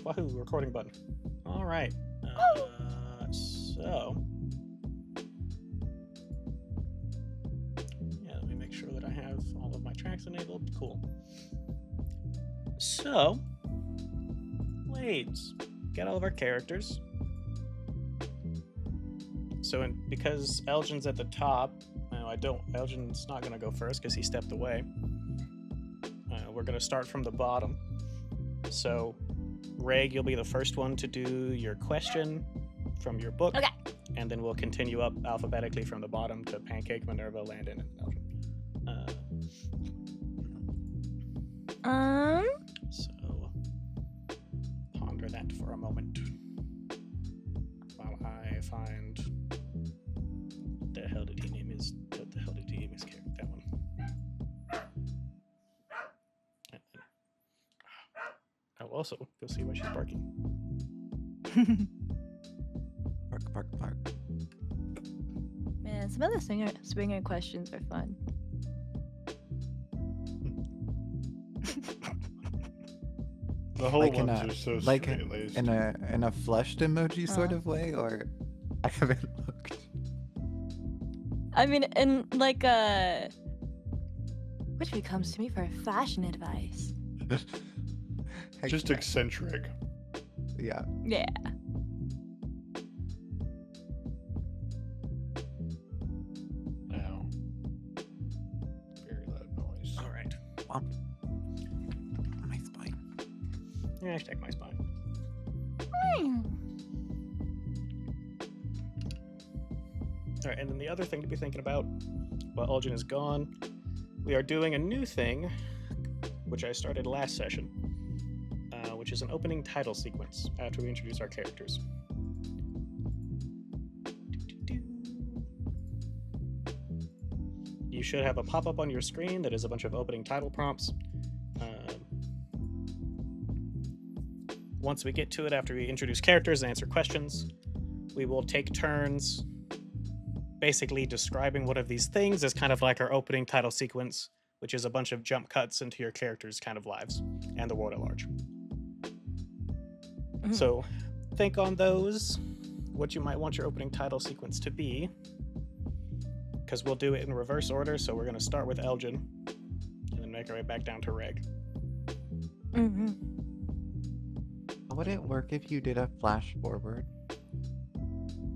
Wahoo! Recording button. All right. So, yeah, let me make sure that I have all of my tracks enabled. Cool. So, let's get all of our characters. So, because Elgin's at the top, Elgin's not going to go first because he stepped away. We're going to start from the bottom. So, Reg, you'll be the first one to do your question from your book. Okay. And then we'll continue up alphabetically from the bottom to Pancake, Minerva, Landon, and Elgin. So, ponder that for a moment while I find what the hell did he name his character? That one. I'll also go see why she's barking. Bark, bark, bark. Man, some of the swinger questions are fun. The whole Like ones in are so like straight-laced. in a flushed emoji sort of way, or I haven't looked. I mean, in like which comes to me for fashion advice. Just eccentric. Yeah. Yeah. Ow. Very loud noise. All right. My spine. Yeah, hashtag my spine. All right, and then the other thing to be thinking about while Elgin is gone, we are doing a new thing, which I started last session, which is an opening title sequence after we introduce our characters. You should have a pop-up on your screen that is a bunch of opening title prompts. Once we get to it, after we introduce characters and answer questions, we will take turns basically describing one of these things as kind of like our opening title sequence, which is a bunch of jump cuts into your characters' kind of lives and the world at large. Mm-hmm. So think on those, what you might want your opening title sequence to be, because we'll do it in reverse order. So we're going to start with Elgin and then make our way back down to Reg. Mm-hmm. Would it work if you did a flash forward?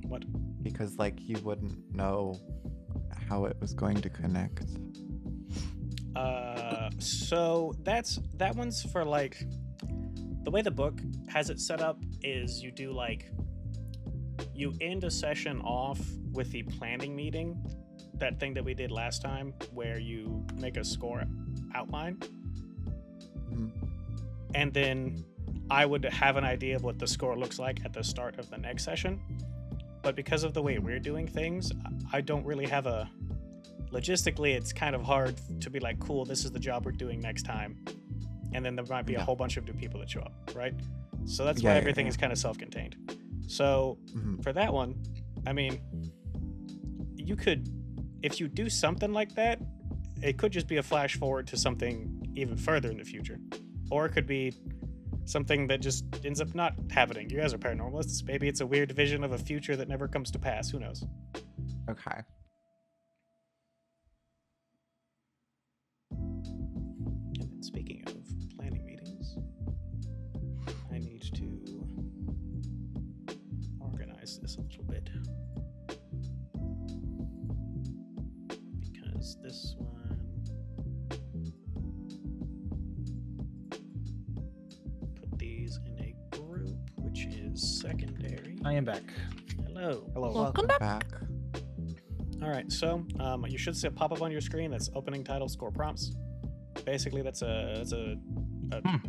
What? Because like you wouldn't know how it was going to connect. So that one's for like, the way the book has it set up is you do like, you end a session off with the planning meeting, that thing that we did last time where you make a score outline. Mhm. And then I would have an idea of what the score looks like at the start of the next session. But because of the way we're doing things, I don't really have a... Logistically, it's kind of hard to be like, cool, this is the job we're doing next time. And then there might be a whole bunch of new people that show up, right? So that's why everything is kind of self-contained. So for that one, I mean, you could... If you do something like that, it could just be a flash forward to something even further in the future. Or it could be something that just ends up not happening. You guys are paranormalists. Maybe it's a weird vision of a future that never comes to pass. Who knows? Okay. And then speaking of planning meetings, I need to organize this a little bit. Because this one... these in a group, which is secondary. I am back. Hello. Hello. Welcome back. All right, so you should see a pop-up on your screen that's opening title score prompts. Basically, that's a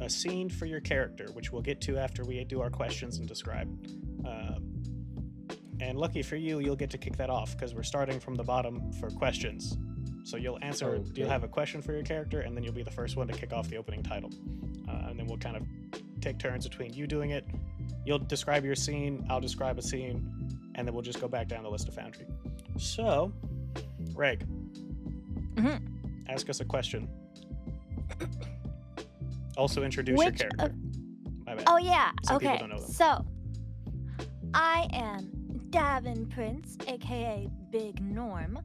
scene for your character, which we'll get to after we do our questions and describe. And lucky for you, you'll get to kick that off because we're starting from the bottom for questions. So you'll answer, Okay. You'll have a question for your character, and then you'll be the first one to kick off the opening title. And then we'll kind of take turns between you doing it. You'll describe your scene, I'll describe a scene, and then we'll just go back down the list of Foundry. So, Reg, ask us a question. Also introduce your character. My bad. Oh yeah. Some people Okay. don't know them. So, I am Davin Prince, aka Big Norm.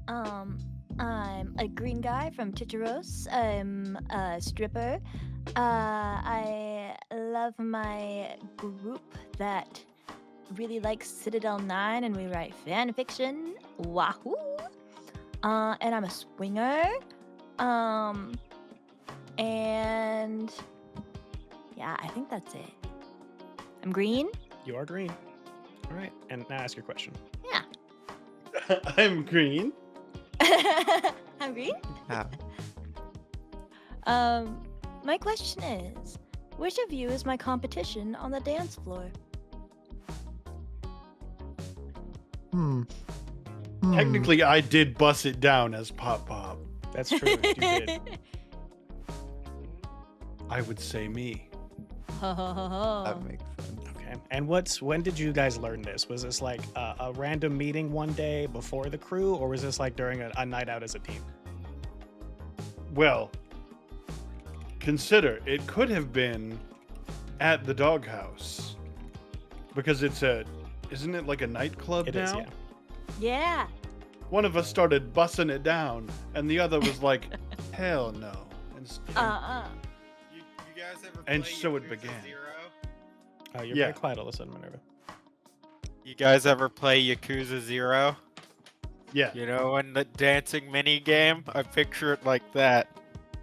I'm a green guy from Chicharos. I'm a stripper. I love my group that really likes Citadel 9 and we write fan fiction. Wahoo! And I'm a swinger. And yeah, I think that's it. I'm green. You are green. All right, and now ask your question. Yeah. I'm green. I'm green. Yeah. My question is, which of you is my competition on the dance floor? Hmm. Technically, I did bust it down as Pop Pop. That's true. You did. I would say me. That makes sense. Okay. And when did you guys learn this? Was this like a random meeting one day before the crew, or was this like during a night out as a team? Well, consider it could have been at the doghouse because isn't it like a nightclub It now? is, yeah. Yeah. One of us started bussing it down, and the other was like, "Hell no!" And You guys ever And play so it Yakuza began. 0? You're Yeah. very quiet all of a sudden, Minerva. You guys ever play Yakuza 0? Yeah, You know, in the dancing mini game? I picture it like that.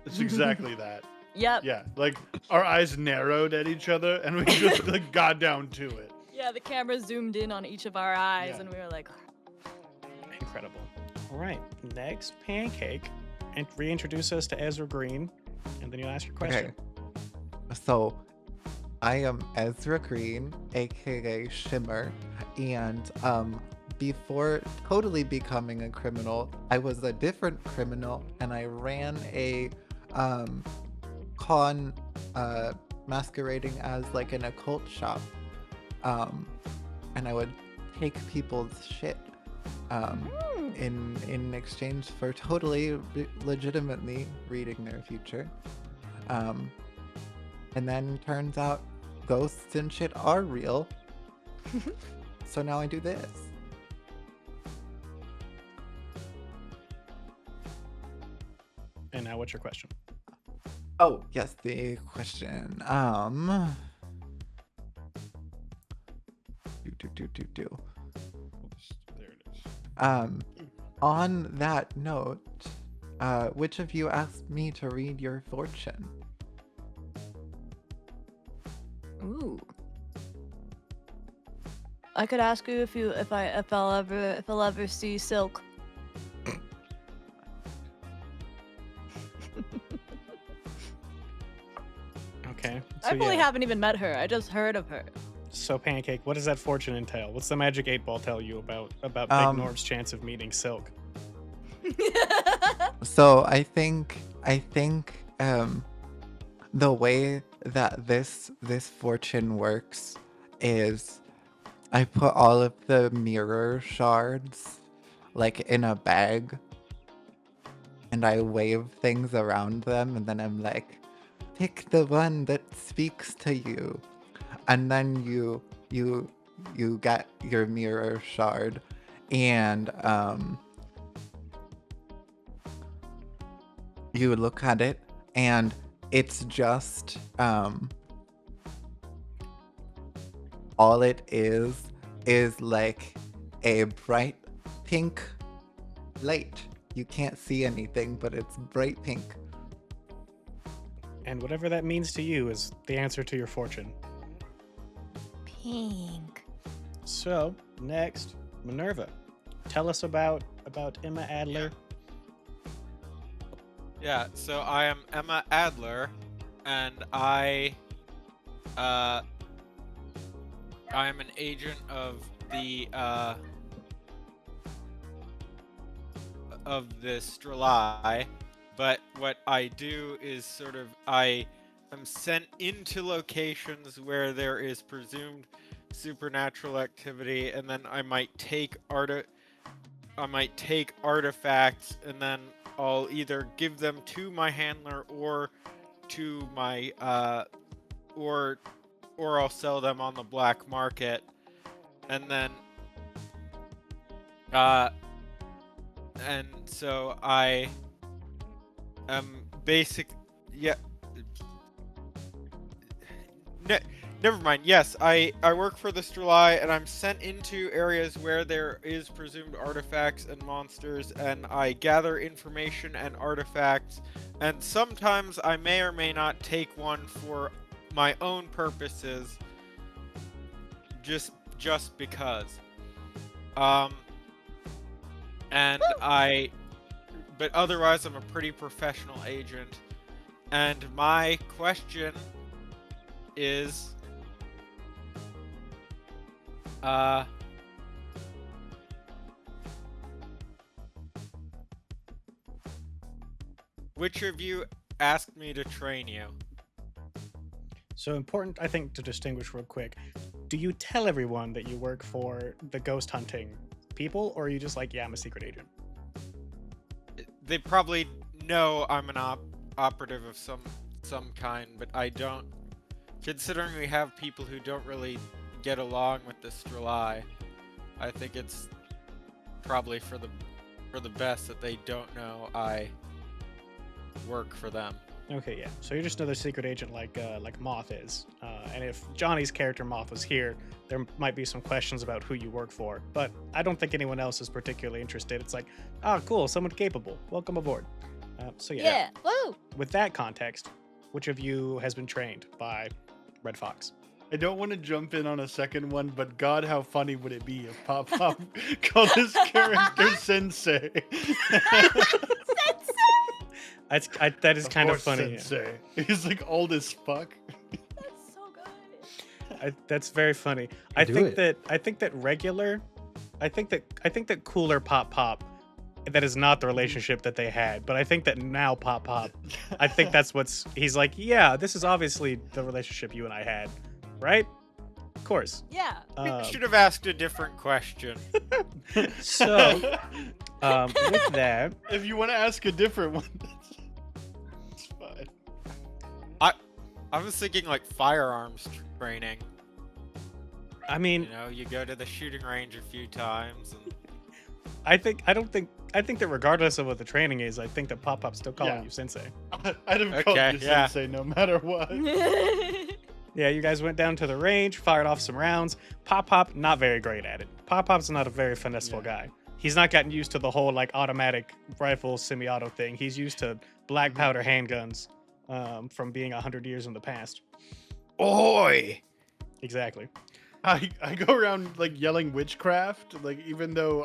it's exactly that. Yep. Yeah, like our eyes narrowed at each other, and we just like got down to it. Yeah, the camera zoomed in on each of our eyes, Yeah. and we were like, Incredible. All right, next Pancake, and reintroduce us to Ezra Green, and then you'll ask your question. Okay. So, I am Ezra Green, aka Shimmer, and before totally becoming a criminal, I was a different criminal, and I ran a con masquerading as like an occult shop, and I would take people's shit in exchange for totally legitimately reading their future. And then turns out ghosts and shit are real. So now I do this. And now, what's your question? Oh, yes, the question. Do. There it is. On that note, which of you asked me to read your fortune? ooh. I could ask you if I'll ever see Silk. Okay. I really yeah. haven't even met her. I just heard of her. So Pancake, what does that fortune entail? What's the magic 8-ball tell you about Big Norm's chance of meeting Silk? So I think the way that this fortune works is I put all of the mirror shards like in a bag and I wave things around them and then I'm like, pick the one that speaks to you. And then you get your mirror shard and you look at it and it's just all it is like a bright pink light. You can't see anything, but it's bright pink. And whatever that means to you is the answer to your fortune. Pink. So, next, Minerva. Tell us about Emma Adler. Yeah, so I am Emma Adler, and I am an agent of the Strelai, but what I do is sort of I am sent into locations where there is presumed supernatural activity, and then I might take artifacts, and then I'll either give them to my handler or to my or or I'll sell them on the black market, and then and so I am yeah. Never mind. Yes, I work for the Strelai, and I'm sent into areas where there is presumed artifacts and monsters, and I gather information and artifacts, and sometimes I may or may not take one for my own purposes, just because. And but otherwise I'm a pretty professional agent, and my question is, which of you asked me to train you? So important, I think, to distinguish real quick. Do you tell everyone that you work for the ghost hunting people, or are you just like, yeah, I'm a secret agent? They probably know I'm an operative of some kind, but I don't. Considering we have people who don't really get along with the Strelai, I think it's probably for the best that they don't know I work for them. Okay, yeah. So you're just another secret agent like Moth is. And if Johnny's character Moth was here, there might be some questions about who you work for. But I don't think anyone else is particularly interested. It's like, oh, cool, someone capable. Welcome aboard. So yeah. Yeah. Woo! With that context, which of you has been trained by Red Fox? I don't want to jump in on a second one, but God, how funny would it be if Pop Pop called his character Sensei? That is kind of funny. Sensei. He's like old as fuck. That's so good. That's very funny. I think that cooler Pop Pop, that is not the relationship that they had. But I think that now Pop Pop, I think that's he's like, yeah, this is obviously the relationship you and I had, right? Of course. Yeah. I should have asked a different question. So, with that, If you want to ask a different one, that's fine. I was thinking like firearms training. I mean, You know, you go to the shooting range a few times. And... I think that regardless of what the training is, I think that Pop Pop's still calling Yeah. you Sensei. I'd have called Okay, you yeah. Sensei no matter what. Yeah, you guys went down to the range, fired off some rounds. Pop Pop, not very great at it. Pop Pop's not a very finesseful guy. He's not gotten used to the whole like automatic rifle semi-auto thing. He's used to black powder handguns from being 100 years in the past. Oi! Exactly. I go around like yelling witchcraft, like even though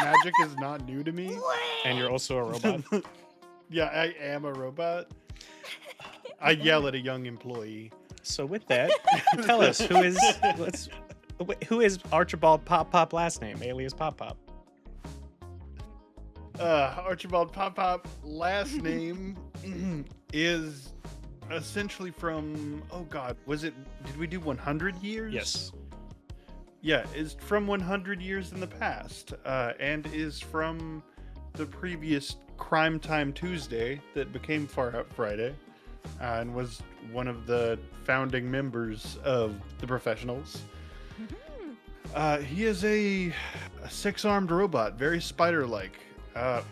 magic is not new to me. And you're also a robot. Yeah, I am a robot. I yell at a young employee. So with that, tell us who is Archibald Pop Pop last name, alias Pop Pop? Archibald Pop Pop last name is essentially from, oh god, did we do 100 years? Yes. Yeah, is from 100 years in the past, and is from the previous Crime Time Tuesday that became Far Out Friday, and was one of the founding members of the Professionals. He is a six-armed robot, very spider-like,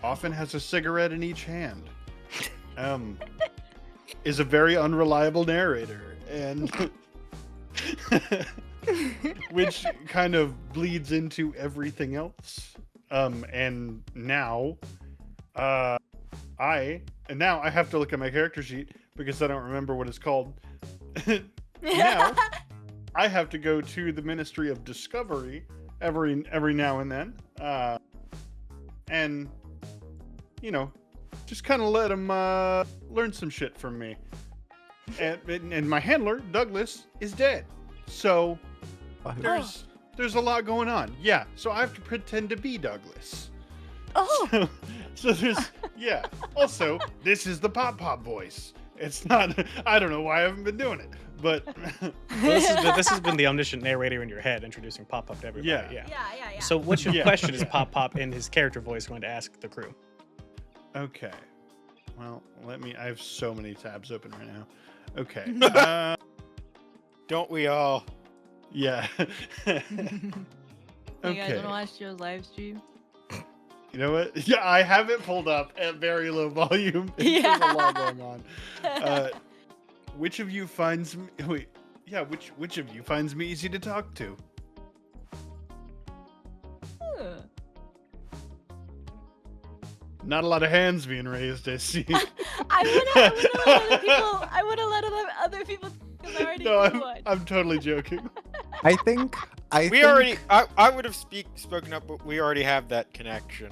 often has a cigarette in each hand, is a very unreliable narrator, and which kind of bleeds into everything else. And now I have to look at my character sheet because I don't remember what it's called. Now I have to go to the Ministry of Discovery every now and then, and you know, just kind of let them learn some shit from me. And my handler Douglas is dead, so there's a lot going on. Yeah, so I have to pretend to be Douglas. Oh. So there's Also, this is the Pop Pop voice. It's not. I don't know why I haven't been doing it, but This has been the omniscient narrator in your head introducing Pop Pop to everybody. Yeah. Yeah. So what's your question is Pop Pop in his character voice going to ask the crew? okay. Well, I have so many tabs open right now. Okay. Don't we all? Yeah. You guys Okay. wanna watch Joe's live stream? You know what? Yeah, I have it pulled up at very low volume. There's a lot going on. Which of you finds me? Wait, yeah. Which of you finds me easy to talk to? Huh. Not a lot of hands being raised, I see. I wanna let other people because I already No, did one. I'm totally joking. I think We already. I would have spoken up, but we already have that connection.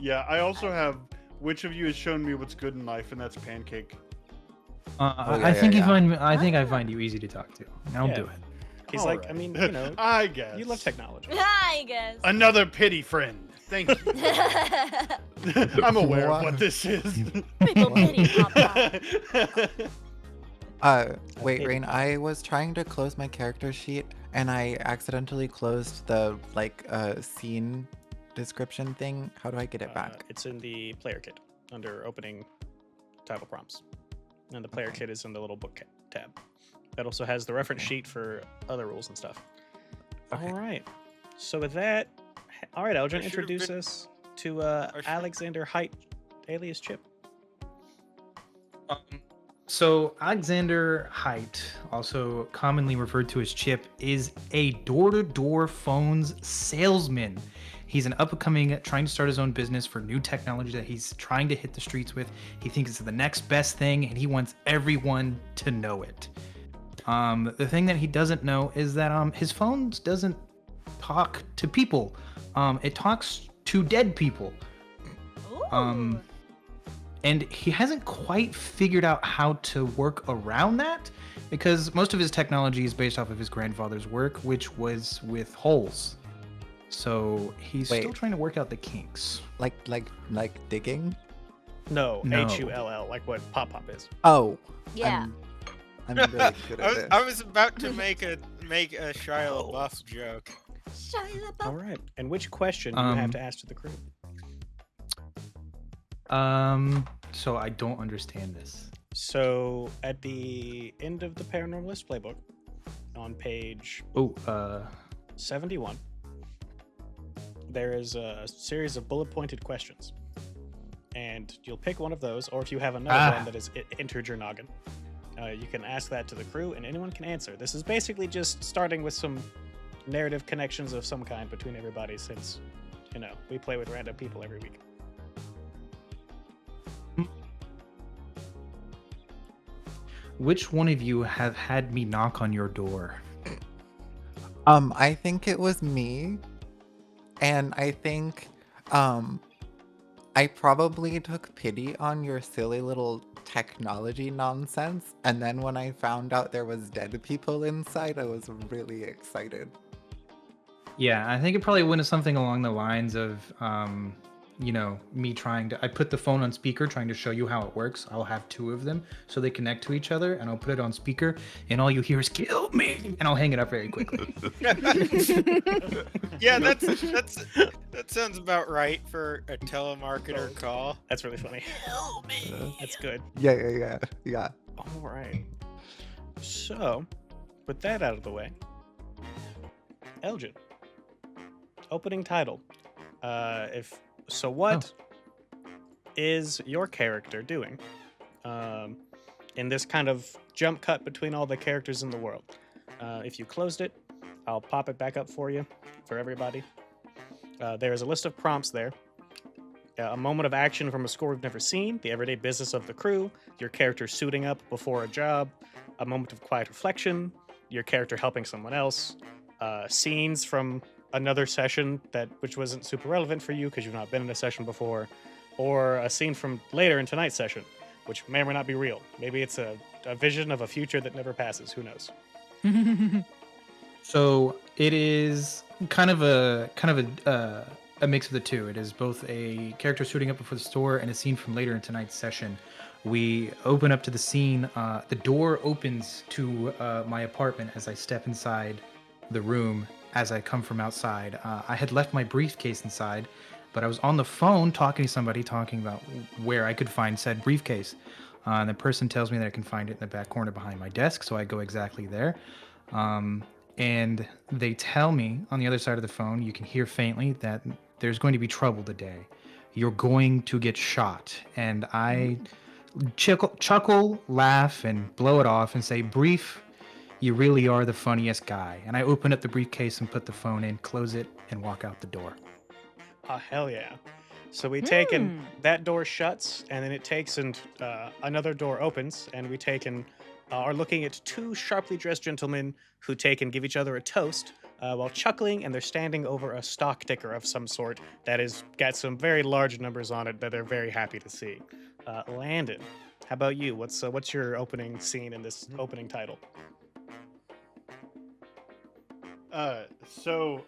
Yeah, I also have. Which of you has shown me what's good in life, and that's Pancake. I think I find you easy to talk to. I'll Yeah. do it. He's All like, right. I mean, you know, I guess you love technology. I guess. Another pity friend. Thank you. I'm aware of Wow. what this is. People pity Papa. Wait, Maybe. Rain, I was trying to close my character sheet and I accidentally closed the scene description thing. How do I get it back? It's in the player kit under opening title prompts. And the player kit is in the little book tab. That also has the reference sheet for other rules and stuff. Okay. All right. So with that, all right, Elgin, I should've introduce been- us to should've- Alexander Height, alias Chip. So Alexander Height, also commonly referred to as Chip, is a door-to-door phones salesman. He's an up-and-coming, trying to start his own business for new technology that he's trying to hit the streets with. He thinks it's the next best thing, and he wants everyone to know it. The thing that he doesn't know is that his phone doesn't talk to people. It talks to dead people. Ooh. And he hasn't quite figured out how to work around that because most of his technology is based off of his grandfather's work, which was with holes. So he's still Wait. trying to work out the kinks. Like digging? No, No. Hull, like what Pop Pop is. Oh. Yeah. I'm really good at this. I was about to make a Shia LaBeouf joke. Shia LaBeouf. All right. And which question do you have to ask to the crew? So I don't understand this. So at the end of the Paranormalist playbook, on page Oh, 71, there is a series of bullet-pointed questions. And you'll pick one of those, or if you have another one that is entered your noggin, you can ask that to the crew, and anyone can answer. This is basically just starting with some narrative connections of some kind between everybody, since, you know, we play with random people every week. which one of you have had me knock on your door? I think it was me. And I think I probably took pity on your silly little technology nonsense. And then when I found out there was dead people inside, I was really excited. Yeah, I think it probably went to something along the lines of, me I put the phone on speaker, trying to show you how it works. I'll have two of them so they connect to each other, and I'll put it on speaker, and all you hear is "kill me," and I'll hang it up very quickly. Yeah, that sounds about right for a telemarketer call. That's really funny. Kill me. That's good. Yeah. All right. So, with that out of the way, Elgin, opening title. What is your character doing in this kind of jump cut between all the characters in the world? If you closed it, I'll pop it back up for you, for everybody. There is a list of prompts there. A moment of action from a score we've never seen, the everyday business of the crew, your character suiting up before a job, a moment of quiet reflection, your character helping someone else, scenes from another session which wasn't super relevant for you because you've not been in a session before, or a scene from later in tonight's session, which may or may not be real. Maybe it's a vision of a future that never passes. Who knows? So it is kind of a mix of the two. It is both a character suiting up before the store and a scene from later in tonight's session. We open up to the scene. The door opens to my apartment as I step inside the room. As I come from outside, I had left my briefcase inside, but I was on the phone talking to somebody, talking about where I could find said briefcase. And the person tells me that I can find it in the back corner behind my desk, so I go exactly there. And they tell me on the other side of the phone, you can hear faintly that there's going to be trouble today. You're going to get shot. And I chuckle, laugh, and blow it off and say, Brief, you really are the funniest guy. And I open up the briefcase and put the phone in, close it, and walk out the door. Oh, hell yeah. So we take and that door shuts, and then it takes and another door opens, and we take and are looking at two sharply dressed gentlemen who take and give each other a toast while chuckling, and they're standing over a stock ticker of some sort that has got some very large numbers on it that they're very happy to see. Landon, how about you? What's your opening scene in this opening title? So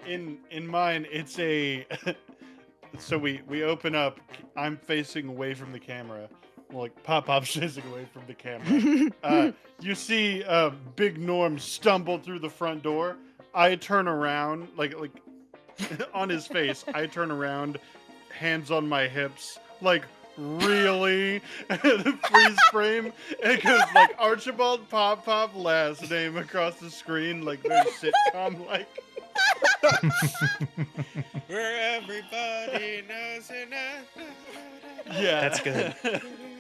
in mine, it's a so we open up. I'm facing away from the camera. Well, like Pop's facing away from the camera. You see Big Norm stumble through the front door. I turn around, like on his face. I turn around, hands on my hips, like really freeze frame. And it goes like Archibald Pop last name across the screen, like very sitcom like. Where everybody knows enough. Yeah, That's good.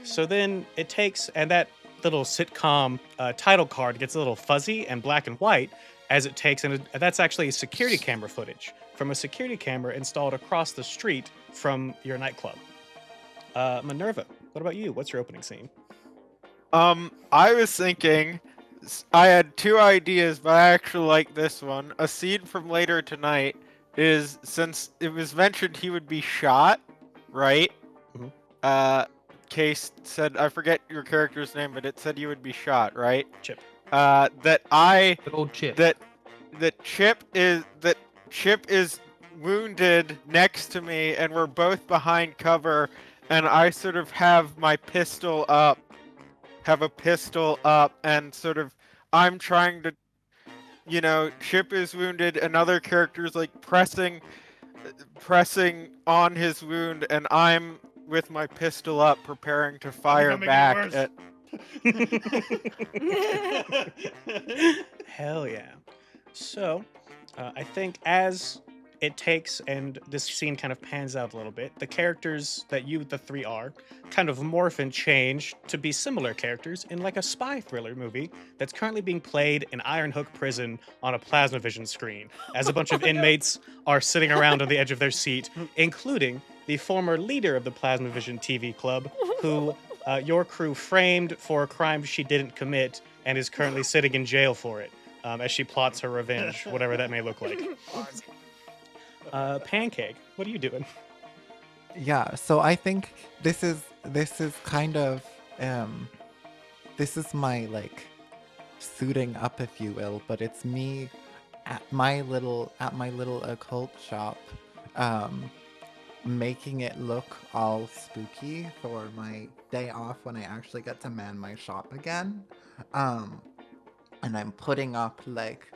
So then it takes, and that little sitcom title card gets a little fuzzy and black and white as it takes, and that's actually security camera footage from a security camera installed across the street from your nightclub. Minerva, what about you? What's your opening scene? I was thinking, I had two ideas, but I actually like this one. A scene from later tonight is, since it was mentioned he would be shot, right? Mhm. Case said, I forget your character's name, but it said you would be shot, right? Chip. Good old Chip. That Chip is wounded next to me, and we're both behind cover, and I sort of have my pistol up, and sort of I'm trying to, Chip is wounded, another character's like pressing on his wound, and I'm with my pistol up preparing to fire back at. Hell yeah. So, I think as it takes and this scene kind of pans out a little bit, the characters that the three are, kind of morph and change to be similar characters in like a spy thriller movie that's currently being played in Iron Hook Prison on a plasmavision screen, as a bunch of inmates are sitting around on the edge of their seat, including the former leader of the Plasmavision TV club, who your crew framed for a crime she didn't commit and is currently sitting in jail for it, as she plots her revenge, whatever that may look like. Pancake, what are you doing? Yeah, so I think this is kind of this is my like suiting up, if you will, but it's me at my little occult shop, making it look all spooky for my day off when I actually get to man my shop again. And I'm putting up like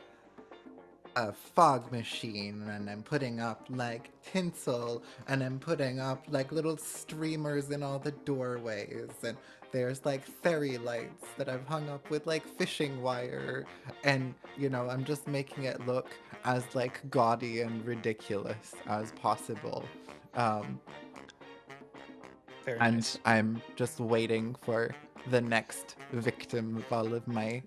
a fog machine, and I'm putting up like tinsel, and I'm putting up like little streamers in all the doorways, and there's like fairy lights that I've hung up with like fishing wire, and I'm just making it look as like gaudy and ridiculous as possible. Very And nice. I'm just waiting for the next victim of all of my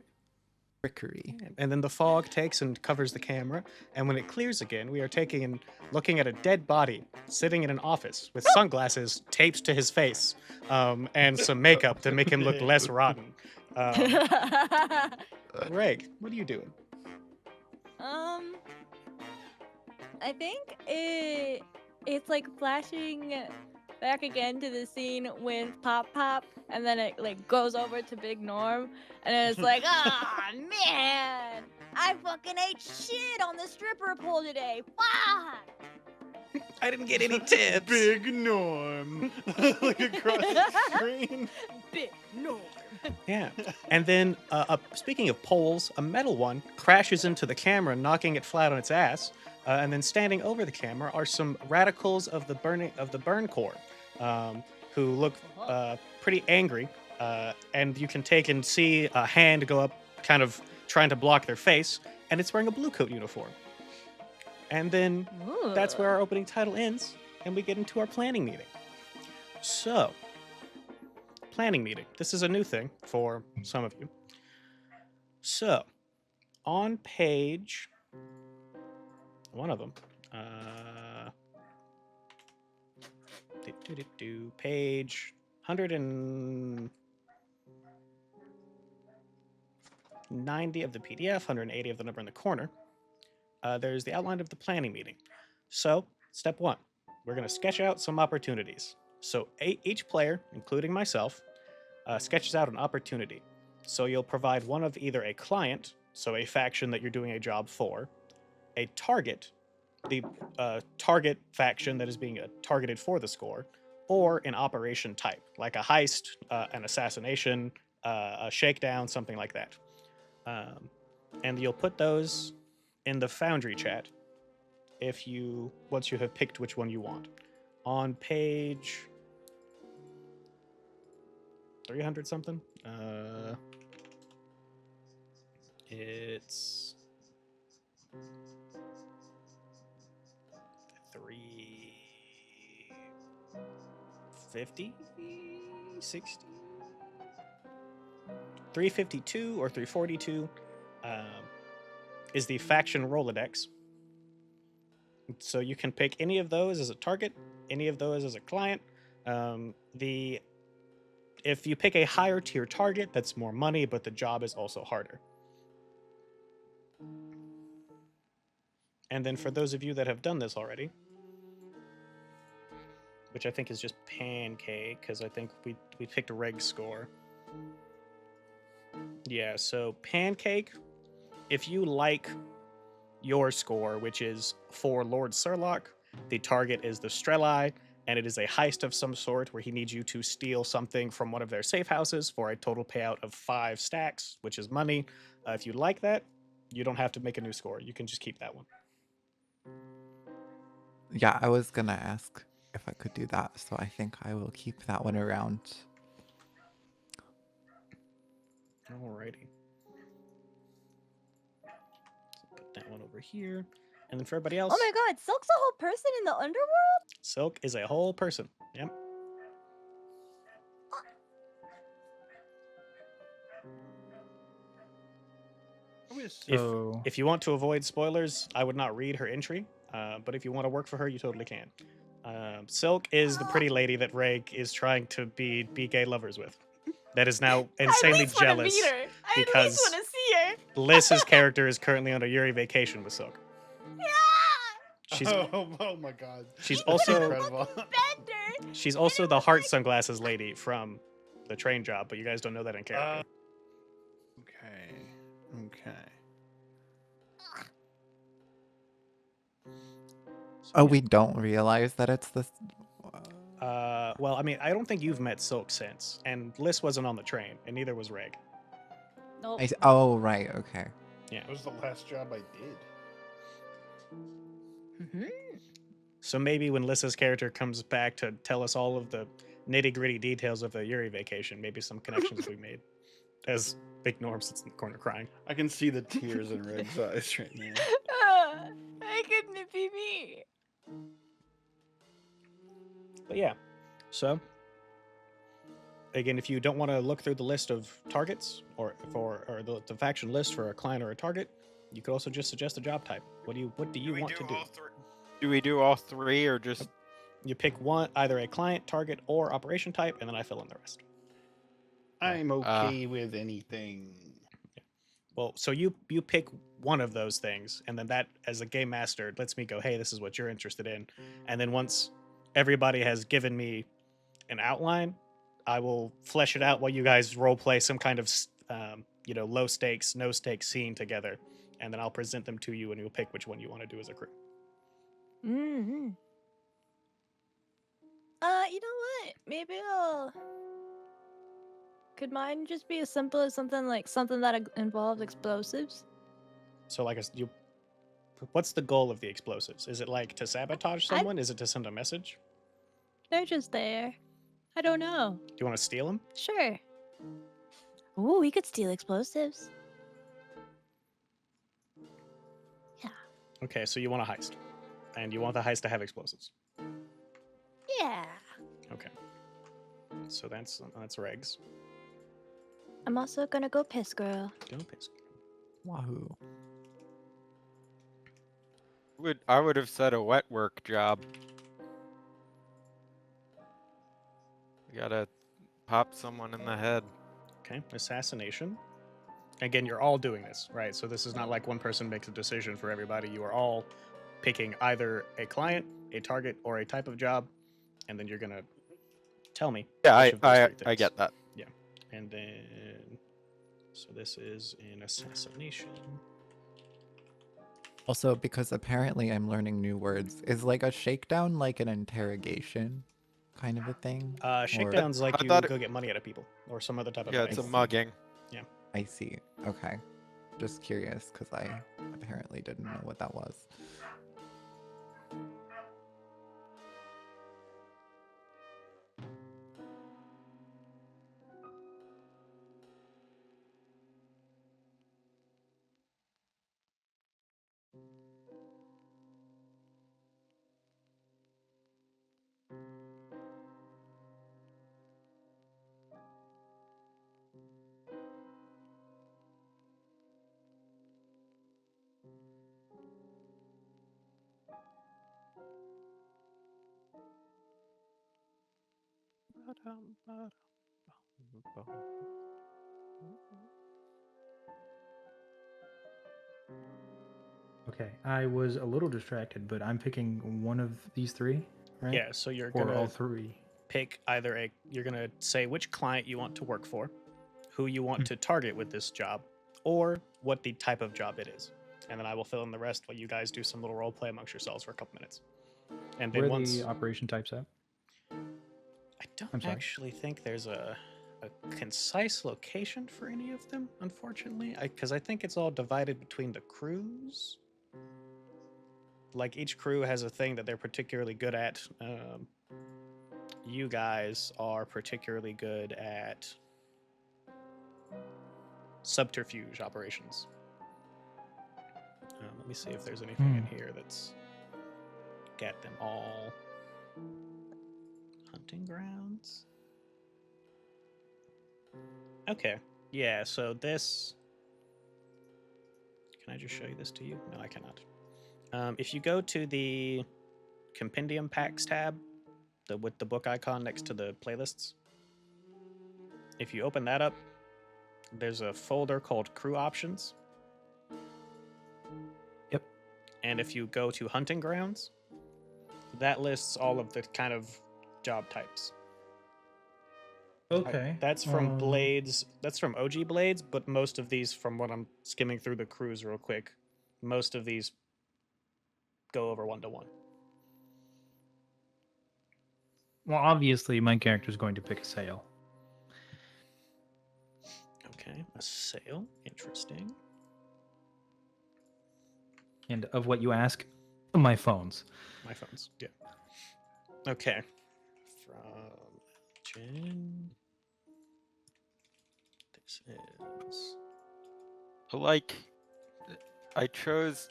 trickery. And then the fog takes and covers the camera, and when it clears again, we are taking and looking at a dead body sitting in an office with sunglasses taped to his face, and some makeup to make him look less rotten. Greg, what are you doing? I think it's like flashing back again to the scene with Pop, and then it like goes over to Big Norm, and then it's like, ah man, I fucking ate shit on the stripper pole today. Fuck! I didn't get any tips. Big Norm. Like across the screen. Big Norm. Yeah. And then, speaking of poles, a metal one crashes into the camera, knocking it flat on its ass. And then standing over the camera are some radicals of the burn corps, who look pretty angry. And you can take and see a hand go up kind of trying to block their face, and it's wearing a Bluecoat uniform. And then that's where our opening title ends, and we get into our planning meeting. So, planning meeting. This is a new thing for some of you. So, on page one of them, page 190 of the PDF, 180 of the number in the corner. There's the outline of the planning meeting. So, step one, we're going to sketch out some opportunities. So, each player, including myself, sketches out an opportunity. So, you'll provide one of either a client, so a faction that you're doing a job for, a target, the target faction that is being targeted for the score, or an operation type, like a heist, an assassination, a shakedown, something like that. And you'll put those in the Foundry chat once you have picked which one you want. On page 300 something, it's 350, 60, 352 or 342 is the faction Rolodex. So you can pick any of those as a target, any of those as a client. If you pick a higher tier target, that's more money, but the job is also harder. And then for those of you that have done this already, which I think is just Pancake, because I think we picked a reg score. Yeah, so Pancake, if you like your score, which is for Lord Surlock, the target is the Strelai, and it is a heist of some sort where he needs you to steal something from one of their safe houses for a total payout of 5 stacks, which is money. If you like that, you don't have to make a new score. You can just keep that one. Yeah, I was gonna ask if I could do that, so I think I will keep that one around. Alrighty. So put that one over here. And then for everybody else, Oh my god, Silk's a whole person in the underworld? Silk is a whole person. Yep. So If you want to avoid spoilers, I would not read her entry. But if you want to work for her, you totally can. Silk is the pretty lady that Reg is trying to be gay lovers with. That is now insanely jealous I because at least want to see her. Liss's character is currently on a Yuri vacation with Silk. She's Oh my god. she's That's also incredible. Bender. she's also the heart sunglasses lady from the train job, but you guys don't know that in character. Okay. So, Oh, yeah. we don't realize that it's this. Well, I mean, I don't think you've met Silk since, and Liss wasn't on the train, and neither was Reg. Nope. Oh, right. Okay. Yeah. That was the last job I did. Mhm. So maybe when Lissa's character comes back to tell us all of the nitty-gritty details of the Yuri vacation, maybe some connections we made. As Big Norm sits in the corner crying. I can see the tears in Reg's eyes right now. Why couldn't it be me? But yeah, so again, if you don't want to look through the list of targets or the faction list for a client or a target, you could also just suggest a job type. What do you want to do? Do we do all three or just? You pick one, either a client, target, or operation type, and then I fill in the rest. I'm okay with anything. Well, so you pick one of those things, and then that, as a game master, lets me go, hey, this is what you're interested in. And then once everybody has given me an outline, I will flesh it out while you guys role play some kind of low stakes, no stakes scene together, and then I'll present them to you, and you'll pick which one you want to do as a crew. Mm-hmm. You know what? Maybe I'll. Could mine just be as simple as something that involves explosives? So, what's the goal of the explosives? Is it like to sabotage someone? Is it to send a message? They're just there. I don't know. Do you want to steal them? Sure. Ooh, we could steal explosives. Okay, so you want a heist, and you want the heist to have explosives. Yeah. Okay. So that's regs. I'm also gonna go piss, girl. Don't piss. Wahoo. I would have said a wet work job. You gotta pop someone in the head. Okay, assassination. Again, you're all doing this, right? So this is not like one person makes a decision for everybody. You are all picking either a client, a target, or a type of job, and then you're gonna tell me Yeah, which of those three I things. get that. Yeah, and then so this is an assassination. Also, because apparently I'm learning new words, is like a shakedown like an interrogation kind of a thing? Or- Shakedown's like I you thought go get money out of people or some other type of Yeah, money. it's a see. mugging. I see. Okay. Just curious because I apparently didn't know what that was. Okay, I was a little distracted, but I'm picking one of these three, right? Yeah, so you're Or all gonna three. pick you're gonna say which client you want to work for, who you want Hmm. to target with this job, or what the type of job it is. And then I will fill in the rest while you guys do some little role play amongst yourselves for a couple minutes. And then Where are once the operation types at? I don't I'm sorry. actually think there's a concise location for any of them, unfortunately, because I think it's all divided between the crews. Like each crew has a thing that they're particularly good at. You guys are particularly good at subterfuge operations. Let me see if there's anything in here that's got them all. Hunting grounds. Okay. Yeah, so this. Can I just show you this to you? No, I cannot. If you go to the Compendium Packs tab, with the book icon next to the playlists, if you open that up, there's a folder called Crew Options. Yep. And if you go to Hunting Grounds, that lists all of the kind of job types. Okay. That's from Blades. That's from OG Blades, but most of these, from what I'm skimming through the crews real quick, most of these go over 1-to-1. Well, obviously, my character is going to pick a sale. Okay, a sale. Interesting. And of what you ask, my phones. My phones. Yeah. Okay. From Jen. This is. Like, I chose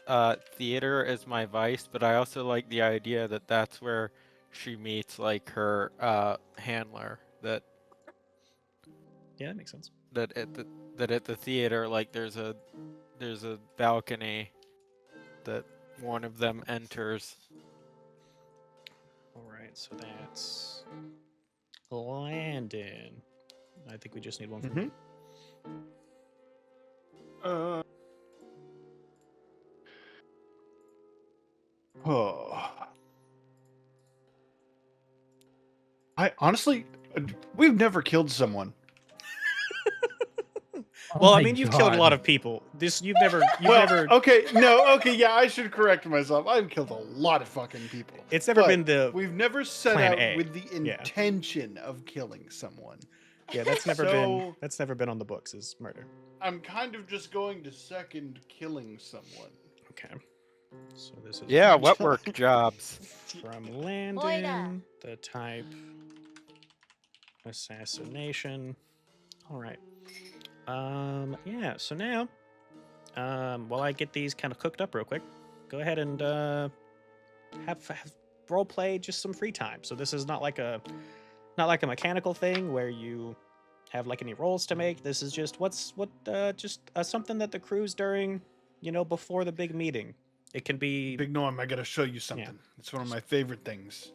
theater as my vice, but I also like the idea that that's where she meets like her handler. That Yeah, that makes sense. that at the theater, like there's a balcony that one of them enters. All right, so that's Landon. I think we just need one from him. Oh. I honestly, we've never killed someone. Well, I my mean, you've killed a God. lot of people. You've never. Okay, yeah, I should correct myself. I've killed a lot of fucking people. It's never But been the. We've never set plan out A. with the Yeah. intention of killing someone. Yeah, that's never So- been. That's never been on the books. Is murder. I'm kind of just going to second killing someone. Okay. So this is. Yeah, from wet work jobs. From Landon, the type assassination. All right. Yeah. So now, while I get these kind of cooked up real quick, go ahead and have role play just some free time. So this is not like a mechanical thing where you have like any roles to make. This is just something that the crew's during, before the big meeting. It can be Big Norm, I gotta show you something. It's one of my favorite things.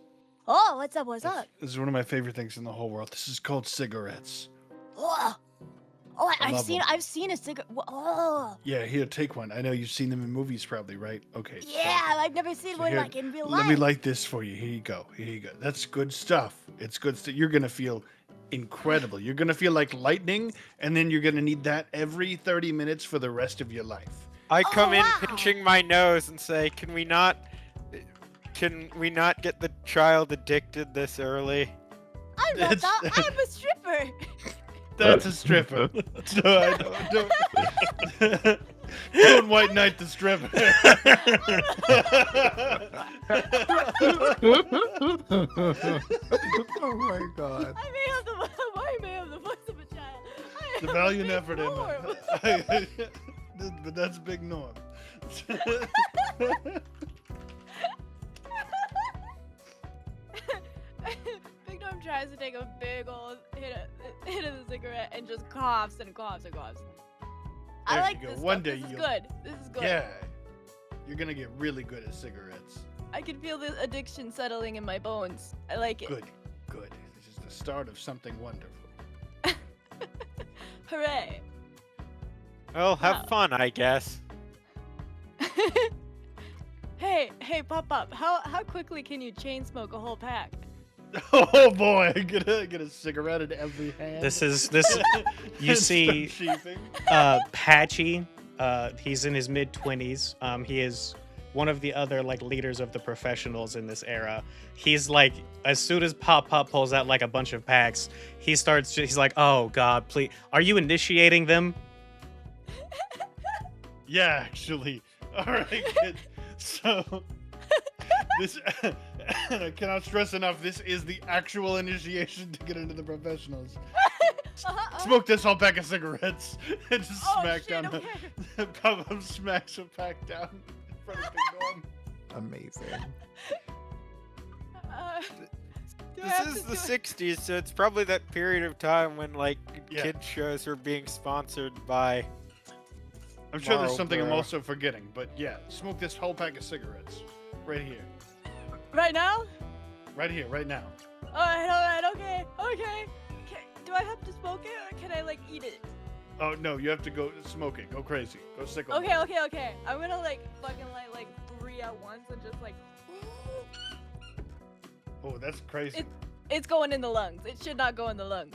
Oh, what's up? What's up? This is one of my favorite things in the whole world. This is called cigarettes. Oh, love them. I've seen a cigarette. Oh, Yeah, here, take one. I know you've seen them in movies probably, right? Okay. yeah, I've never seen one here, like in real Let life. me light this for you. Here you go. Here you go. That's good stuff. It's good stuff. You're gonna feel incredible. You're gonna feel like lightning, and then you're gonna need that every 30 minutes for the rest of your life. I come in wow. pinching my nose and say, "Can we not get the child addicted this early?" I'm not that. I'm a stripper. That's a stripper. Don't white knight the stripper. Oh my god. I may have the voice of a child. The valiant Big effort, Norm. Emma. But that's Big Norm. Big Norm tries to take a big old hit of the cigarette and just coughs and coughs and coughs. I There like you go. this. One Stuff. day This is you'll- good. This is good. Yeah. You're gonna get really good at cigarettes. I can feel the addiction settling in my bones. I like it. Good. Good. This is the start of something wonderful. Hooray. Well, have Wow. fun, I guess. Hey, Pop Pop, how quickly can you chain smoke a whole pack? Oh boy, get a cigarette in every hand. this. You And see, start sheathing. Patchy. He's in his mid-20s. He is one of the other like leaders of the professionals in this era. He's like, as soon as Pop Pop pulls out like a bunch of packs, he's like, "Oh God, please, are you initiating them?" Yeah, actually. All right, kid. So this I cannot stress enough. This is the actual initiation to get into the professionals. Smoke this whole pack of cigarettes and just Oh, smack shit, down. okay. Pop up smacks a pack down in front of Big Norm. Amazing. Do I This have is to the do it? 60s, so it's probably that period of time when like Yeah. kid shows were being sponsored by. I'm sure there's something I'm Marlboro. also forgetting, but yeah, smoke this whole pack of cigarettes right here, Right now? right here, right now. Alright, okay. Do I have to smoke it or can I like eat it? Oh no, you have to go smoke it. Go crazy. Go sick. Okay. I'm gonna like fucking light like 3 at once and just like Oh, that's crazy. it's going in the lungs. It should not go in the lungs.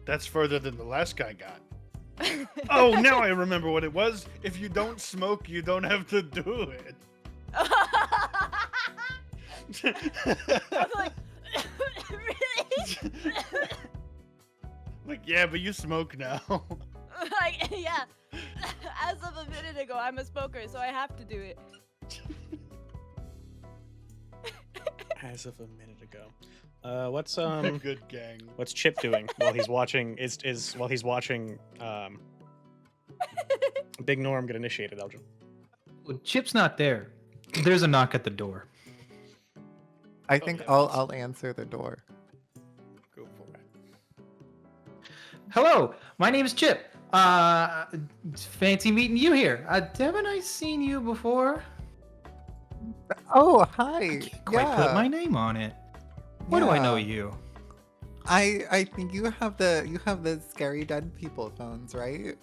That's further than the last guy got. Oh, now I remember what it was. If you don't smoke, you don't have to do it. I'm like, really? Like, yeah, but you smoke now. Like, yeah. As of a minute ago, I'm a smoker, so I have to do it. As of a minute ago. What's Good gang. what's Chip doing while he's watching? While he's watching Big Norm get initiated, Elgin. Well, Chip's not there. There's a knock at the door. I think yeah, I'll answer the door. Go for it. Hello, my name is Chip. Fancy meeting you here. Haven't I seen you before? Oh, I hi. can't quite put my name on it. Where do I know Yeah. you? I think you have the scary dead people phones, right?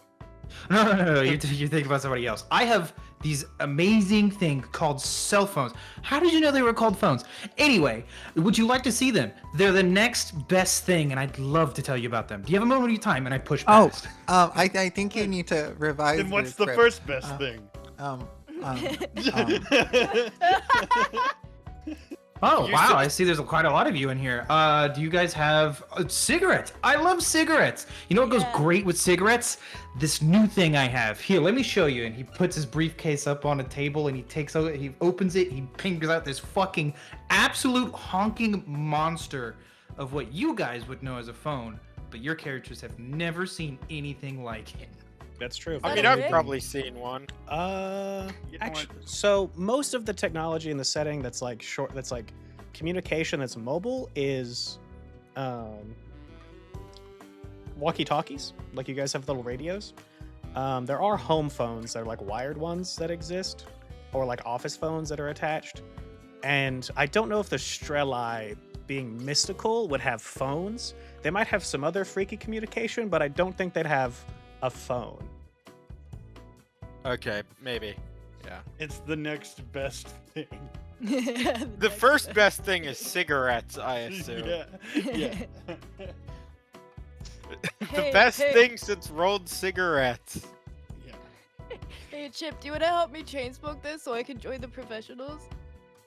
No. You're thinking about somebody else. I have these amazing things called cell phones. How did you know they were called phones? Anyway, would you like to see them? They're the next best thing, and I'd love to tell you about them. Do you have a moment of your time? And I push Oh, past. I think you need to revise. Then what's your the script. first best thing? Oh, You wow. said- I see there's quite a lot of you in here. Do you guys have cigarettes? I love cigarettes. You know what goes Yeah. great with cigarettes? This new thing I have. Here, let me show you. And he puts his briefcase up on a table and he opens it, he fingers out this fucking absolute honking monster of what you guys would know as a phone, but your characters have never seen anything like it. That's true. I that mean, a I've rig? probably seen one. You know Actually, what? so most of the technology in the setting that's like short, that's like communication that's mobile is walkie-talkies. Like you guys have little radios. There are home phones that are like wired ones that exist, or like office phones that are attached. And I don't know if the Strelai, being mystical, would have phones. They might have some other freaky communication, but I don't think they'd have a phone. Okay, maybe. Yeah. It's the next best thing. The first best thing is cigarettes, I assume. Yeah. Yeah. The Hey, best hey. thing since rolled cigarettes. Yeah. Hey Chip, do you want to help me chain smoke this so I can join the professionals?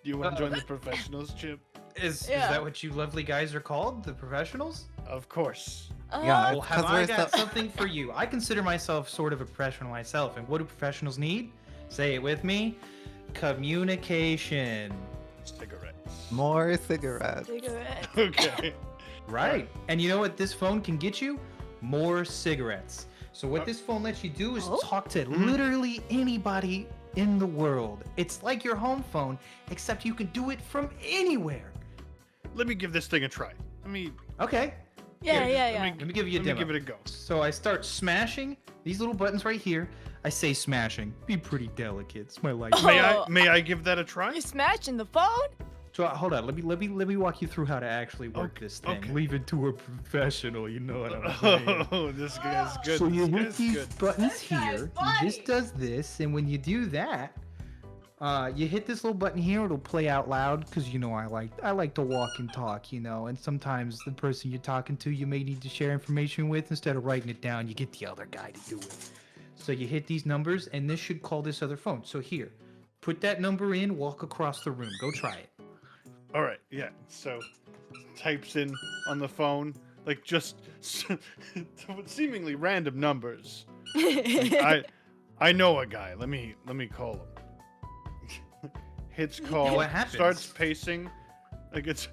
Do you want to join the professionals, Chip? Is Yeah. that what you lovely guys are called, the professionals? Of course. Yeah, Well, have 'cause I we're got so- something for you? I consider myself sort of a professional myself, and what do professionals need? Say it with me. Communication. Cigarettes. More cigarettes. Cigarette. Okay. Right. And you know what this phone can get you? More cigarettes. So what this phone lets you do is Oh? talk to Mhm. literally anybody in the world. It's like your home phone, except you can do it from anywhere. Let me give this thing a try. Let me Okay. Yeah, Here, yeah, let yeah. me- Let me give you a let me demo. give it a go. So I start smashing these little buttons right here. I say smashing. Be pretty delicate. It's my life. Oh. May I give that a try? You smashing the phone? So hold on. Let me walk you through how to actually work Okay, this thing. okay. Leave it to a professional. You know what I'm saying. Oh, this guy's good. So you this hit guy's these good. buttons This guy's here. funny. This does this, and when you do that, you hit this little button here. It'll play out loud because you know I like to walk and talk, you know. And sometimes the person you're talking to, you may need to share information with. Instead of writing it down, you get the other guy to do it. So you hit these numbers, and this should call this other phone. So here, put that number in. Walk across the room. Go try it. All right, yeah. So types in on the phone like just seemingly random numbers. I know a guy. Let me call him. Hits call. What happens? Starts pacing. Like it's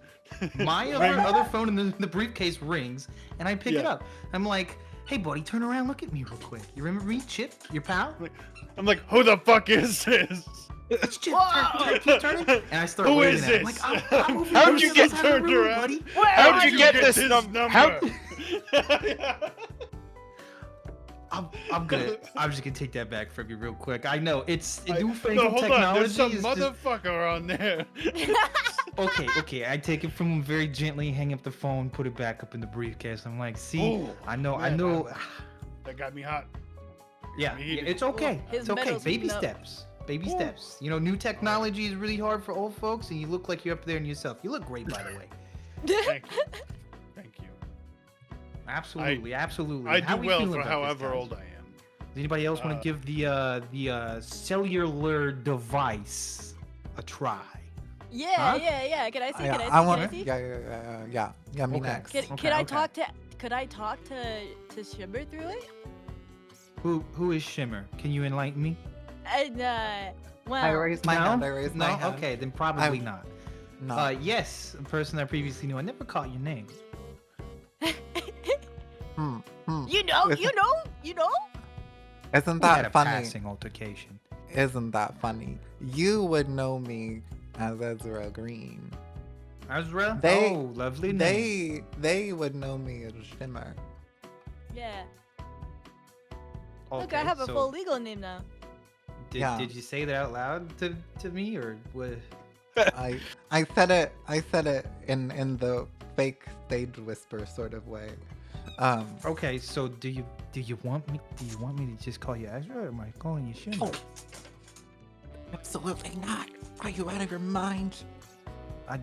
My Ring. other phone in the briefcase rings, and I pick it Yeah. up. I'm like, hey, buddy, turn around, look at me real quick. You remember me, Chip, your pal? I'm like, who the fuck is this? It's Chip. Whoa! Keep turning. And I start Who waving is at him. this? Like, I'm moving How'd on you the get side of the turned room, around? buddy. How'd you get this number? How- I'm gonna. I'm just gonna take that back from you real quick. I know it's No, newfangled hold on. technology. There's some is just- motherfucker on there. Okay. I take it from him very gently, hang up the phone, put it back up in the briefcase. I'm like, see, Ooh, I know. man, that got me hot. Yeah, He did. it's okay. His It's okay. medal's Baby heating up. steps. Baby Ooh. steps. You know, new technology is really hard for old folks, and you look like you're up there in yourself. You look great, by the way. Thank you. Thank you. Absolutely, absolutely. I How do we well feeling for about this, however guys? old I am. Does anybody else want Uh, to give the cellular device a try? Yeah, Huh? yeah. Can I see? Can I see? I Can want I to. see? Yeah. Me Okay. next. Could, Okay, could I okay. talk to? Could I talk to Shimmer through it? Who is Shimmer? Can you enlighten me? And well, I raised my no? hand. I raised my No? hand. Okay, then probably I- not. No. Yes, a person I previously knew. I never caught your name. Hmm. you know. Isn't We had a that funny? passing altercation. Isn't that funny? You would know me as Ezra Green. Azra? They- Oh, lovely name. They would know me as Shimmer. Yeah. Look, Okay, I have a so full legal name now. Yeah. Did you say that out loud to me, or what? I said it in the fake stage whisper sort of way. Okay, so do you want me to just call you Ezra, or am I calling you Shimmer? Oh. Absolutely not. Are you out of your mind? I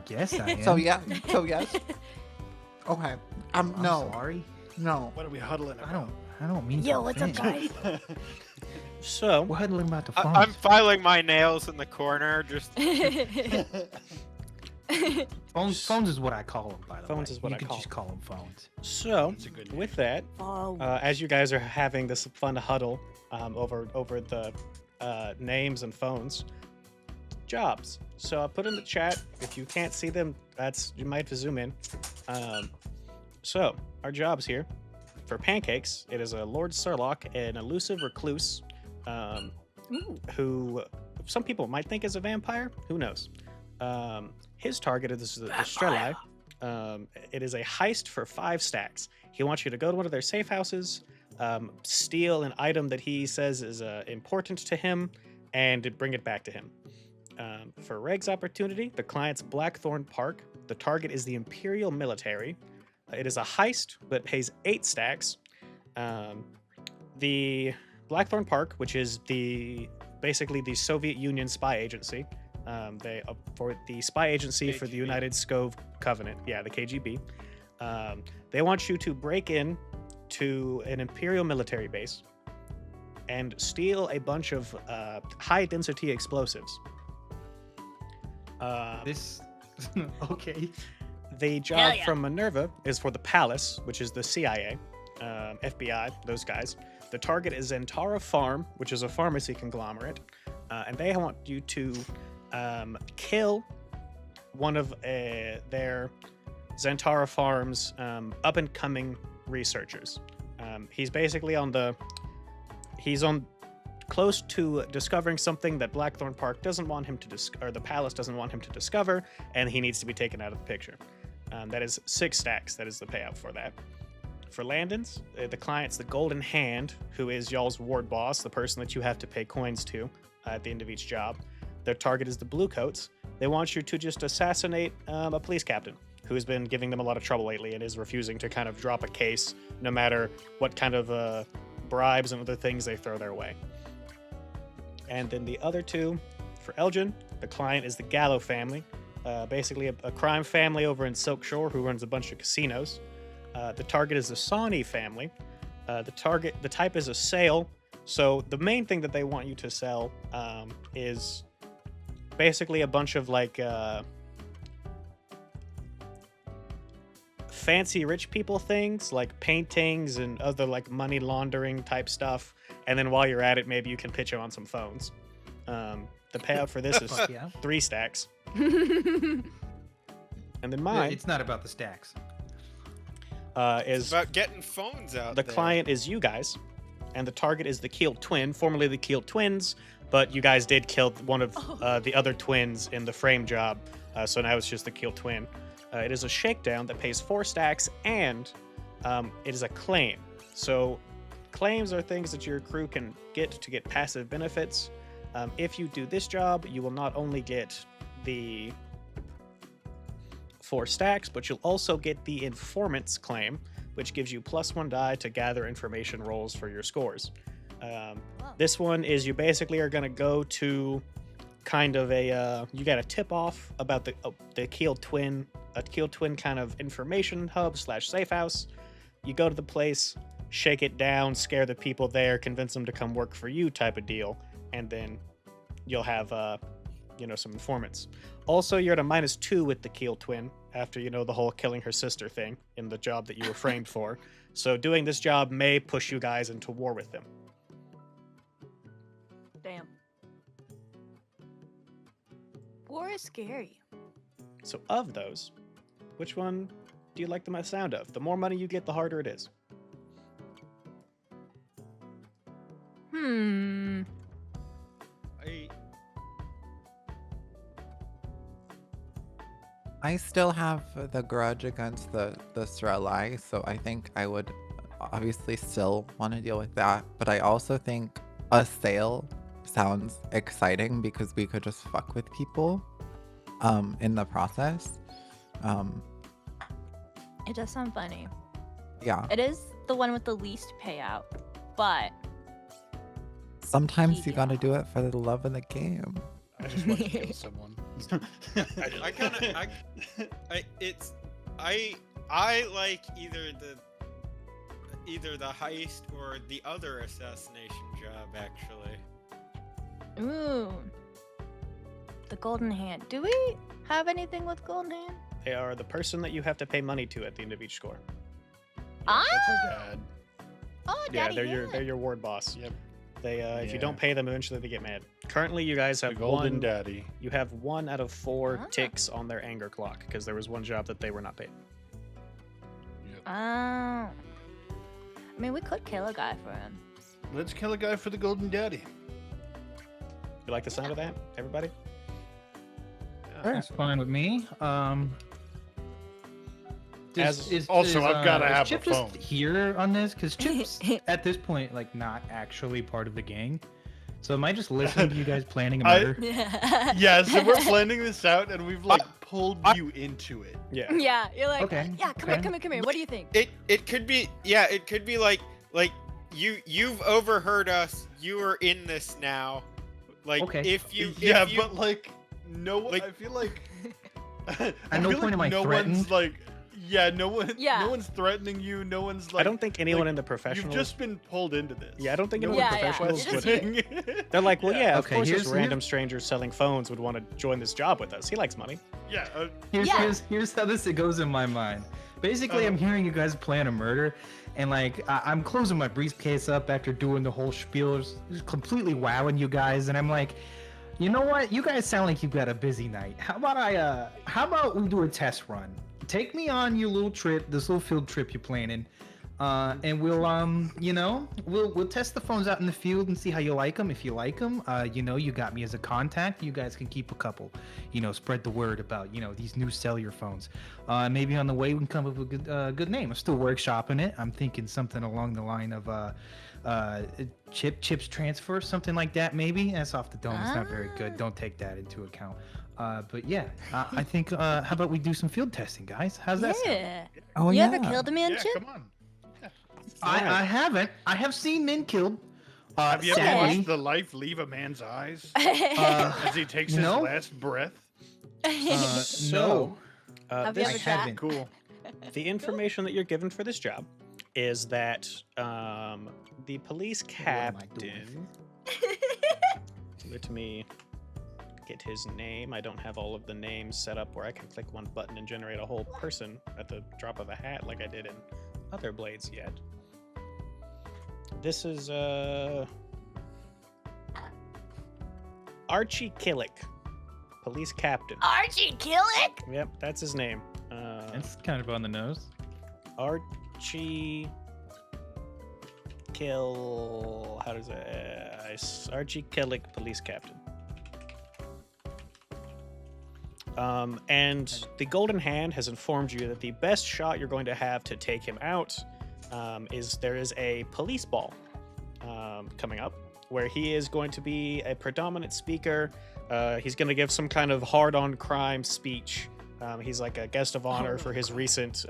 guess I am. So yes. Okay. I'm No. sorry. No. What are we huddling about? I don't mean. Yo, to what's up, offend. guys? So, We're huddling about the phone. I'm filing my nails in the corner. Just Phones is what I call them, by the way. Phones is what you I can call just call them phones. so That's a good name. with that, Oh, as you guys are having this fun huddle over the names and phones, jobs. So I put in the chat. If you can't see them, you might have to zoom in. So our jobs here For pancakes, it is a Lord Surlock, an elusive recluse, who some people might think is a vampire. Who knows? His target is the Strelai. It is a heist for 5 stacks. He wants you to go to one of their safe houses, steal an item that he says is important to him, and bring it back to him. For Reg's opportunity, the client's Blackthorn Park. The target is the Imperial Military. It is a heist, but pays 8 stacks. The Blackthorn Park, which is basically the Soviet Union spy agency. For the spy agency for the United Scove Covenant. Yeah, the KGB. They want you to break in to an Imperial military base and steal a bunch of high-density explosives. Okay. The job from Minerva is for the Palace, which is the CIA, FBI, those guys. The target is Zentara Farm, which is a pharmacy conglomerate, and they want you to kill one of their Zentara Farm's up-and-coming researchers. He's basically close to discovering something that Blackthorn Park doesn't want him to or the Palace doesn't want him to discover, and he needs to be taken out of the picture. That is 6 stacks. That is the payout for that. For Landon's, the client's the Golden Hand, who is y'all's ward boss, the person that you have to pay coins to at the end of each job. Their target is the Bluecoats. They want you to just assassinate a police captain who has been giving them a lot of trouble lately and is refusing to kind of drop a case no matter what kind of bribes and other things they throw their way. And then the other 2, for Elgin, the client is the Gallo family, basically a crime family over in Silk Shore who runs a bunch of casinos. The target is the Sawney family. The type is a sale. So the main thing that they want you to sell is basically a bunch of like fancy rich people things, like paintings and other like money laundering type stuff. And then while you're at it, maybe you can pitch them on some phones. The payout for this is 3 stacks. And then mine, It's not about the stacks. It's is about getting phones out the there. client is you guys, and the target is the Keeled Twin, formerly the Keeled Twins, but you guys did kill one of the other twins in the frame job, so now it's just the Keeled Twin. It is a shakedown that pays 4 stacks, and it is a claim. So claims are things that your crew can get to get passive benefits. If you do this job, you will not only get the 4 stacks, but you'll also get the Informant's Claim, which gives you +1 die to gather information rolls for your scores. This one is you basically are going to go to kind of you got a tip off about the Keeled Twin, a Keeled Twin kind of information hub / safe house. You go to the place, shake it down, scare the people there, convince them to come work for you type of deal, and then you'll have some informants. Also, you're at a -2 with the Keeled Twin after the whole killing her sister thing in the job that you were framed for. So doing this job may push you guys into war with them. Damn. War is scary. So of those, which one do you like the most sound of? The more money you get, the harder it is. I still have the grudge against the Strelai, so I think I would obviously still want to deal with that. But I also think a sale sounds exciting because we could just fuck with people in the process. It does sound funny. Yeah. It is the one with the least payout, but Sometimes you Yeah. gotta do it for the love of the game. I just want to kill someone. I kind of I like either the heist or the other assassination job actually. ooh, the Golden Hand. Do we have anything with Golden Hand? They are the person that you have to pay money to at the end of each score. Ah, That's our dad. oh, Yeah, Daddy, they're your ward boss. Yep. They if you Yeah. don't pay them, eventually they get mad. Currently, you guys The have golden one. daddy. You have 1 out of 4 Ah. ticks on their anger clock because there was one job that they were not paid. Oh. I mean, we could kill a guy for him. Let's kill a guy for the Golden Daddy. You like the sound of that, everybody? That's fine with me. Also, I've gotta have Chip a phone. just here on this? Because Chip's at this point like not actually part of the gang. So am I just listening to you guys planning a murder? Yeah, so we're planning this out, and we've like pulled you into it. Yeah. Yeah, you're like, Okay, yeah, come here. What do you think? It could be, yeah, it could be like you've overheard us. You are in this now. Like Okay. if you But like no one. Like- I feel like At no point am I no threatened. one's like. Yeah, no Yeah. one's threatening you. No one's like. I don't think anyone like, in the professionals. You've just been pulled into this. Yeah, I don't think no anyone in Yeah, the yeah. professionals You're would. just here. They're like, well, yeah, of Okay, course, this here's- random stranger selling phones would want to join this job with us. He likes money. Yeah. Here's how this goes in my mind. Basically, I'm hearing you guys plan a murder, and like I'm closing my briefcase up after doing the whole spiel, just completely wowing you guys, and I'm like, you know what? You guys sound like you've got a busy night. How about we do a test run? Take me on your little trip, this little field trip you're planning, and we'll we'll test the phones out in the field and see how you like them. If you like them, you got me as a contact. You guys can keep a couple. Spread the word about these new cellular phones. Maybe on the way we can come up with a good name. I'm still workshopping it. I'm thinking something along the line of chips transfer, something like that. Maybe that's off the dome. It's not very good. Don't take that into account. But yeah, I think how about we do some field testing, guys? How's that sound? Yeah. Oh You yeah. ever killed a man, Yeah, Chip? come on. I haven't. I have seen men killed. Have you ever Sadly, watched the life leave a man's eyes as he takes no. his last breath? No. Have you this, ever I tried? haven't. Cool. the information that you're given for this job is that the police What am I doing? captain. Let me get his name. I don't have all of the names set up where I can click one button and generate a whole person at the drop of a hat like I did in other Blades yet. This is Archie Killick, police captain. Archie Killick? Yep, that's his name. It's kind of on the nose. Archie How does it? Archie Killick, police captain. And the Golden Hand has informed you that the best shot you're going to have to take him out is there is a police ball coming up where he is going to be a predominant speaker. He's going to give some kind of hard-on crime speech. He's like a guest of honor for his recent,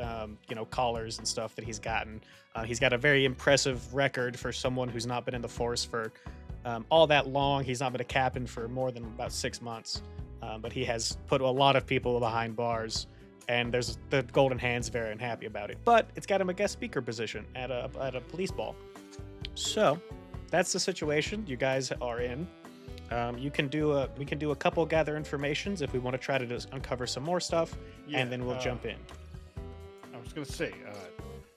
collars and stuff that he's gotten. He's got a very impressive record for someone who's not been in the force for all that long. He's not been a captain for more than about 6 months. But he has put a lot of people behind bars, and there's the Golden Hand's very unhappy about it. But it's got him a guest speaker position at a police ball. So that's the situation you guys are in. We can do a couple gather informations if we want to try to just uncover some more stuff, and then we'll jump in. I was gonna say,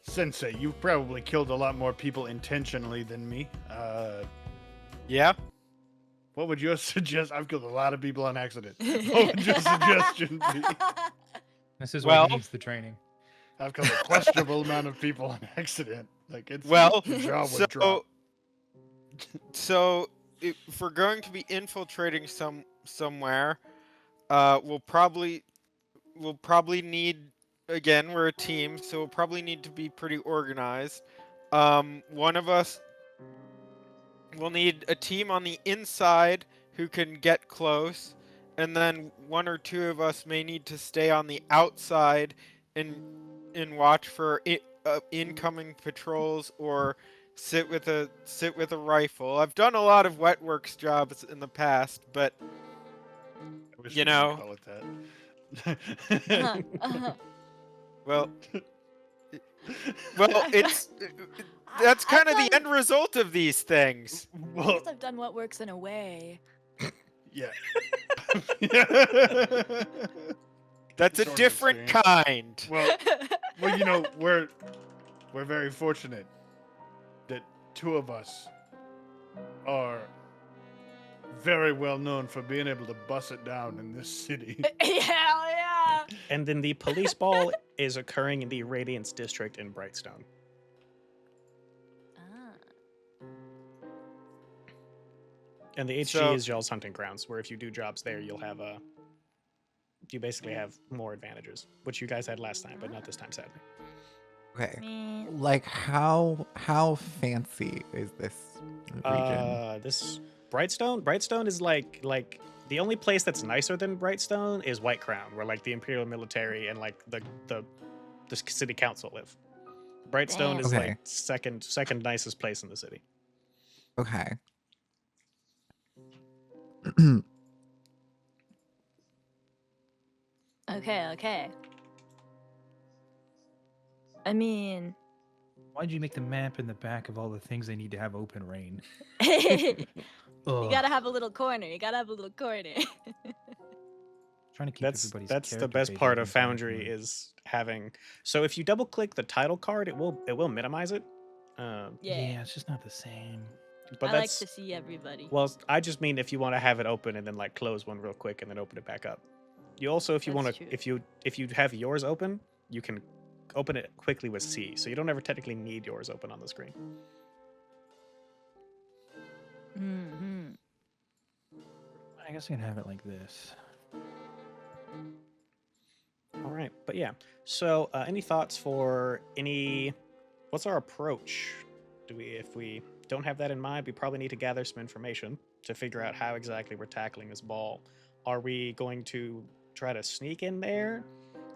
Sensei, you've probably killed a lot more people intentionally than me. Yeah. What would your suggest? I've killed a lot of people on accident. What would your suggestion be? This is Well- what needs the training. I've killed a questionable amount of people on accident. Like it's Well, the jaw would drop. so if we're going to be infiltrating somewhere, we'll probably need, again, we're a team, so we'll probably need to be pretty organized. One of us will need a team on the inside who can get close, and then one or two of us may need to stay on the outside and watch for incoming patrols or sit with a rifle. I've done a lot of wet works jobs in the past, but I wish you we could know. call it that. well, it's that's kind of the end result of these things. Well, I've done what works in a way. yeah. That's a Sort of different experience. kind. Well, we're very fortunate that two of us are very well known for being able to bust it down in this city. Hell yeah! And then the police ball is occurring in the Radiance district in Brightstone. And the HG So- is y'all's hunting grounds, where if you do jobs there, you'll have you basically have more advantages, which you guys had last time, but not this time, sadly. Okay. Me. Like how fancy is this region? This Brightstone is like the only place that's nicer than Brightstone is White Crown, where like the Imperial military and like the city council live. Brightstone Damn. is Okay. like second nicest place in the city. Okay. Okay. I mean, Why'd you make the map in the back of all the things they need to have open rain? you Ugh. gotta have a little corner. Trying to keep That's everybody's the character best pages part of in black and Foundry white. is having. So if you double click the title card, it will minimize it. Yeah. It's just not the same. But I like that's to see everybody. well. I just mean if you want to have it open and then like close one real quick and then open it back up. You also, if you That's want to, true. if you have yours open, you can open it quickly with C. So you don't ever technically need yours open on the screen. Mm-hmm. I guess I can have it like this. All right, but yeah. So any thoughts for any? What's our approach? If we don't have that in mind, we probably need to gather some information to figure out how exactly we're tackling this ball. Are we going to try to sneak in there?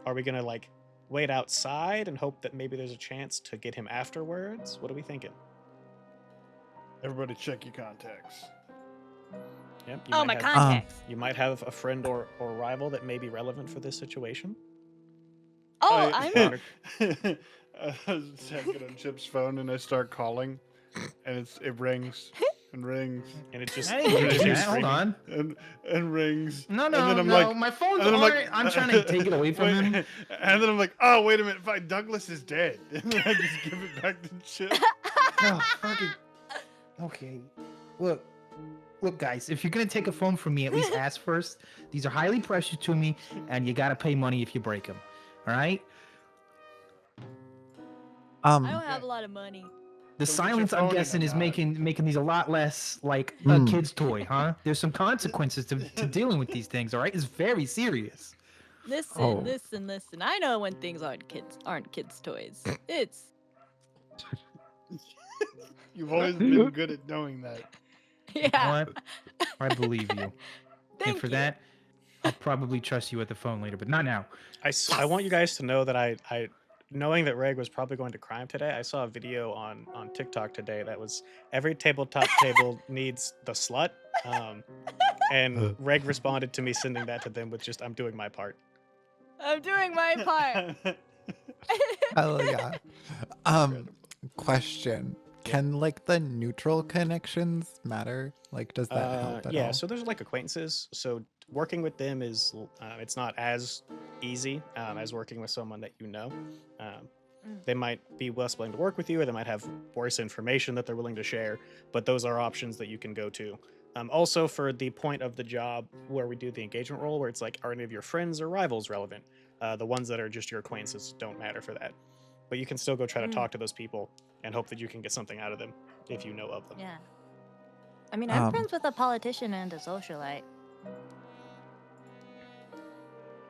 Are we gonna like wait outside and hope that maybe there's a chance to get him afterwards? What are we thinking? Everybody check your contacts. Yep. Oh, my have, contacts. You might have a friend or rival that may be relevant for this situation. Oh, I- I'm. I was checking on Chip's phone and I start calling, and it rings and rings And it just I didn't it do just that. keeps Hold ringing. on. and rings. No, and no, then I'm no. like, My phone's and then I'm on. like, I'm trying to take it away from wait, him. And then I'm like, oh wait a minute, Douglas is dead. And then I just give it back to Chip. Oh, fucking. Okay. Look, guys. If you're gonna take a phone from me, at least ask first. These are highly precious to me, and you gotta pay money if you break them. All right. I don't have a lot of money. The Don't get your silence, I'm phone in guessing, a is knot. making these a lot less like a Mm. kid's toy, huh? There's some consequences to dealing with these things. All right, it's very serious. Listen, Oh. listen. I know when things aren't kids' toys. It's You've always been good at knowing that. You know yeah. what? I believe you, Thank and for you. that, I'll probably trust you at the phone later, but not now. I want you guys to know that I knowing that Reg was probably going to crime today, I saw a video on TikTok today that was every tabletop table needs the slut. And Reg responded to me sending that to them with just I'm doing my part. I'm doing my part. Hell yeah. Question. Can like the neutral connections matter? Like, does that help at Yeah, all? so there's like acquaintances. So working with them is it's not as easy as working with someone that you know. They might be less willing to work with you, or they might have worse information that they're willing to share. But those are options that you can go to. Also, for the point of the job where we do the engagement role, where it's like, are any of your friends or rivals relevant? The ones that are just your acquaintances don't matter for that. But you can still go try to talk to those people and hope that you can get something out of them if you know of them. Yeah. I mean, I'm Um, friends with a politician and a socialite.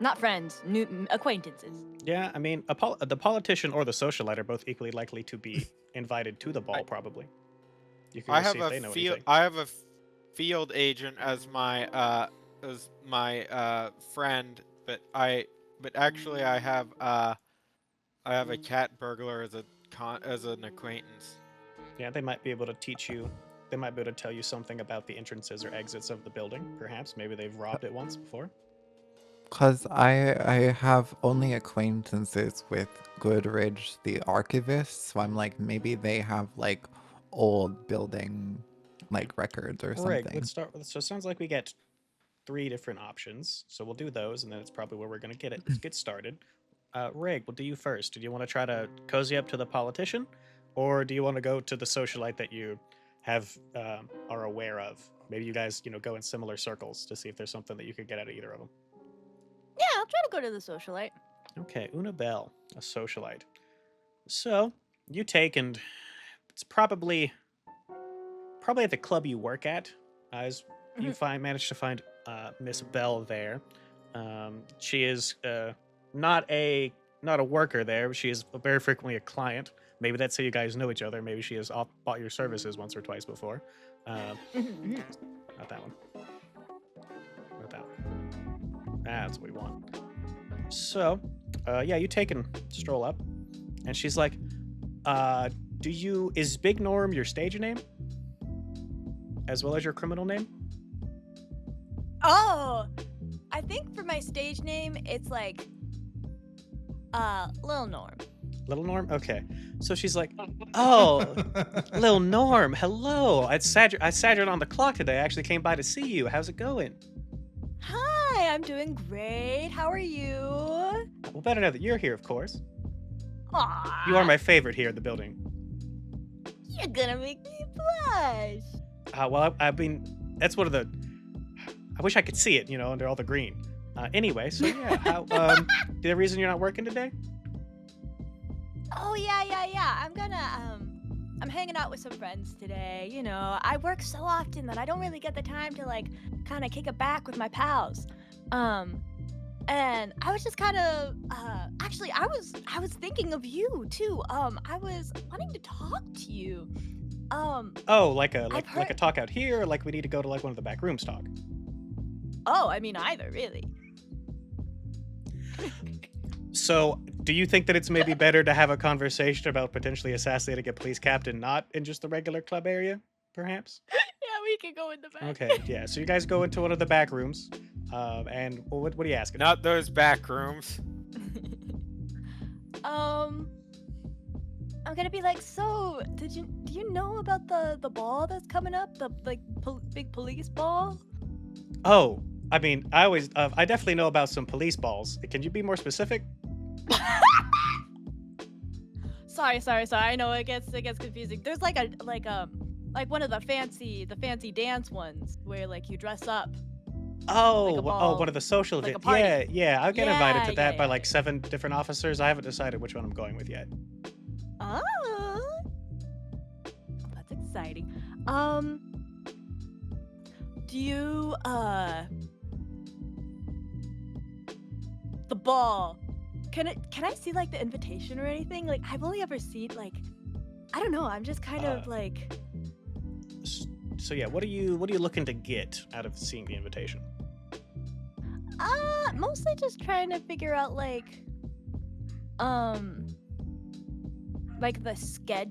Not friends, new acquaintances. Yeah, I mean, the politician or the socialite are both equally likely to be invited to the ball. Probably. You can I go have see if a they know field. anything. I have a field agent as my friend, but actually I have a cat burglar as an acquaintance. Yeah, they might be able to teach you. They might be able to tell you something about the entrances or exits of the building. Perhaps, maybe they've robbed it once before. Cause I have only acquaintances with Goodridge, the archivist, so I'm like maybe they have like old building like records or Rig, something. let's start with. So it sounds like we get 3 different options. So we'll do those, and then it's probably where we're going to get started. Rig, we'll do you first. Do you want to try to cozy up to the politician, or do you want to go to the socialite that you have are aware of? Maybe you guys, go in similar circles to see if there's something that you could get out of either of them. Yeah, I'll try to go to the socialite. Okay, Una Bell, a socialite. So you take, and it's probably at the club you work at. As you manage to find Miss Bell there. She is not a worker there. She is very frequently a client. Maybe that's how you guys know each other. Maybe she has bought your services once or twice before. Not that one. Not that one. That's what we want. So, yeah, you take and stroll up, and she's like, is Big Norm your stage name? As well as your criminal name? Oh, I think for my stage name, it's like, Lil Norm. Little Norm? Okay. So she's like, oh, Lil Norm, hello. I sat you on the clock today. I actually came by to see you. How's it going? Hi, I'm doing great. How are you? Well, better now that you're here, of course. Aw, You are my favorite here in the building. You're gonna make me blush. Well, I mean, that's one of the... I wish I could see it, under all the green. Anyway, so yeah, the reason you're not working today? Oh yeah. I'm hanging out with some friends today. I work so often that I don't really get the time to like kind of kick it back with my pals. And I was just kind of actually I was thinking of you too. I was wanting to talk to you. Oh, like a I've heard- talk out here, or like we need to go to like one of the back rooms talk? Oh, I mean either, really. So, do you think that it's maybe better to have a conversation about potentially assassinating a police captain, not in just the regular club area, perhaps? Yeah, we can go in the back. Okay, yeah. So you guys go into one of the back rooms, and what are you asking? Not those back rooms. I'm gonna be like, so do you know about the ball that's coming up, the like big police ball? Oh, I mean, I definitely know about some police balls. Can you be more specific? Sorry. I know it gets confusing. There's like one of the fancy dance ones where like you dress up. Oh, Like a one of the social like a events. party. Yeah. I'll get invited to Yeah, that yeah, by yeah, like yeah. 7 different officers. I haven't decided which one I'm going with yet. Oh, that's exciting. Do you the ball? Can I see like the invitation or anything? Like I've only ever seen like I don't know. I'm just kind of like. So yeah, what are you looking to get out of seeing the invitation? Mostly just trying to figure out like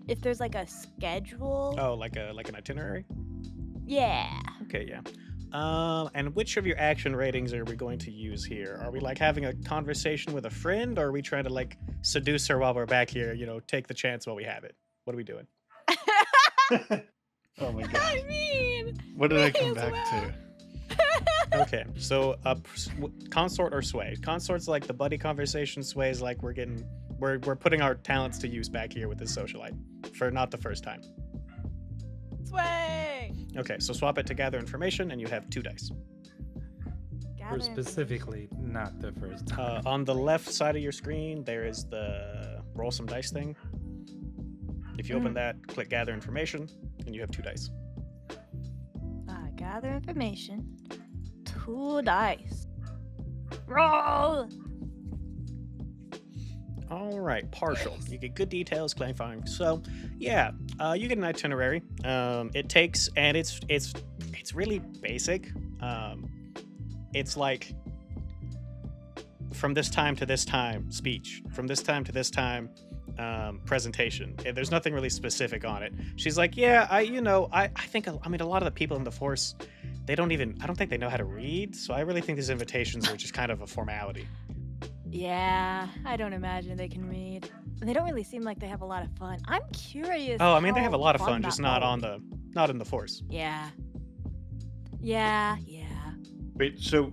if there's like a schedule. Oh, like an itinerary? Yeah. Okay, yeah. And which of your action ratings are we going to use here? Are we like having a conversation with a friend, or are we trying to like seduce her while we're back here? Take the chance while we have it. What are we doing? Oh my I god. mean, What did I may come as back well. to? Okay, so consort or sway. Consort's like the buddy conversation. Sway's like we're putting our talents to use back here with this socialite for not the first time. Sway. Okay, so swap it to gather information, and you have 2 dice. Or specifically, not the first time. On the left side of your screen, there is the roll some dice thing. If you open that, click gather information, and you have 2 dice. Gather information. 2 dice. Roll. All right, partial. You get good details, clarifying. So, yeah, you get an itinerary. It takes, and it's really basic. It's like from this time to this time, speech. From this time to this time, presentation. There's nothing really specific on it. She's like, yeah, I think, a lot of the people in the force, I don't think they know how to read. So I really think these invitations are just kind of a formality. Yeah, I don't imagine they can read. They don't really seem like they have a lot of fun. I'm curious. Oh, I mean, they how have a lot of fun, that just not ball on would not in the force. be. Yeah. Wait, so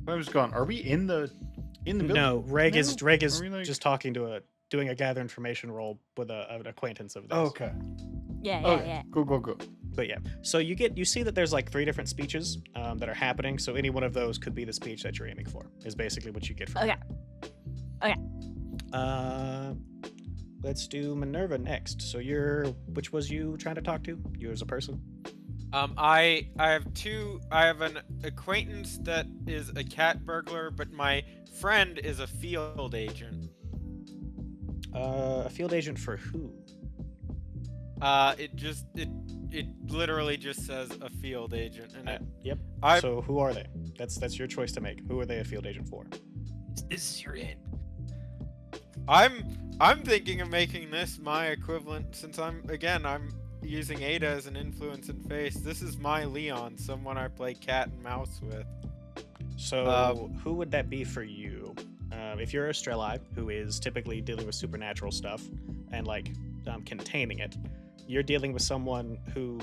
I was gone. Are we in the building? No, Reg is Are we, like- just doing a gather information roll with an acquaintance of this. Oh, okay. Yeah. Okay. Go. But yeah, so you see that there's like 3 different speeches that are happening. So any one of those could be the speech that you're aiming for. Is basically what you get from Okay. it. Let's do Minerva next. So which was you trying to talk to? You as a person? I have an acquaintance that is a cat burglar, but my friend is a field agent. A field agent for who? It literally just says a field agent, and Yep. I So who are they? That's your choice to make. Who are they a field agent for? This is your end. I'm thinking of making this my equivalent, since I'm using Ada as an influence and face. This is my Leon, someone I play cat and mouse with. So who would that be for you? If you're a Strelai, who is typically dealing with supernatural stuff and like containing it, you're dealing with someone who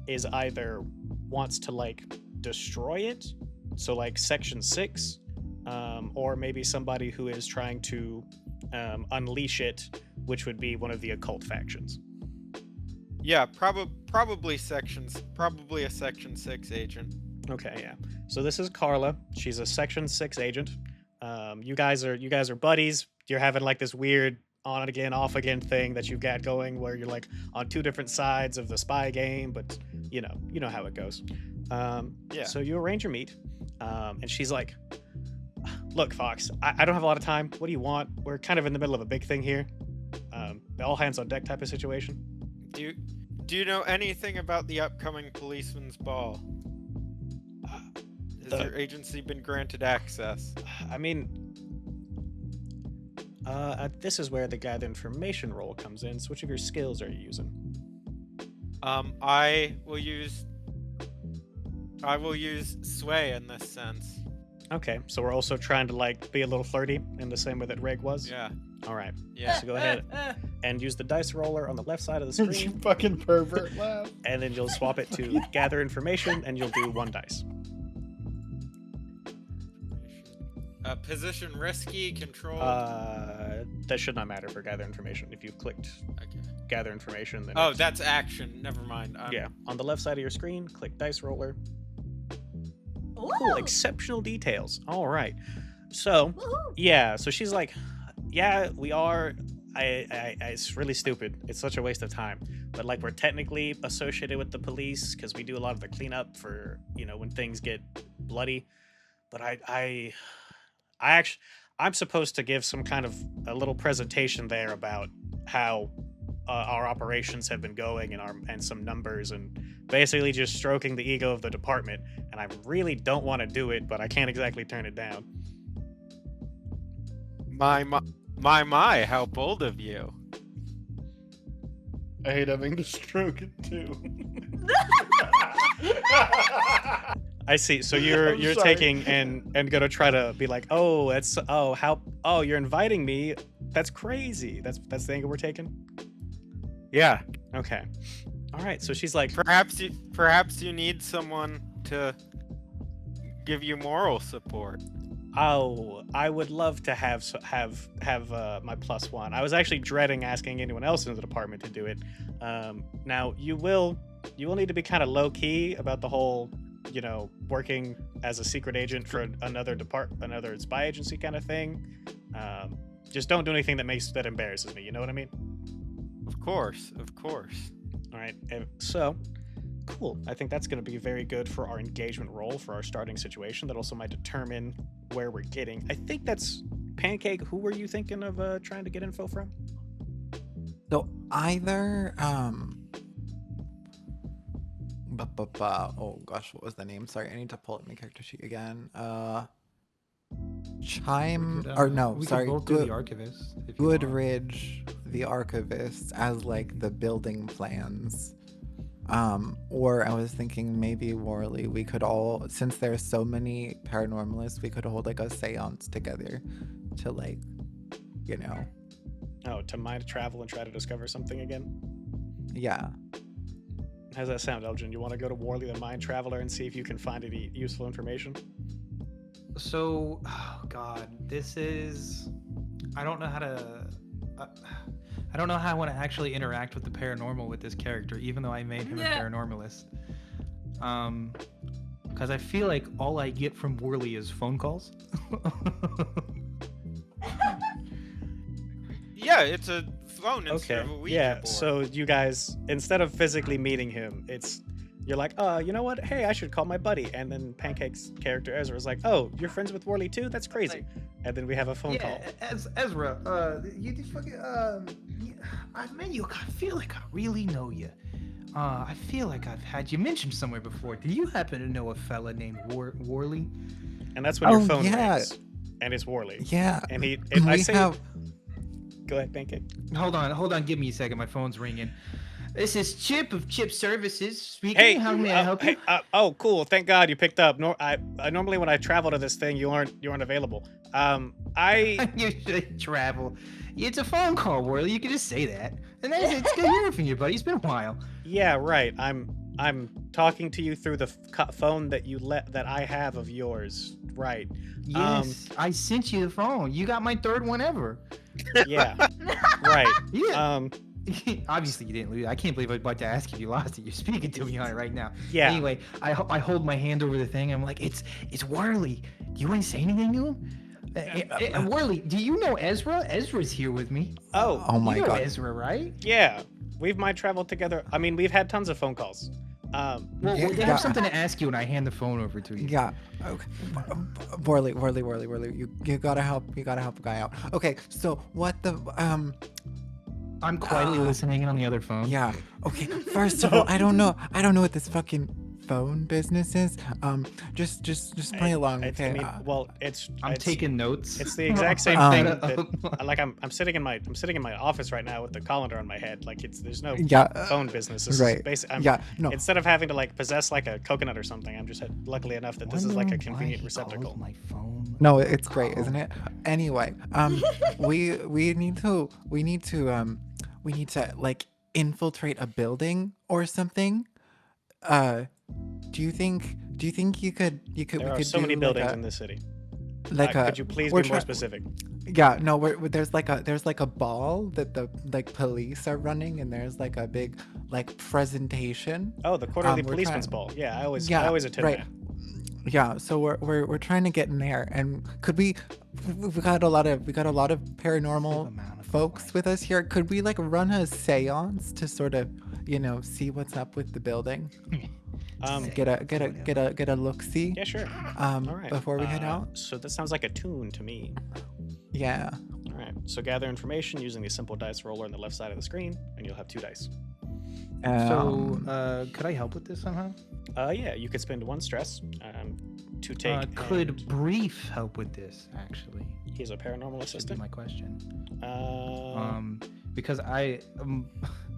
is either wants to like destroy it, so like Section 6, or maybe somebody who is trying to unleash it, which would be one of the occult factions. Yeah, probably a Section 6 agent. Okay, yeah. So this is Carla. She's a Section 6 agent. You guys are buddies. You're having like this weird on again, off again thing that you've got going where you're like on two different sides of the spy game, but you know how it goes. Yeah. So you arrange your meet, and she's like, "Look, Fox, I don't have a lot of time. What do you want? We're kind of in the middle of a big thing here. All hands on deck type of situation." Do you know anything about the upcoming policeman's ball? Has your agency been granted access? I mean, this is where the gather information role comes in. So which of your skills are you using? I will use sway in this sense. Okay, so we're also trying to like be a little flirty in the same way that Reg was. Yeah. All right. Yeah. So go ahead and use the dice roller on the left side of the You screen, fucking pervert laugh. and then you'll swap it to gather information, and you'll do one dice. Position risky, control. That should not matter for gather information. If you've clicked Okay. gather information, then Oh, it's- that's action. Never mind. yeah. On the left side of your screen, click dice roller. Ooh. Cool, exceptional details. All right. So, Woohoo. yeah, so she's like, yeah, we are. It's really stupid. It's such a waste of time. But like, we're technically associated with the police because we do a lot of the cleanup for when things get bloody. But I'm supposed to give some kind of a little presentation there about how our operations have been going and some numbers and basically just stroking the ego of the department. And I really don't want to do it, but I can't exactly turn it down. My, how bold of you. I hate having to stroke it too. I see. So you're I'm sorry. taking and gonna try to be like, you're inviting me. That's crazy. That's the angle we're taking. Yeah. Okay. All right. So she's like, Perhaps you need someone to give you moral support. oh, I would love to have my +1. I was actually dreading asking anyone else in the department to do it. Now you will need to be kind of low key about the whole, working as a secret agent for another spy agency kind of thing. Just don't do anything that embarrasses me. You know what I mean? Of course. All right. So cool. I think that's going to be very good for our engagement role for our starting situation. That also might determine where we're getting. I think that's Pancake. Who were you thinking of trying to get info from? So either oh gosh, what was the name? Sorry, I need to pull up my character sheet again. Chime or no, we sorry, could both do the archivist. If you want. Goodridge, the archivist, as like the building plans. Or I was thinking maybe Worley, we could all, since there's so many paranormalists, we could hold like a seance together to like, Oh, to mind travel and try to discover something again? yeah. How's that sound, Elgin? You want to go to Worley the Mind Traveler and see if you can find any useful information? So, oh God, this is. I don't know how to. I don't know how I want to actually interact with the paranormal with this character, even though I made him a paranormalist. Because I feel like all I get from Worley is phone calls. Yeah, it's a phone instead Okay. of a Ouija Yeah. board. So you guys, instead of physically meeting him, it's You're like, you know what? Hey, I should call my buddy. And then Pancake's character Ezra is like, oh, you're friends with Worley too? That's crazy. And then we have a phone call. Ezra, you just fucking, I've met you. I feel like I really know you. I feel like I've had you mentioned somewhere before. Do you happen to know a fella named Worley? And that's when your Oh, phone yeah. rings. And it's Worley. Yeah. And I we say, have. go ahead, Pancake. Hold on. Give me a second. My phone's ringing. This is Chip of Chip Services speaking. Hey, How may I help you? oh, cool. Thank God you picked up. I normally when I travel to this thing, you aren't available. You should travel. It's a phone call, Worley. You can just say that. And it's good hearing from you, buddy. It's been a while. Yeah, right. I'm talking to you through the phone that that I have of yours. Right. Yes, I sent you the phone. You got my third one ever. Yeah. Right. Yeah. Obviously you didn't lose. I can't believe I was about to ask if you lost it. You're speaking to me on it right now. Yeah. Anyway, I hold my hand over the thing. I'm like, it's Worley. Do you want to say anything to him? Worley, do you know Ezra? Ezra's here with me. Oh my you know God. Ezra, right? yeah. We've traveled together. I mean, we've had tons of phone calls. Well, Yeah, I have something to ask you, and I hand the phone over to you. Yeah. Okay. Worley, you gotta help a guy out. Okay. So what the I'm quietly listening on the other phone. Yeah. Okay. First of all, I don't know what this fucking phone business is. Just play along. Okay. I mean, well, it's taking notes. It's the exact same Um, thing. That, like I'm sitting in my office right now with the colander on my head. Like there's no Yeah. phone business. This Right. Is basically, Yeah. No. Instead of having to like possess like a coconut or something, I'm just luckily enough that this is like a convenient receptacle. My phone. No, it's great, isn't it? Anyway, we need to like infiltrate a building or something. Do you think you could There are we could so many do buildings in this city. like a Could you please we're be more try- specific? Yeah, no, there's like a ball that the like police are running, and there's like a big like presentation. Oh, the quarterly we're policeman's trying- ball. Yeah, I always Yeah, attend right. that. Yeah, so we're trying to get in there, and could we got a lot of paranormal amount of folks light. with us here. Could we like run a seance to sort of see what's up with the building? Get a look see. Yeah, sure. All right. Before we head out. So that sounds like a tune to me. Yeah. All right. So gather information using the simple dice roller on the left side of the screen, and you'll have 2 dice. So, could I help with this somehow? Yeah, you could spend 1 stress to take. Could and Brief help with this? Actually, he's a paranormal should be assistant? my question. Uh, Because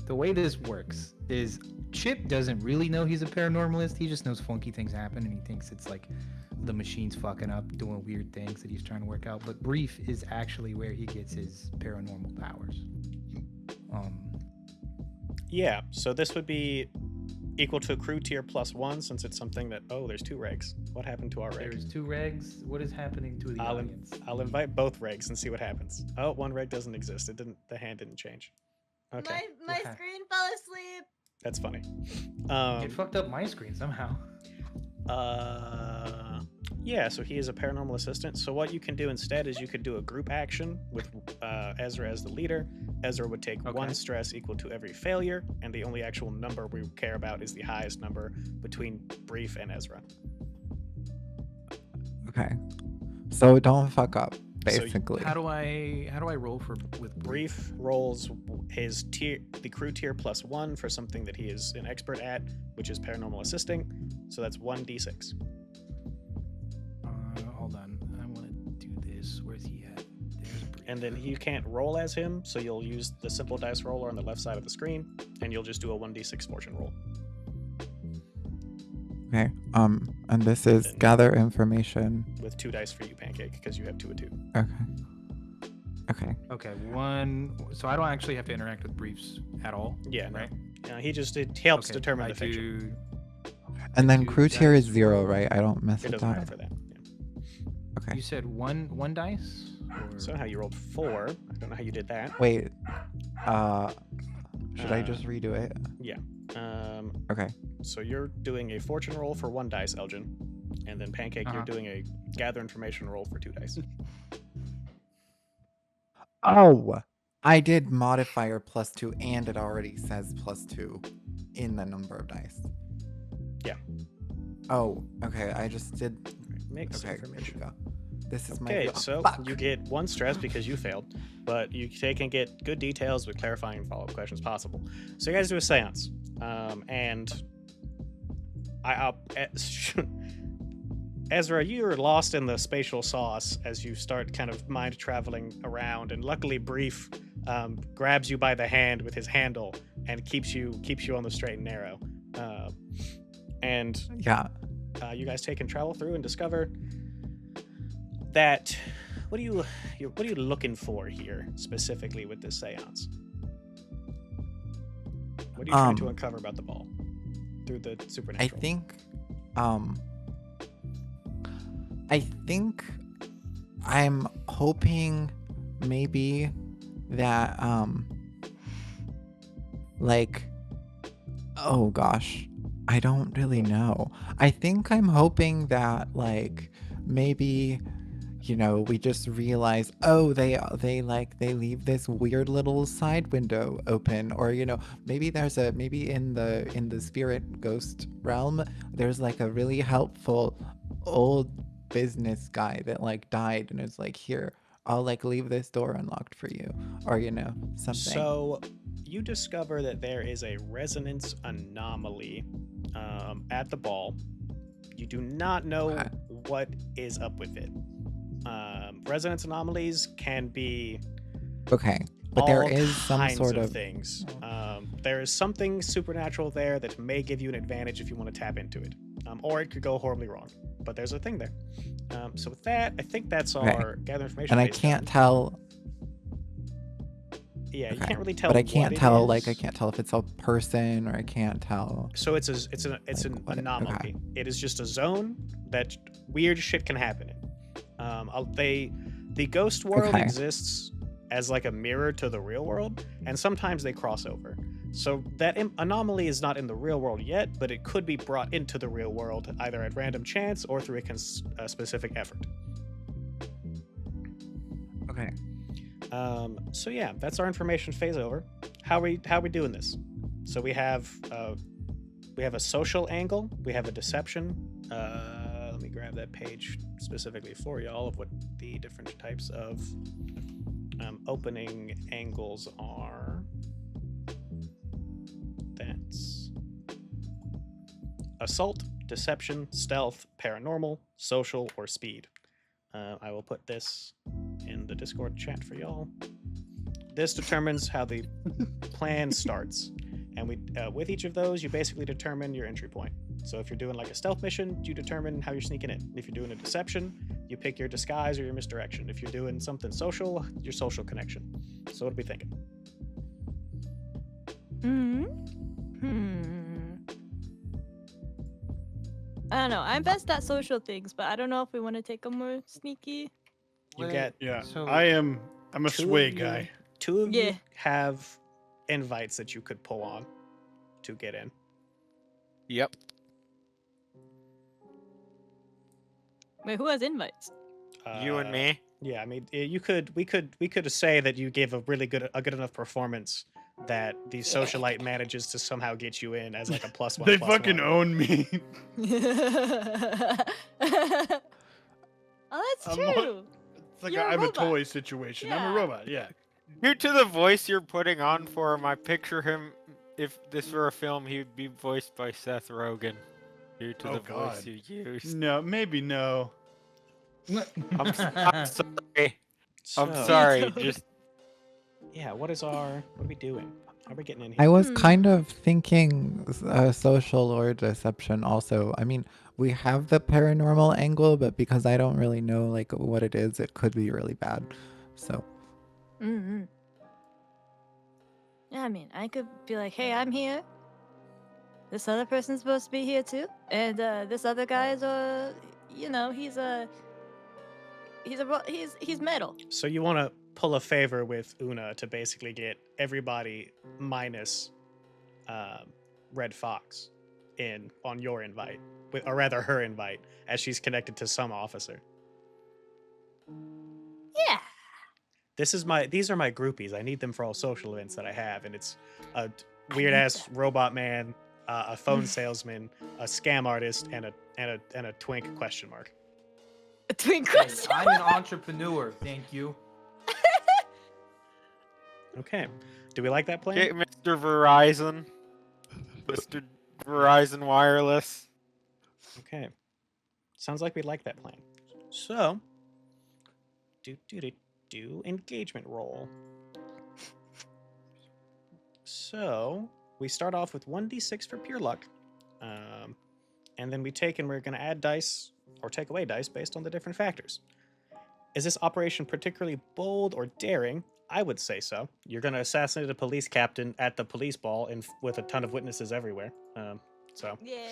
the way this works is Chip doesn't really know he's a paranormalist. He just knows funky things happen, and he thinks it's like the machine's fucking up, doing weird things that he's trying to work out. But Brief is actually where he gets his paranormal powers. yeah. So this would be equal to crew tier +1 since it's something that. Oh, there's 2 regs. What happened to our reg? There's 2 regs. What is happening to the audience? I'll invite both regs and see what happens. Oh, 1 reg doesn't exist. The hand didn't change. Okay, My screen fell asleep. that's funny. It fucked up my screen somehow. Yeah, so he is a paranormal assistant. So what you can do instead is you could do a group action with Ezra as the leader. Ezra would take 1 stress equal to every failure, and the only actual number we care about is the highest number between Brief and Ezra. Okay. So don't fuck up, So basically. How do I roll with Brief rolls his the crew tier +1 for something that he is an expert at, which is paranormal assisting. So that's 1d6. Hold on. I want to do this. Where's he at? There's Brief. And then you can't roll as him, so you'll use the simple dice roller on the left side of the screen, and you'll just do a 1d6 fortune roll. Okay. And this is Then- gather information. With 2 dice for you, Pancake, because you have 2 and 2. Okay. Okay, 1. So I don't actually have to interact with Briefs at all. Yeah, no. Right. It helps Okay, determine I the fiction. And then do crew tier is dice 0, right? I don't mess It with doesn't matter that. for that. Yeah. Okay. You said one dice? Or... So how you rolled 4. I don't know how you did that. Wait. Should I just redo it? Yeah. Okay. So you're doing a fortune roll for 1 dice, Elgin, and then Pancake, you're doing a gather information roll for 2 dice. Oh, I did modifier +2, and it already says +2 in the number of dice. Oh, okay. I just did. Mix Okay, here we information. go. This is my. Okay, oh, so fuck. you get 1 stress because you failed, but you can get good details with clarifying follow-up questions possible. So you guys do a seance, and I'll Ezra, you're lost in the spatial sauce as you start kind of mind traveling around, and luckily Brief grabs you by the hand with his handle and keeps you on the straight and narrow. And Yeah. you guys take and travel through and discover that. What are you looking for here specifically with this seance? What are you trying to uncover about the ball through the I supernatural? think I'm hoping maybe that like oh gosh, I don't really know. I think I'm hoping that like maybe we just realize, oh, they leave this weird little side window open, or maybe maybe in the spirit ghost realm, there's like a really helpful old business guy that like died, and it's like, here, I'll like leave this door unlocked for you, or something. So you discover that there is a resonance anomaly at the ball. You do not know Okay. what is up with it. Resonance anomalies can be Okay, but there all is some kinds sort of things. There is something supernatural there that may give you an advantage if you want to tap into it, or it could go horribly wrong. But there's a thing there. So with that, I think that's Okay. our gather information. and I phase can't done. tell. Yeah, you Okay, can't really tell. but I what can't it tell. Like, I is. can't tell if it's a person, or I can't tell. So it's an Like, what- anomaly. okay. It is just a zone that weird shit can happen in. The ghost world Okay. exists as like a mirror to the real world, and sometimes they cross over. So that anomaly is not in the real world yet, but it could be brought into the real world either at random chance or through a specific effort. Okay. So yeah, that's our information phase over. How we doing this? So we have a social angle, we have a deception. Let me grab that page specifically for y'all of what the different types of opening angles are. That's assault, deception, stealth, paranormal, social, or speed. I will put this in the Discord chat for y'all. This determines how the plan starts, and with each of those, you basically determine your entry point. So if you're doing like a stealth mission, you determine how you're sneaking in. If you're doing a deception, you pick your disguise or your misdirection. If you're doing something social, your social connection. So what are we thinking? I don't know. I'm best at social things, but I don't know if we want to take a more sneaky. You Wait, get Yeah, So- I'm a two sway of you- guy. Two of Yeah. you have invites that you could pull on to get in. Yep. Wait, who has invites? You and me. Yeah, I mean, we could say that you gave a good enough performance that the socialite manages to somehow get you in as like a plus one. They plus fucking one. own me. Oh, that's I'm true. It's like You're a I'm a robot. toy situation. I'm a Yeah. robot. Yeah. Due to the voice you're putting on for him, I picture him. If this were a film, he would be voiced by Seth Rogen. Due to Oh, the voice God. you use. No, maybe no. I'm sorry. I'm So, sorry. Totally. Just Yeah, what are we doing? How are we getting in here? I was Hmm. kind of thinking social or deception also. I mean, we have the paranormal angle, but because I don't really know like what it is, it could be really bad. So, Yeah, I mean, I could be like, "Hey, I'm here. This other person's supposed to be here too, and this other guy's he's metal." So you want to pull a favor with Una to basically get everybody minus Red Fox in on your invite, or rather her invite, as she's connected to some officer. Yeah. These are my groupies. I need them for all social events that I have, and it's a weird need ass robot man a phone salesman, a scam artist, and a twink question mark. A twin Hey, question. I'm an entrepreneur. Thank you. Okay. Do we like that plan? Okay, Mr. Verizon. Mr. Verizon Wireless. Okay. Sounds like we like that plan. So, do engagement roll. So we start off with 1d6 for pure luck, and then we're going to add dice or take away dice based on the different factors. Is this operation particularly bold or daring? I would say so. You're going to assassinate a police captain at the police ball with a ton of witnesses everywhere. So Yeah.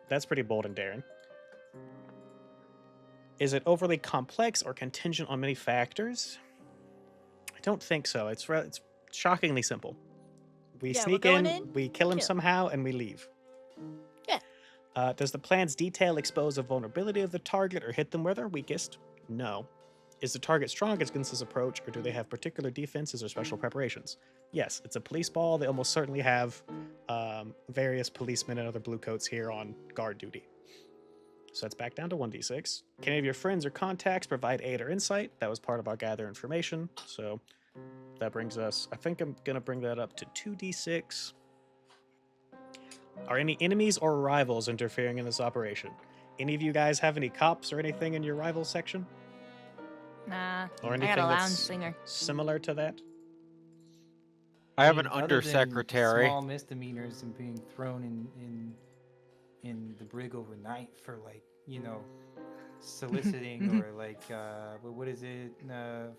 that's pretty bold and daring. Is it overly complex or contingent on many factors? I don't think so. It's shockingly simple. We Yeah, we're sneak going in, in, we kill him kill. somehow, and we leave. Yeah. Does the plan's detail expose a vulnerability of the target or hit them where they're weakest? No. Is the target strong against this approach, or do they have particular defenses or special preparations? Yes, it's a police ball. They almost certainly have various policemen and other bluecoats here on guard duty. So that's back down to 1d6. Can any of your friends or contacts provide aid or insight? That was part of our gather information. So that brings us, I think I'm going to bring that up to 2d6. Are any enemies or rivals interfering in this operation? Any of you guys have any cops or anything in your rival section? Nah. Or I anything got a lounge that's singer. similar to that? I have an mean, other than undersecretary. Small misdemeanors and being thrown in the brig overnight for soliciting or what is it?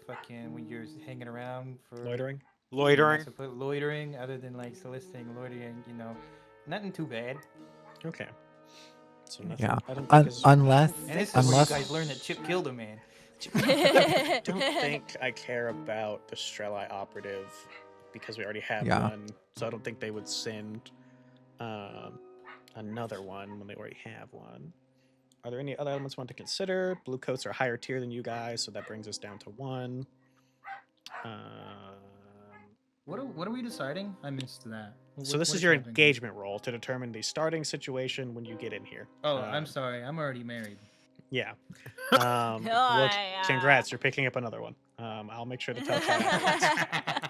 Fucking when you're hanging around for Loitering? Loitering. Loitering, other than soliciting, loitering, nothing too bad. Okay. So nothing. Yeah. I don't think is. Unless And this is Unless- where you guys learn that Chip killed a man. I don't think I care about the Streli operative because we already have Yeah. one. So I don't think they would send another one when they already have one. Are there any other elements we want to consider? Blue coats are higher tier than you guys, so that brings us down to 1. What are we deciding? I missed that. So this is your engagement roll to determine the starting situation when you get in here. Oh, I'm sorry. I'm already married. Yeah. Oh, Well, yeah. congrats, you're picking up another one. I'll make sure to tell Chad afterwards.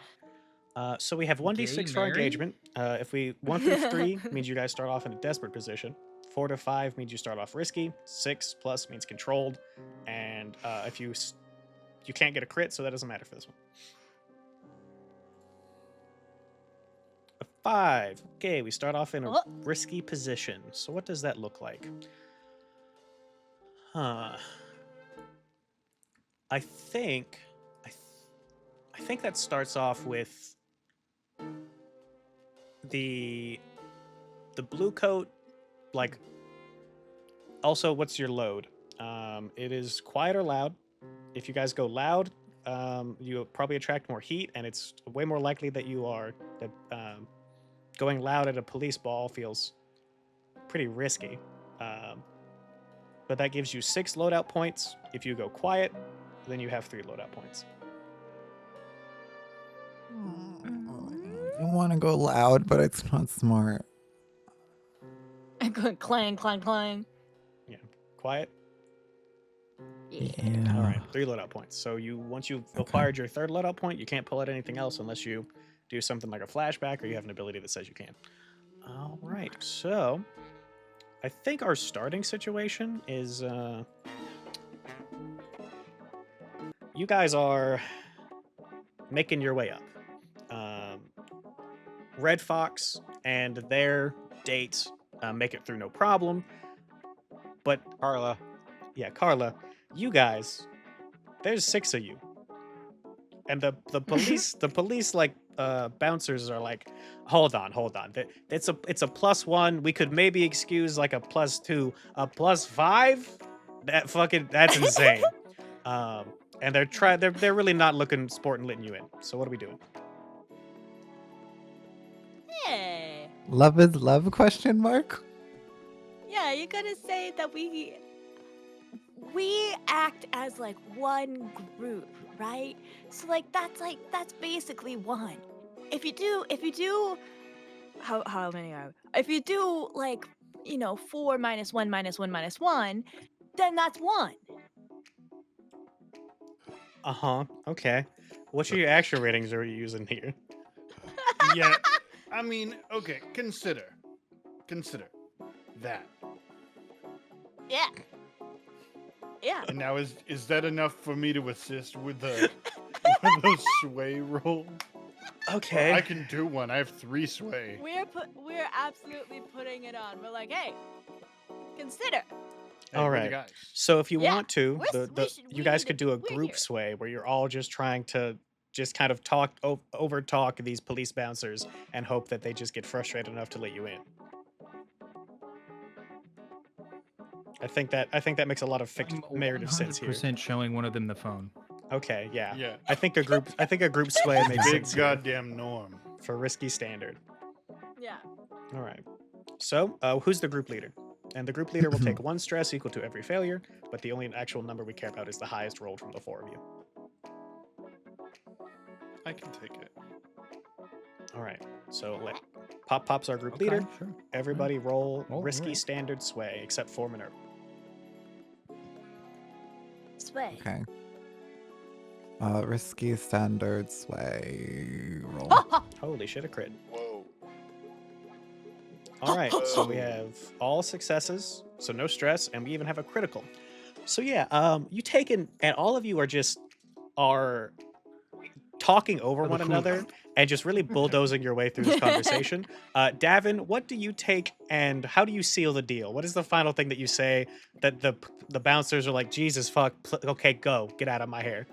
So we have 1d6 for our married? engagement. If we 1 through 3 means you guys start off in a desperate position. 4 to 5 means you start off risky. 6 plus means controlled. And if you can't get a crit, so that doesn't matter for this one. A 5. Okay, we start off in a Oh. risky position. So what does that look like? I think that starts off with the blue coat. Also, what's your load? It is quiet or loud. If you guys go loud, you probably attract more heat, and it's way more likely that going loud at a police ball feels pretty risky. But that gives you 6 loadout points. If you go quiet, then you have 3 loadout points. I want to go loud, but it's not smart. I'm going clang, clang, clang. Yeah. Quiet? Yeah. All right. 3 loadout points. So once you've acquired your 3rd loadout point, you can't pull out anything else unless you do something like a flashback or you have an ability that says you can. All right. So I think our starting situation is you guys are making your way up. Red Fox and their date make it through no problem. But Carla. Carla, you guys, there's 6 of you. And the police bouncers are like, hold on. It's a +1. We could maybe excuse like a +2, a +5. That's insane. And they're really not looking sport and letting you in. So what are we doing? Hey. Love is love? Question mark. Yeah, you gotta say that we act as one group, right? So that's basically one. If you do how many are? If you do like 4 minus 1 minus 1 minus 1, then that's 1. Okay. What your actual ratings are you using here? Yeah. I mean, okay, consider that. Yeah. Yeah. And now is that enough for me to assist with the sway roll? Okay. I can do one. I have 3 sway. We're absolutely putting it on. We're like, hey, consider. Hey, All we're the right. guys. So if you Yeah, want to, we you guys need could to- do a we're group here. sway where you're all just trying to just kind of over talk these police bouncers and hope that they just get frustrated enough to let you in. I think that makes a lot of narrative sense here. 100% showing one of them the phone. Okay, yeah. Yeah. I think a group sway makes Big sense here goddamn norm. for risky standard. Yeah. All right. So, who's the group leader? And the group leader will take 1 stress equal to every failure, but the only actual number we care about is the highest rolled from the 4 of you. I can take it. All right. So Pop's our group leader. Sure. Everybody roll Oh, risky alright. standard sway except for Minerva. Sway. Okay. Risky standard sway roll. Holy shit, a crit. Whoa. All right. So we have all successes, so no stress, and we even have a critical. So yeah, you taken, and all of you are talking over one another and just really bulldozing your way through this conversation. Davin, what do you take and how do you seal the deal? What is the final thing that you say that the bouncers are like, Jesus fuck, okay, go, get out of my hair?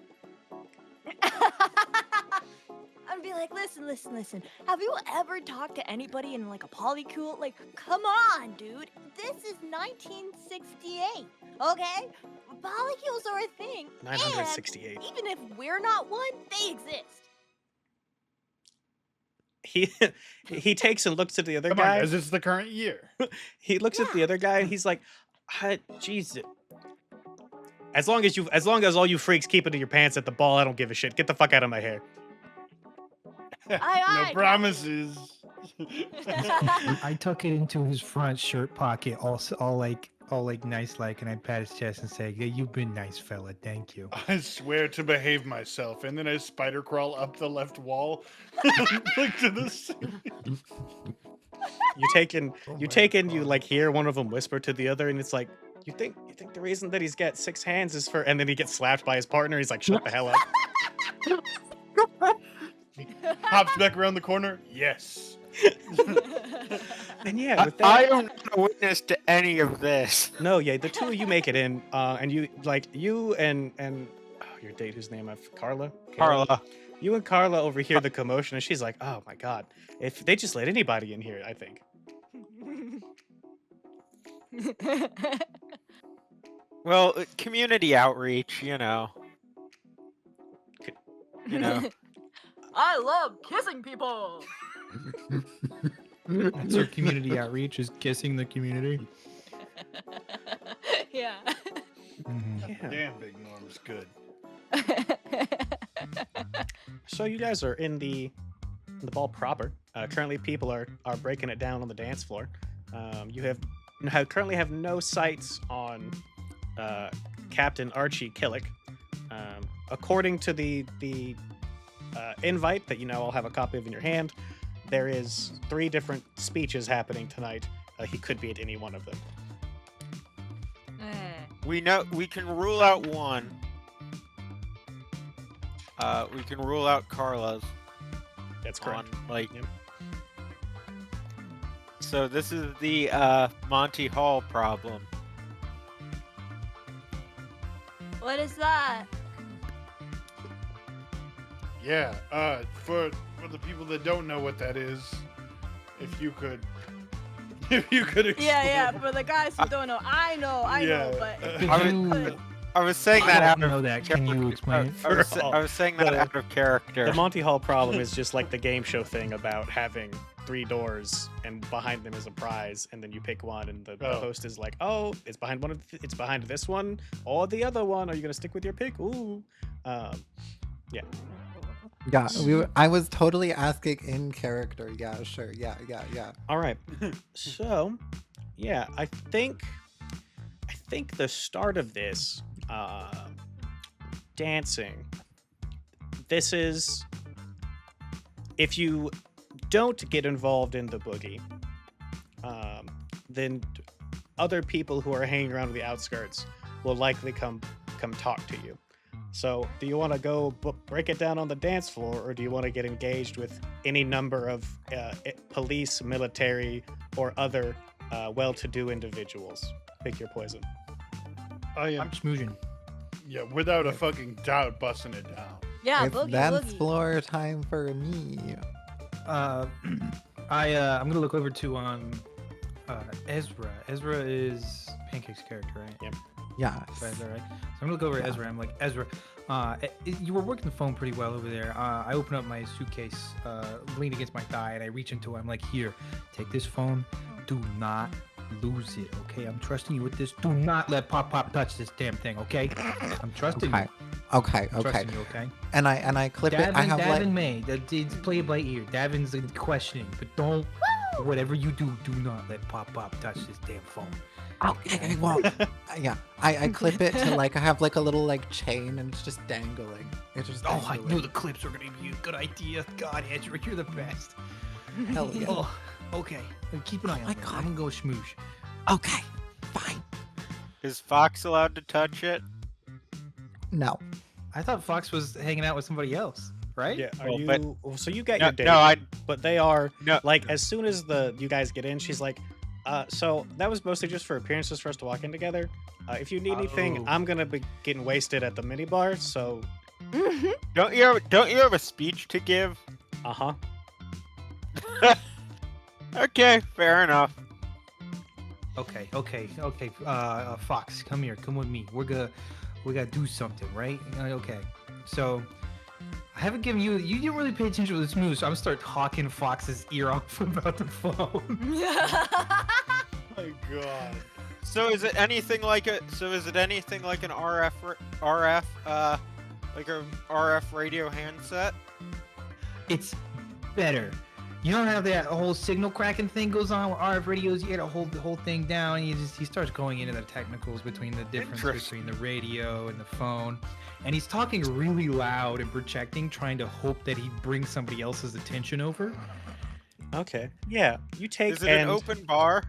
I'd be like, listen. Have you ever talked to anybody in like a polycule? Like, come on, dude. This is 1968, okay? Polycules are a thing. 968. And even if we're not one, they exist. He takes and looks at the other Come on, guy. guys, it's the current year. He looks at the other guy and he's like, Jesus. As long as all you freaks keep it in your pants at the ball, I don't give a shit. Get the fuck out of my hair. Aye, No promises. I tuck it into his front shirt pocket, all like nice like, and I pat his chest and say, "Yeah, you've been nice, fella. Thank you." I swear to behave myself, and then I spider crawl up the left wall, like to the ceiling. You like hear one of them whisper to the other, and it's like, you think the reason that he's got 6 hands is for, and then he gets slapped by his partner. He's like, shut the hell up. Hops back around the corner. Yes. And yeah, with that, I am not a witness to any of this. no, yeah, the 2 of you make it in, and you and your date, whose name Carla. Carla. You and Carla overhear the commotion, and she's like, oh my god, if they just let anybody in here, I think. Well, community outreach, you know. I love kissing people. That's our community outreach, is kissing the community. Yeah. Mhm. Yeah. Damn, Big Norm's good. So you guys are in the ball proper. Currently, people are breaking it down on the dance floor. You currently have no sights on Captain Archie Killick. According to the invite that you now all have a copy of in your hand, there is 3 different speeches happening tonight. He could be at any one of them. We know we can rule out one. We can rule out Carla's. That's correct. On, like, Yep. so this is the Monty Hall problem. What is that? Yeah. For the people that don't know what that is, if you could explain. Yeah. For the guys who don't know, I know, but Could I you- I was saying I that out don't of know that. Can you explain it? I was saying that out of character. The Monty Hall problem is just like the game show thing about having 3 doors and behind them is a prize, and then you pick one, and the host is like, "Oh, it's behind it's behind this one or the other one. Are you gonna stick with your pick?" Ooh, yeah. Yeah, I was totally asking in character. Yeah, sure. Yeah. All right. So, yeah, I think the start of this dancing. This is if you don't get involved in the boogie, um, then other people who are hanging around the outskirts will likely come talk to you. So, do you want to go break it down on the dance floor, or do you want to get engaged with any number of police, military, or other well-to-do individuals? Pick your poison. I am, I'm smoozing. yeah, without a fucking doubt, busting it down. Yeah, It's boogie dance woogie. floor time for me. I'm gonna look over to Ezra. Ezra is Pancake's character, right? Yep. Yes. Right, right. So I'm gonna look over at Yeah. Ezra. I'm like, Ezra, you were working the phone pretty well over there. I open up my suitcase, lean against my thigh, and I reach into it. I'm like, here, take this phone. Do not lose it, okay? I'm trusting you with this. Do not let Pop touch this damn thing, okay? I'm trusting Okay. you. Okay. I'm trusting you, okay? And I clip it. I have Davin like. May. It's play it by ear. Davin's questioning, but don't. Whatever you do, do not let Pop touch this damn phone. Okay. Well. Yeah. I clip it to like I have like a little like chain and it's just dangling. It's just. Oh, I dangling. knew the clips were gonna be a good idea. God, Ezra, you're the best. Hell yeah. Oh, okay. Keep an eye on my it. God. I'm gonna go smoosh. Okay. Fine. Is Fox allowed to touch it? No. I thought Fox was hanging out with somebody else, right? Yeah. Are Well, you? but- So you get No, your date, no, I but they are no. like as soon as you guys get in, she's like, so that was mostly just for appearances for us to walk in together. If you need anything, Oh. I'm gonna be getting wasted at the minibar. So, Don't you have a speech to give? uh-huh. Okay, fair enough. Okay. Fox, come here. Come with me. We gotta do something, right? Okay. So, I haven't given you. You didn't really pay attention to this move, so I'm gonna start talking Fox's ear off about the phone. My God. So is it anything like an RF like a RF radio handset? It's better. You know how that whole signal cracking thing goes on with RF radios? You gotta hold the whole thing down. And he starts going into the technicals between the difference Interesting. between the radio and the phone. And he's talking really loud and projecting, trying to hope that he brings somebody else's attention over. Okay. Yeah. You take Is it an open bar?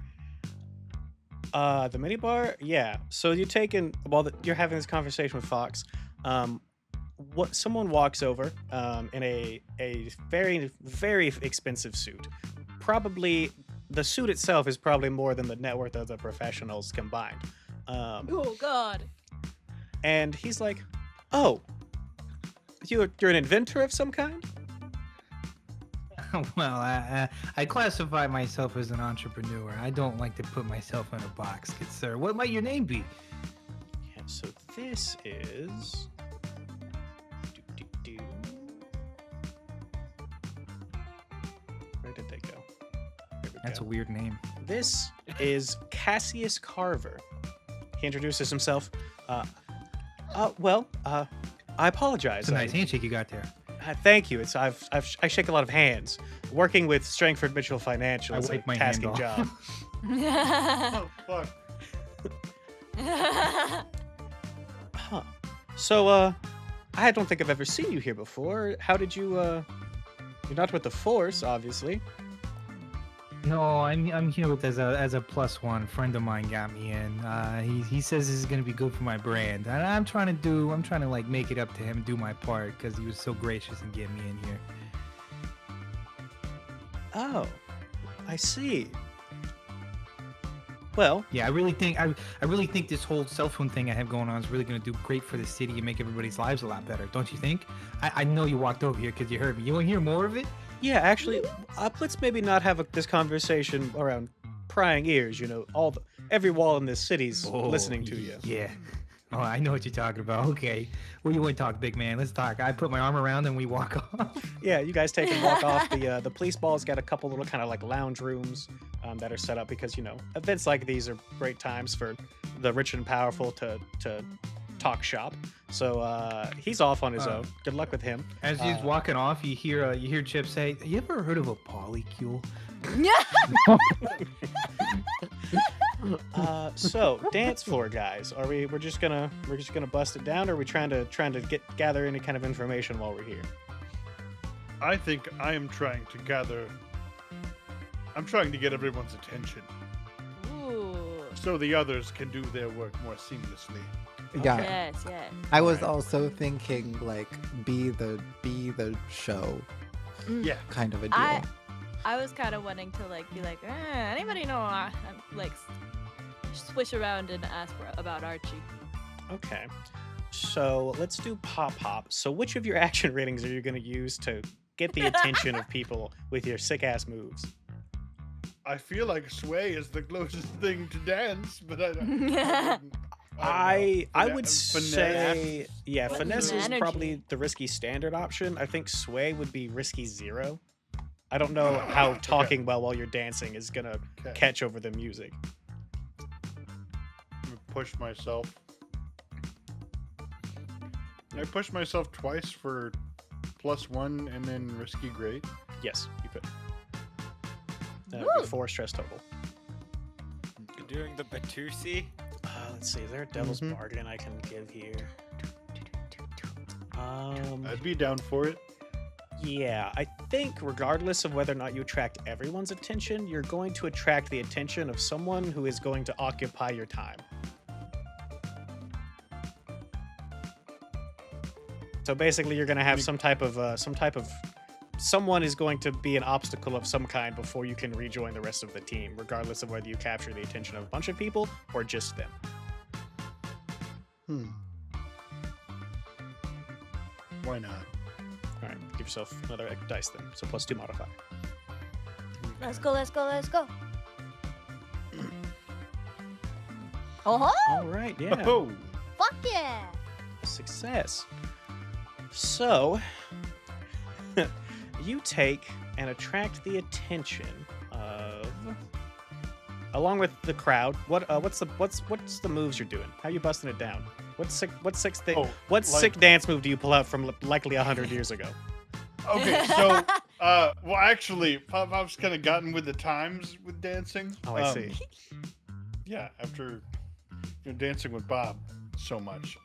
the minibar. Yeah. So you take in while you're having this conversation with Fox. What someone walks over in a very very expensive suit. Probably the suit itself is probably more than the net worth of the professionals combined. Oh God. And he's like, "Oh, you're an inventor of some kind?" Well, I classify myself as an entrepreneur. I don't like to put myself in a box, good sir. What might your name be? Yeah. So this is. Where did they go? Here we That's a go. weird name. This is Cassius Carver. He introduces himself. I apologize. It's a nice handshake you got there. Thank you. I shake a lot of hands. Working with Strangford Mitchell Financial I is a wipe my hand tasking off. job. Oh, fuck. Huh. So, I don't think I've ever seen you here before. How did you, you're not with the Force, obviously. No, I'm here with as a +1 friend of mine got me in. He says this is gonna be good for my brand, and I'm trying to like make it up to him and do my part because he was so gracious in getting me in here. Oh, I see. Well, Yeah, I really think this whole cell phone thing I have going on is really gonna do great for the city and make everybody's lives a lot better, don't you think? I know you walked over here because you heard me. You want to hear more of it? yeah, actually, let's maybe not have this conversation around prying ears. You know, every wall in this city's listening to you. Yeah. Oh, I know what you're talking about. Okay. Well, you want to talk, big man? Let's talk. I put my arm around and we walk off. Yeah, you guys take and walk off. The police ball's got a couple little kind of like lounge rooms that are set up because, you know, events like these are great times for the rich and powerful to talk shop. So he's off on his own. Good luck with him. As he's walking off, you hear Chip say, "You ever heard of a polycule?" So dance floor guys, we're just gonna bust it down, or are we trying to gather any kind of information while we're here? I think I am trying to gather. I'm trying to get everyone's attention Ooh. so the others can do their work more seamlessly. Yeah. Yes, yes. I was Alright. also thinking like be the show Yeah. kind of a deal. I was kind of wanting to be like, anybody know? Like, swish around and ask about Archie. Okay. So let's do pop pop. So which of your action ratings are you gonna use to get the attention of people with your sick ass moves? I feel like sway is the closest thing to dance, but I don't I know. would Finesse. say, yeah, What's finesse the is energy? probably the risky standard option. I think sway would be risky 0. I don't know how Okay. talking well while you're dancing is gonna Okay. catch over the music. I'm gonna push myself. I pushed myself twice for +1 and then risky great. Yes, you could. Woo! 4 stress total. You're doing the Batusi. Let's see, is there a devil's Mhm. bargain I can give here? I'd be down for it. Yeah, I think regardless of whether or not you attract everyone's attention, you're going to attract the attention of someone who is going to occupy your time. So basically, you're going to have someone is going to be an obstacle of some kind before you can rejoin the rest of the team, regardless of whether you capture the attention of a bunch of people or just them. Why not? All right, give yourself another dice then. So +2 modifier. Let's go. Oh, All right, yeah. Oh, fuck yeah! Success. So, you take and attract the attention of, along with the crowd. What's the moves you're doing? How you busting it down? What sick like- sick dance move do you pull out from likely 100 years ago? okay. So, well, actually, Pop's kind of gotten with the times with dancing. Oh, I see. Yeah, after dancing with Bob so much,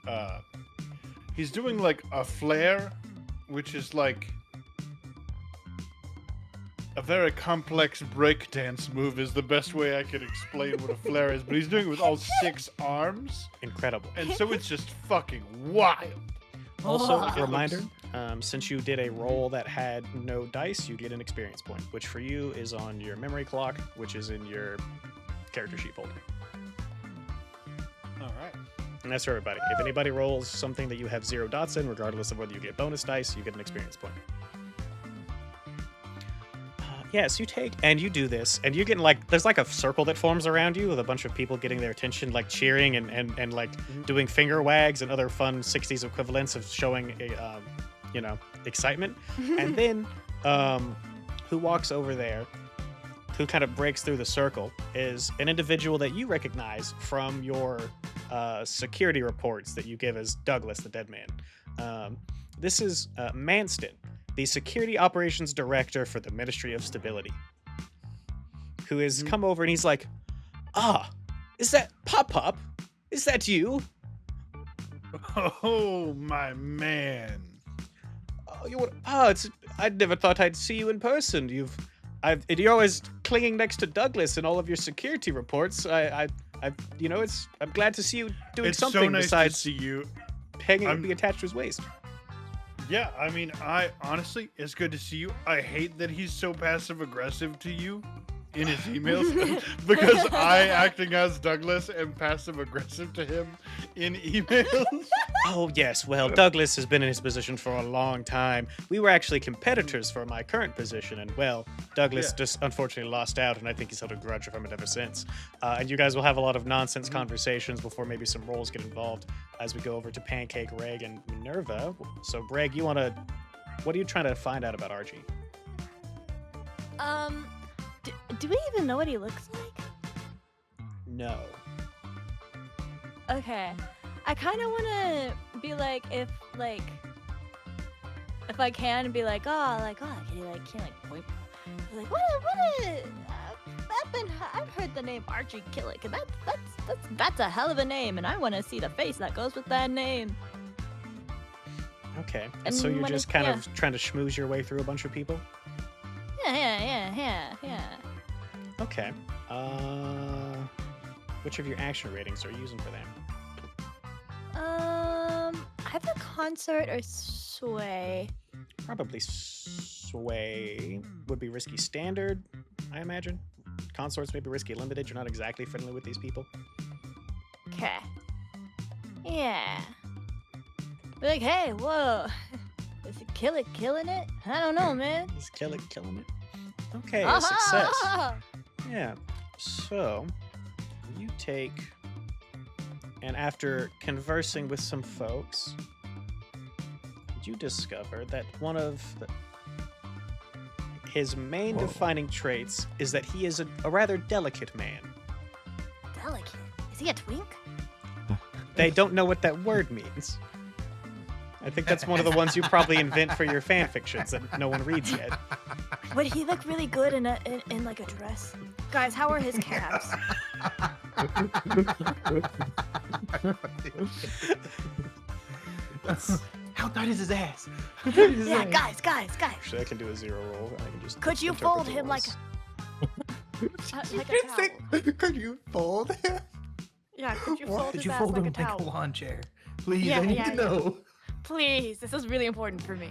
he's doing like a flare, which is like a very complex breakdance move. Is the best way I could explain what a flare is. But he's doing it with all 6 arms, Incredible. and so it's just fucking wild. Also, Oh. reminder, since you did a roll that had no dice, you get an experience point, which for you is on your memory clock, which is in your character sheet folder. All right. And that's for everybody. If anybody rolls something that you have 0 dots in, regardless of whether you get bonus dice, you get an experience point. Yes, you take and you do this, and you're getting there's like a circle that forms around you with a bunch of people getting their attention, like cheering and like doing finger wags and other fun 60s equivalents of showing excitement. And then who walks over there, who kind of breaks through the circle, is an individual that you recognize from your security reports that you give as Douglas, the dead man. This is Manston, the Security Operations Director for the Ministry of Stability, who has come over and he's like, is that Pop? Is that you? Oh my man. I never thought I'd see you in person. You're always clinging next to Douglas in all of your security reports. I'm glad to see you doing It's something so nice besides to see you. hanging I'm- and being attached to his waist. Yeah, I mean, I honestly, it's good to see you. I hate that he's so passive aggressive to you in his emails because I, acting as Douglas, am passive aggressive to him in emails. Oh, yes. Well, Douglas has been in his position for a long time. We were actually competitors for my current position, and, well, Douglas Yeah. just unfortunately lost out, and I think he's held a grudge from it ever since. And you guys will have a lot of nonsense conversations before maybe some roles get involved as we go over to Pancake, Reg, and Minerva. So, Greg, what are you trying to find out about Archie? Do we even know what he looks like? No. Okay. I kind of want to be like, if I can be like, can you point? Like, what? I've heard the name Archie Killick, and that's a hell of a name, and I want to see the face that goes with that name. Okay. And So you're when just it- kind yeah. of trying to schmooze your way through a bunch of people? Yeah. Okay. Which of your action ratings are you using for that? Either concert or sway. Probably sway would be risky standard, I imagine. Consorts may be risky limited. You're not exactly friendly with these people. Okay. Yeah. Be like, hey, whoa. Is it killing it? I don't know, man. Is killing it? Okay, a success. Ah! Yeah. So you take, and after conversing with some folks, you discover that one of his main Whoa. defining traits is that he is a rather delicate man. Delicate. Is he a twink? They don't know what that word means. I think that's one of the ones you probably invent for your fan fictions that no one reads yet. Would he look really good in like a dress? Guys, how are his calves? How tight is his ass? How tight is his Yeah, ass? guys. Actually, I can do a 0 roll. I can just Could you interpret fold the him like rolls. like a towel? Could you fold him? Yeah, could you What? fold Could his you ass fold like him a like a towel? lawn chair? Please, Yeah, I need yeah, to yeah. know. Please, this is really important for me.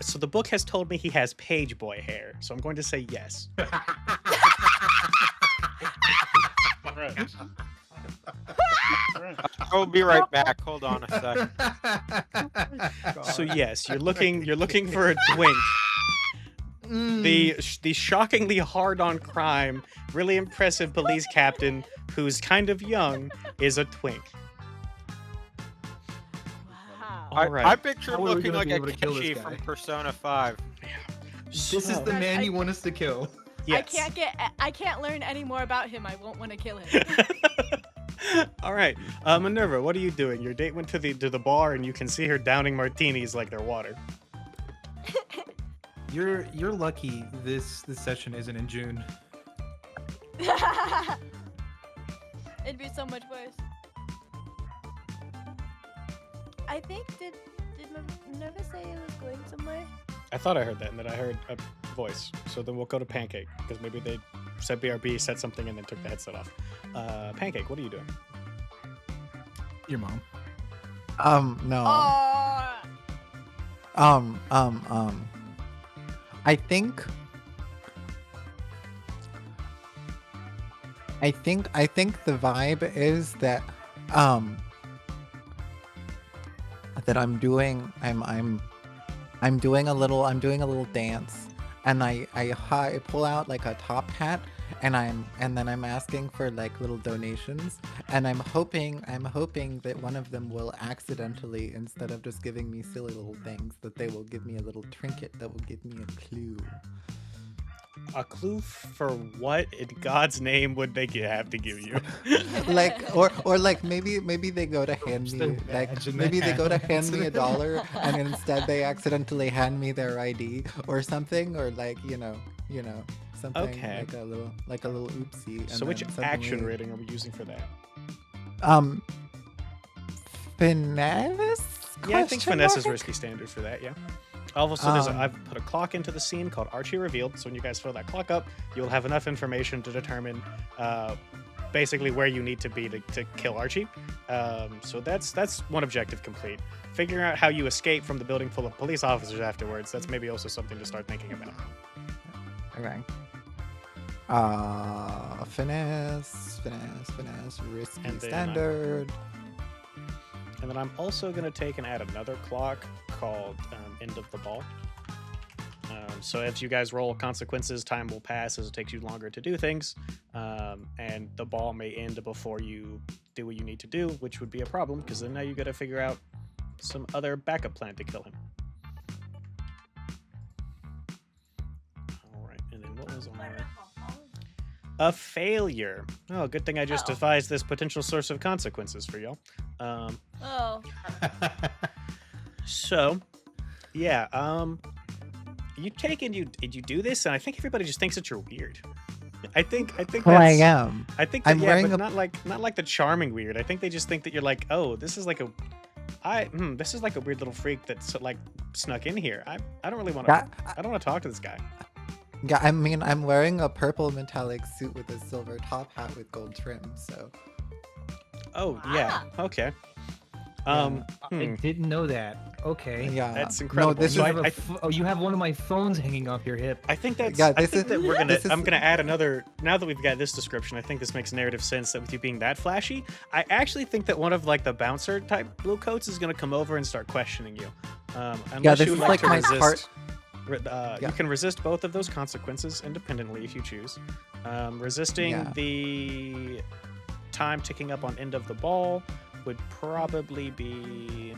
So the book has told me he has page boy hair, so I'm going to say yes. Right. Right. I will be right back. Hold on a second. So yes, you're looking for a twink. The shockingly hard on crime, really impressive police captain who's kind of young is a twink. Wow. All I right. pictured How are we looking gonna like be a able to kill this Kenshi guy? from Persona 5. This is So- the man you want us to kill. yes. I can't learn any more about him. I won't want to kill him. All right, Minerva, what are you doing? Your date went to the bar, and you can see her downing martinis like they're water. You're lucky this session isn't in June. It'd be so much worse. I think did Minerva say it was going somewhere? I thought I heard that, and then I heard a voice. So then we'll go to Pancake, because maybe they said BRB, said something, and then took the headset off. Pancake, what are you doing? Your mom. No. Oh. I think the vibe is that that I'm doing a little dance, and I pull out like a top hat, and then I'm asking for like little donations, and I'm hoping that one of them will accidentally, instead of just giving me silly little things, that they will give me a little trinket that will give me a clue. A clue for what in God's name would they have to give you? Like or like maybe they go to hand Just me a like badge in maybe their they go to hands. hand me $1 and instead they accidentally hand me their ID or something, or like you know something Okay. like a little oopsie. So and which then action suddenly- rating are we using for that? Finesse? Yeah, I think Question finesse is mark? risky standard for that, yeah. Also, I've put a clock into the scene called Archie Revealed, so when you guys fill that clock up, you'll have enough information to determine basically where you need to be to kill Archie. So that's one objective complete. Figuring out how you escape from the building full of police officers afterwards, that's maybe also something to start thinking about. Okay. Finesse, risky And then, standard. And then I'm also going to take and add another clock called End of the Ball. So as you guys roll consequences, time will pass as it takes you longer to do things, and the ball may end before you do what you need to do, which would be a problem, because then now you got to figure out some other backup plan to kill him. All right, and then what was on A failure. Oh, good thing I just Oh. devised this potential source of consequences for y'all. Oh. So, yeah, you take and you do this, and I think everybody just thinks that you're weird. I think Well, I that's. am. I think that, I'm yeah, wearing but a- not like the charming weird. I think they just think that you're like, oh, this is like a, this is like a weird little freak that's like snuck in here. I don't really want to. Yeah, I don't want to talk to this guy. yeah, I mean, I'm wearing a purple metallic suit with a silver top hat with gold trim, so. Oh yeah, okay. I hmm, didn't know that. Okay. Yeah. that's incredible. No, this So You is. have you have one of my phones hanging off your hip. I think that's. Yeah, I this think is- that we're gonna. this is- I'm gonna add another. Now that we've got this description, I think this makes narrative sense. That with you being that flashy, I actually think that one of like the bouncer type blue coats is gonna come over and start questioning you. Unless this you would is like like to my resist. part- You Yeah. can resist both of those consequences independently if you choose. Resisting Yeah. the time ticking up on end of the ball would probably be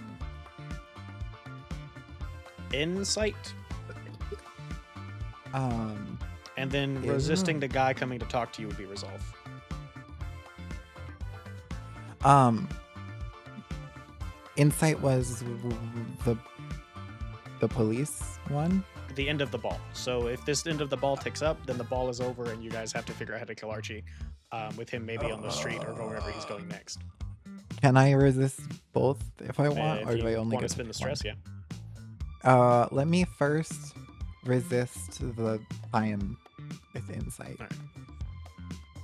insight, and then Yeah. resisting the guy coming to talk to you would be resolve. Insight was the police one. The end of the ball. So if this end of the ball ticks up, then the ball is over, and you guys have to figure out how to kill Archie, with him maybe on the street or wherever he's going next. Can I resist both if I want, If or do you I only want get to spin the one? stress, yeah. Let me first resist the time with insight.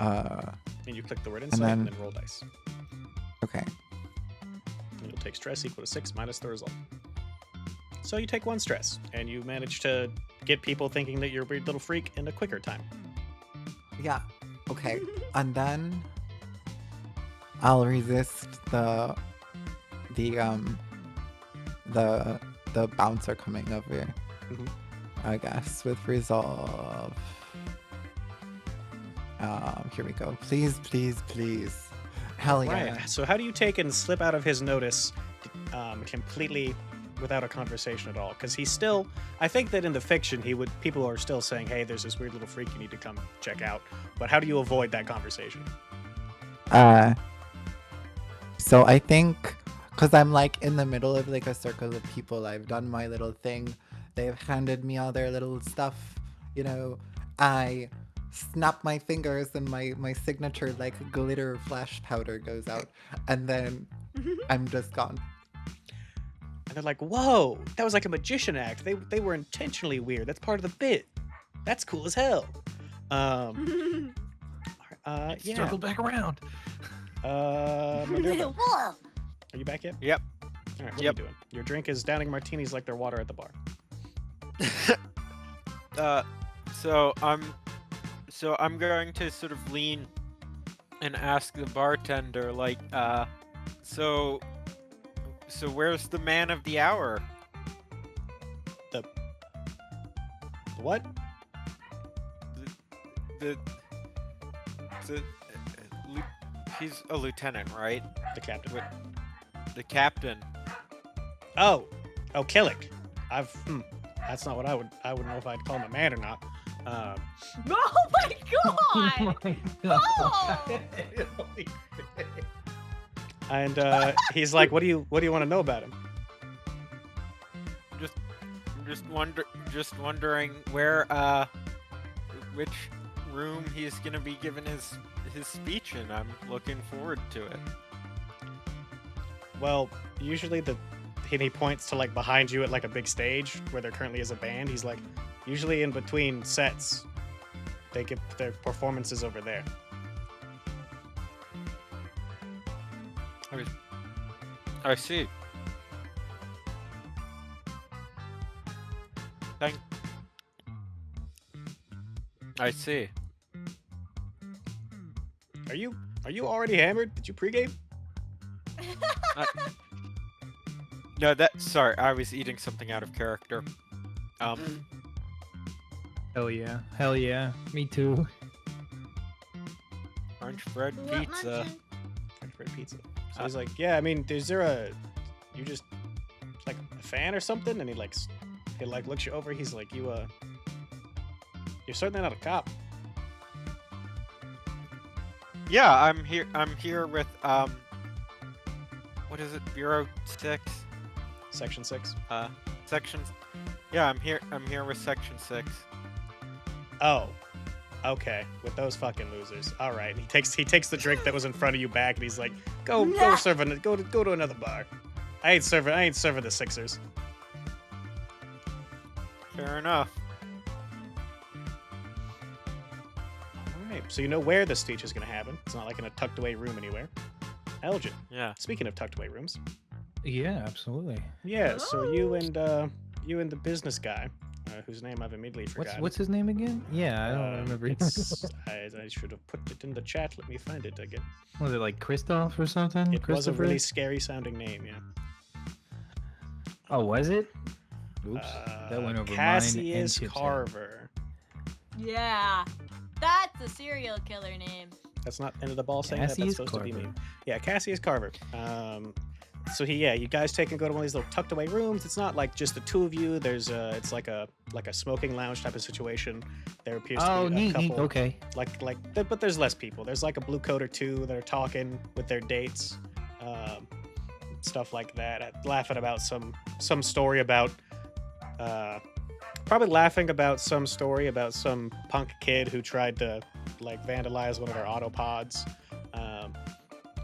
And you click the word insight and then roll dice. Okay. And you'll take stress equal to 6 minus the result. So you take 1 stress, and you manage to get people thinking that you're a weird little freak in a quicker time. Yeah. Okay. And then I'll resist the bouncer coming over. Mhm. I guess with resolve. Here we go. Please, please, please. Hell yeah. Right. So how do you take and slip out of his notice completely without a conversation at all? Because he's still, I think that in the fiction, people are still saying, hey, there's this weird little freak you need to come check out. But how do you avoid that conversation? So I think, because I'm like in the middle of like a circle of people, I've done my little thing. They've handed me all their little stuff, you know. I snap my fingers and my signature like glitter flash powder goes out, and then I'm just gone. And they're like, whoa, that was like a magician act. They were intentionally weird. That's part of the bit. That's cool as hell. Yeah. Circle back around. Minerva, Whoa. are you back yet? Yep. All right, what Yep. are you doing? Your drink is downing martinis like they're water at the bar. So I'm going to sort of lean and ask the bartender, like, so where's the man of the hour? What? The he's a lieutenant, right? The captain. What- The captain. Oh, Killick. That's not what I wouldn't know if I'd call him a man or not. Oh my god! Oh my god. Oh! And he's like, what do you want to know about him? I'm just wondering where which room he's gonna be giving his speech in. I'm looking forward to it. Well, usually he points to like behind you at like a big stage where there currently is a band. He's like, usually in between sets, they give their performances over there. I see. I see. Are you already hammered? Did you pregame? No, sorry, I was eating something out of character. Hell yeah. Hell yeah. Me too. Orange bread pizza. French bread pizza. So he's like, yeah, I mean, you just like a fan or something? And he looks you over. He's like, you're certainly not a cop. Yeah, I'm here. I'm here with what is it? Bureau 6. Section 6. Section. Yeah, I'm here. I'm here with Section 6. Oh. Okay, with those fucking losers. All right, he takes the drink that was in front of you back, and he's like, "Go serve go to another bar. I ain't serving the Sixers." Fair enough. All right, so you know where this speech is gonna happen. It's not like in a tucked away room anywhere. Elgin. Yeah. Speaking of tucked away rooms. Yeah, absolutely. Yeah. So you and the business guy, whose name I've immediately forgotten. What's his name again? Yeah, I don't remember. I should have put it in the chat. Let me find it again. Was it like Christoph or something? It was a really Christopher? scary sounding name. Yeah. Oh, was it? Oops, that went over mine and Cassius Chip's head. Carver. Yeah, that's a serial killer name. That's not end of the ball saying that. That's Cassius supposed to be me. Carver. Yeah, Cassius Carver. So you guys take and go to one of these little tucked away rooms. It's not like just the two of you. There's it's like a smoking lounge type of situation. There appears to Oh, be a neat. couple. Okay. But there's less people. There's like a blue coat or two that are talking with their dates, stuff like that. Laughing about some story about, probably laughing about some story about some punk kid who tried to like vandalize one of their autopods.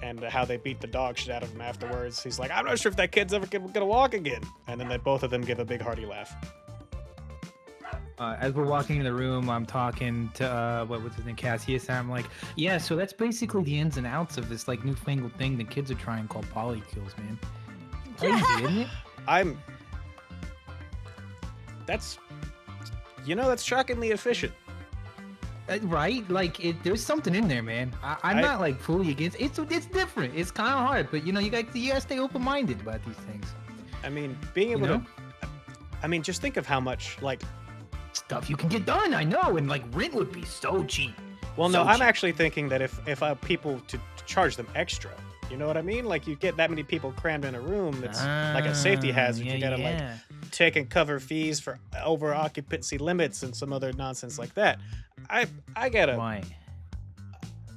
And how they beat the dog shit out of him afterwards. He's like, I'm not sure if that kid's ever gonna walk again. And then both of them give a big hearty laugh. As we're walking in the room, I'm talking to what's his name, Cassius, and I'm like, yeah, so that's basically the ins and outs of this like newfangled thing the kids are trying called polykills, man. Crazy, isn't it? That's shockingly efficient. Right? Like, there's something in there, man. I'm not like fully against. It's different. It's kind of hard, but you gotta stay open minded about these things. I mean, being able know? to. I mean, just think of how much like. Stuff you can get done, I know, and like rent would be so cheap. Well, So no, I'm cheap. actually thinking that if people to charge them extra, you know what I mean? Like you get that many people crammed in a room, that's like a safety hazard. You gotta like take and cover fees for over occupancy limits and some other nonsense like that. I gotta. Why?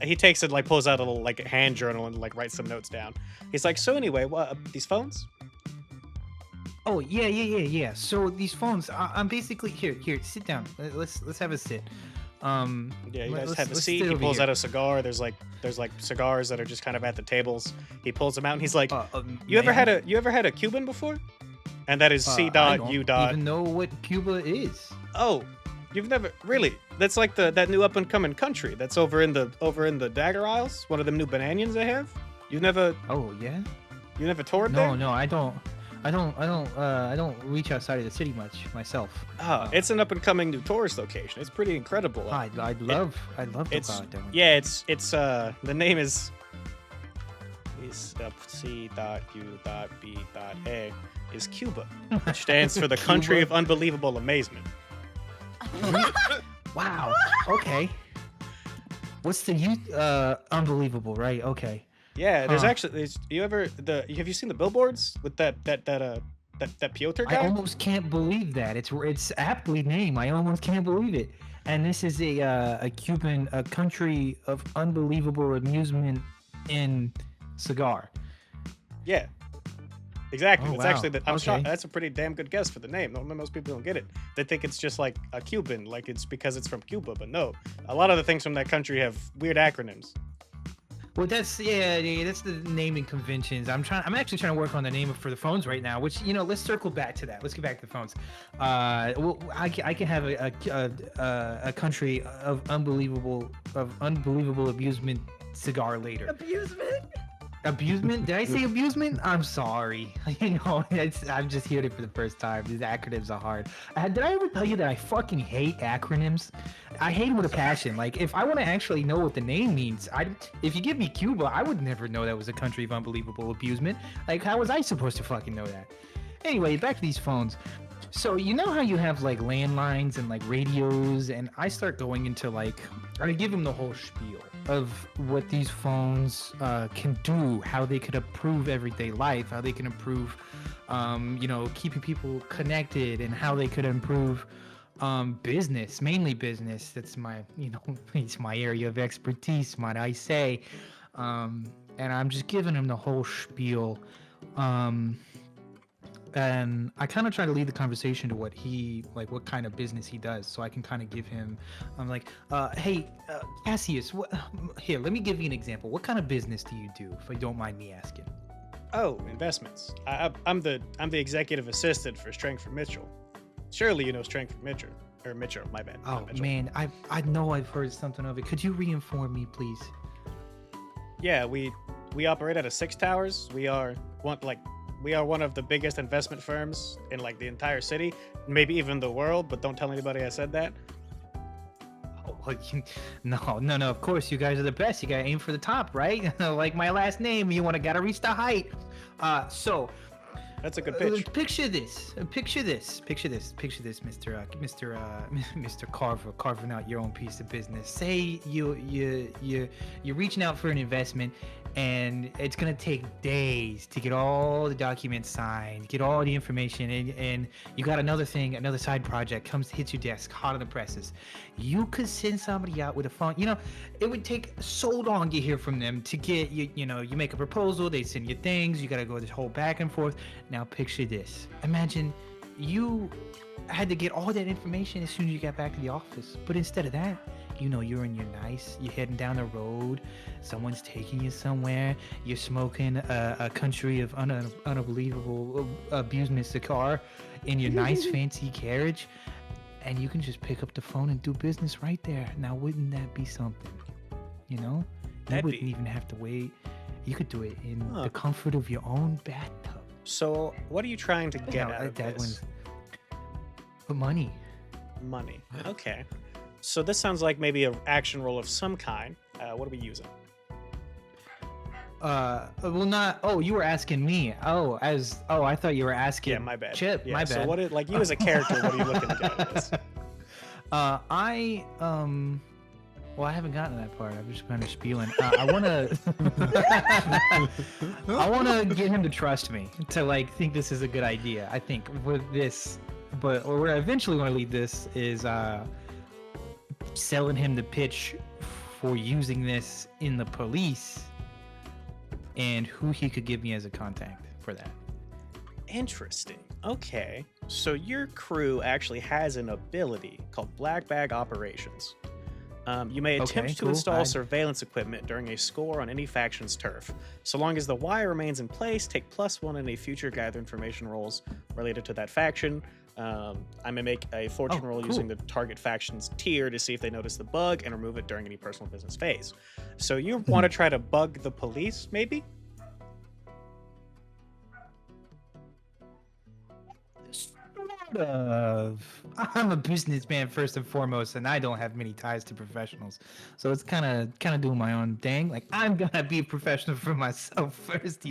He takes it, like pulls out a little like hand journal and like writes some notes down. He's like, so anyway, what these phones? Oh yeah. So these phones, I'm basically here. Sit down. Let's have a sit. Yeah, you guys have the let's seat. sit He over pulls here. out a cigar. There's like cigars that are just kind of at the tables. He pulls them out and he's like, you ever had a Cuban before? And that is C I dot don't U dot. even know what Cuba is. Oh, you've never really? That's like that new up and coming country that's over in the Dagger Isles. One of them new bananians they have. You've never Oh yeah. toured there? No, I don't reach outside of the city much myself. Oh, it's an up and coming new tourist location. It's pretty incredible. I'd love to go It's out there. yeah, it's the name is C.U.B.A is Cuba, which stands for the country of unbelievable amazement. Wow. Okay. What's the youth? Unbelievable, right? Okay. Yeah, there's Huh. actually have you seen the billboards with that Piotr I guy? almost can't believe that. It's aptly named. I almost can't believe it. And this is a Cuban, a country of unbelievable amusement in cigar. Yeah. Exactly. Oh, It's wow. actually I'm Okay. shocked. That's a pretty damn good guess for the name. Most people don't get it. They think it's just like a Cuban, like it's because it's from Cuba, but no. A lot of the things from that country have weird acronyms. Well, that's that's the naming conventions. I'm actually trying to work on the name for the phones right now. Which let's circle back to that. Let's get back to the phones. Well, I can have a country of unbelievable amusement cigar later. Abusement? Did I say abusement? I'm sorry. I'm just hearing it for the first time. These acronyms are hard. Did I ever tell you that I fucking hate acronyms? I hate them with a passion. Like, if I want to actually know what the name means, if you give me Cuba, I would never know that was a country of unbelievable abusement. Like, how was I supposed to fucking know that? Anyway, back to these phones. So you know how you have like landlines and like radios, and I start going into like, I give them the whole spiel of what these phones can do, how they could improve everyday life, how they can improve, keeping people connected, and how they could improve Business, mainly business. That's my, it's my area of expertise, might I say. And I'm just giving him the whole spiel. And I kind of try to lead the conversation to what kind of business he does, so I can kind of give him. I'm like, hey, Cassius, here, let me give you an example. What kind of business do you do, if you don't mind me asking? Oh, investments. I'm the executive assistant for Strength Mitchell. Surely you know Strength Mitchell, or Mitchell. My bad. Oh Mitchell. man, I know I've heard something of it. Could you re-inform me, please? Yeah, we operate out of 6 towers. We are one of the biggest investment firms in like the entire city, maybe even the world. But don't tell anybody I said that. Oh, no. Of course, you guys are the best. You gotta aim for the top, right? Like my last name, gotta reach the height. So That's a good pitch. Picture this, Mr. Carver, carving out your own piece of business. Say you're reaching out for an investment, and it's gonna take days to get all the documents signed, get all the information, and you got another side project hits your desk, hot on the presses. You could send somebody out with a phone. It would take so long to hear from them to get you. You make a proposal, they send you things. You gotta go this whole back and forth. Now picture this. Imagine you had to get all that information as soon as you got back to the office. But instead of that, you're in you're heading down the road. Someone's taking you somewhere. You're smoking a country of unbelievable amusement cigar in your nice fancy carriage. And you can just pick up the phone and do business right there. Now, wouldn't that be something? You wouldn't even have to wait. You could do it in the comfort of your own bathtub. So, what are you trying to get out of this? Money. Money. Okay. So this sounds like maybe an action roll of some kind. What are we using? Well, not. Oh, you were asking me. I thought you were asking. Yeah, my bad. Chip, Yeah, my bad. So what you as a character, what are you looking to get out of this? Well, I haven't gotten to that part. I'm just kind of spieling. I wanna get him to trust me, to think this is a good idea. I think with this, but where I eventually want to lead this is selling him the pitch for using this in the police, and who he could give me as a contact for that. Interesting. Okay. So your crew actually has an ability called Black Bag Operations. You may attempt to install surveillance equipment during a score on any faction's turf. So long as the wire remains in place, take +1 in a future gather information rolls related to that faction. I may make a fortune roll using the target faction's tier to see if they notice the bug and remove it during any personal business phase. So you want to try to bug the police, maybe? Sort of. I'm a businessman first and foremost, and I don't have many ties to professionals, so it's kind of doing my own thing. Like, I'm gonna be a professional for myself first,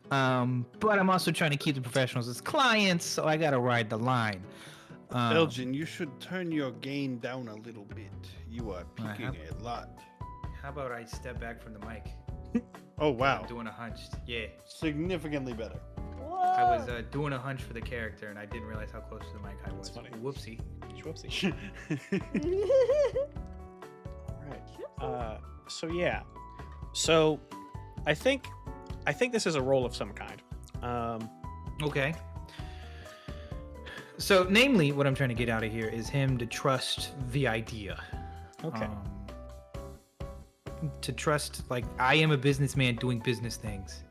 but I'm also trying to keep the professionals as clients, so I gotta ride the line. Elgin, you should turn your gain down a little bit. You are peaking a lot. How about I step back from the mic? Oh wow, I'm doing a hunch. Yeah. Significantly better. I was doing a hunch for the character, and I didn't realize how close to the mic I was. That's funny. Whoopsie. Whoopsie. All right. So yeah. So I think this is a role of some kind. Okay. So, namely, what I'm trying to get out of here is him to trust the idea. Okay. To trust, I am a businessman doing business things.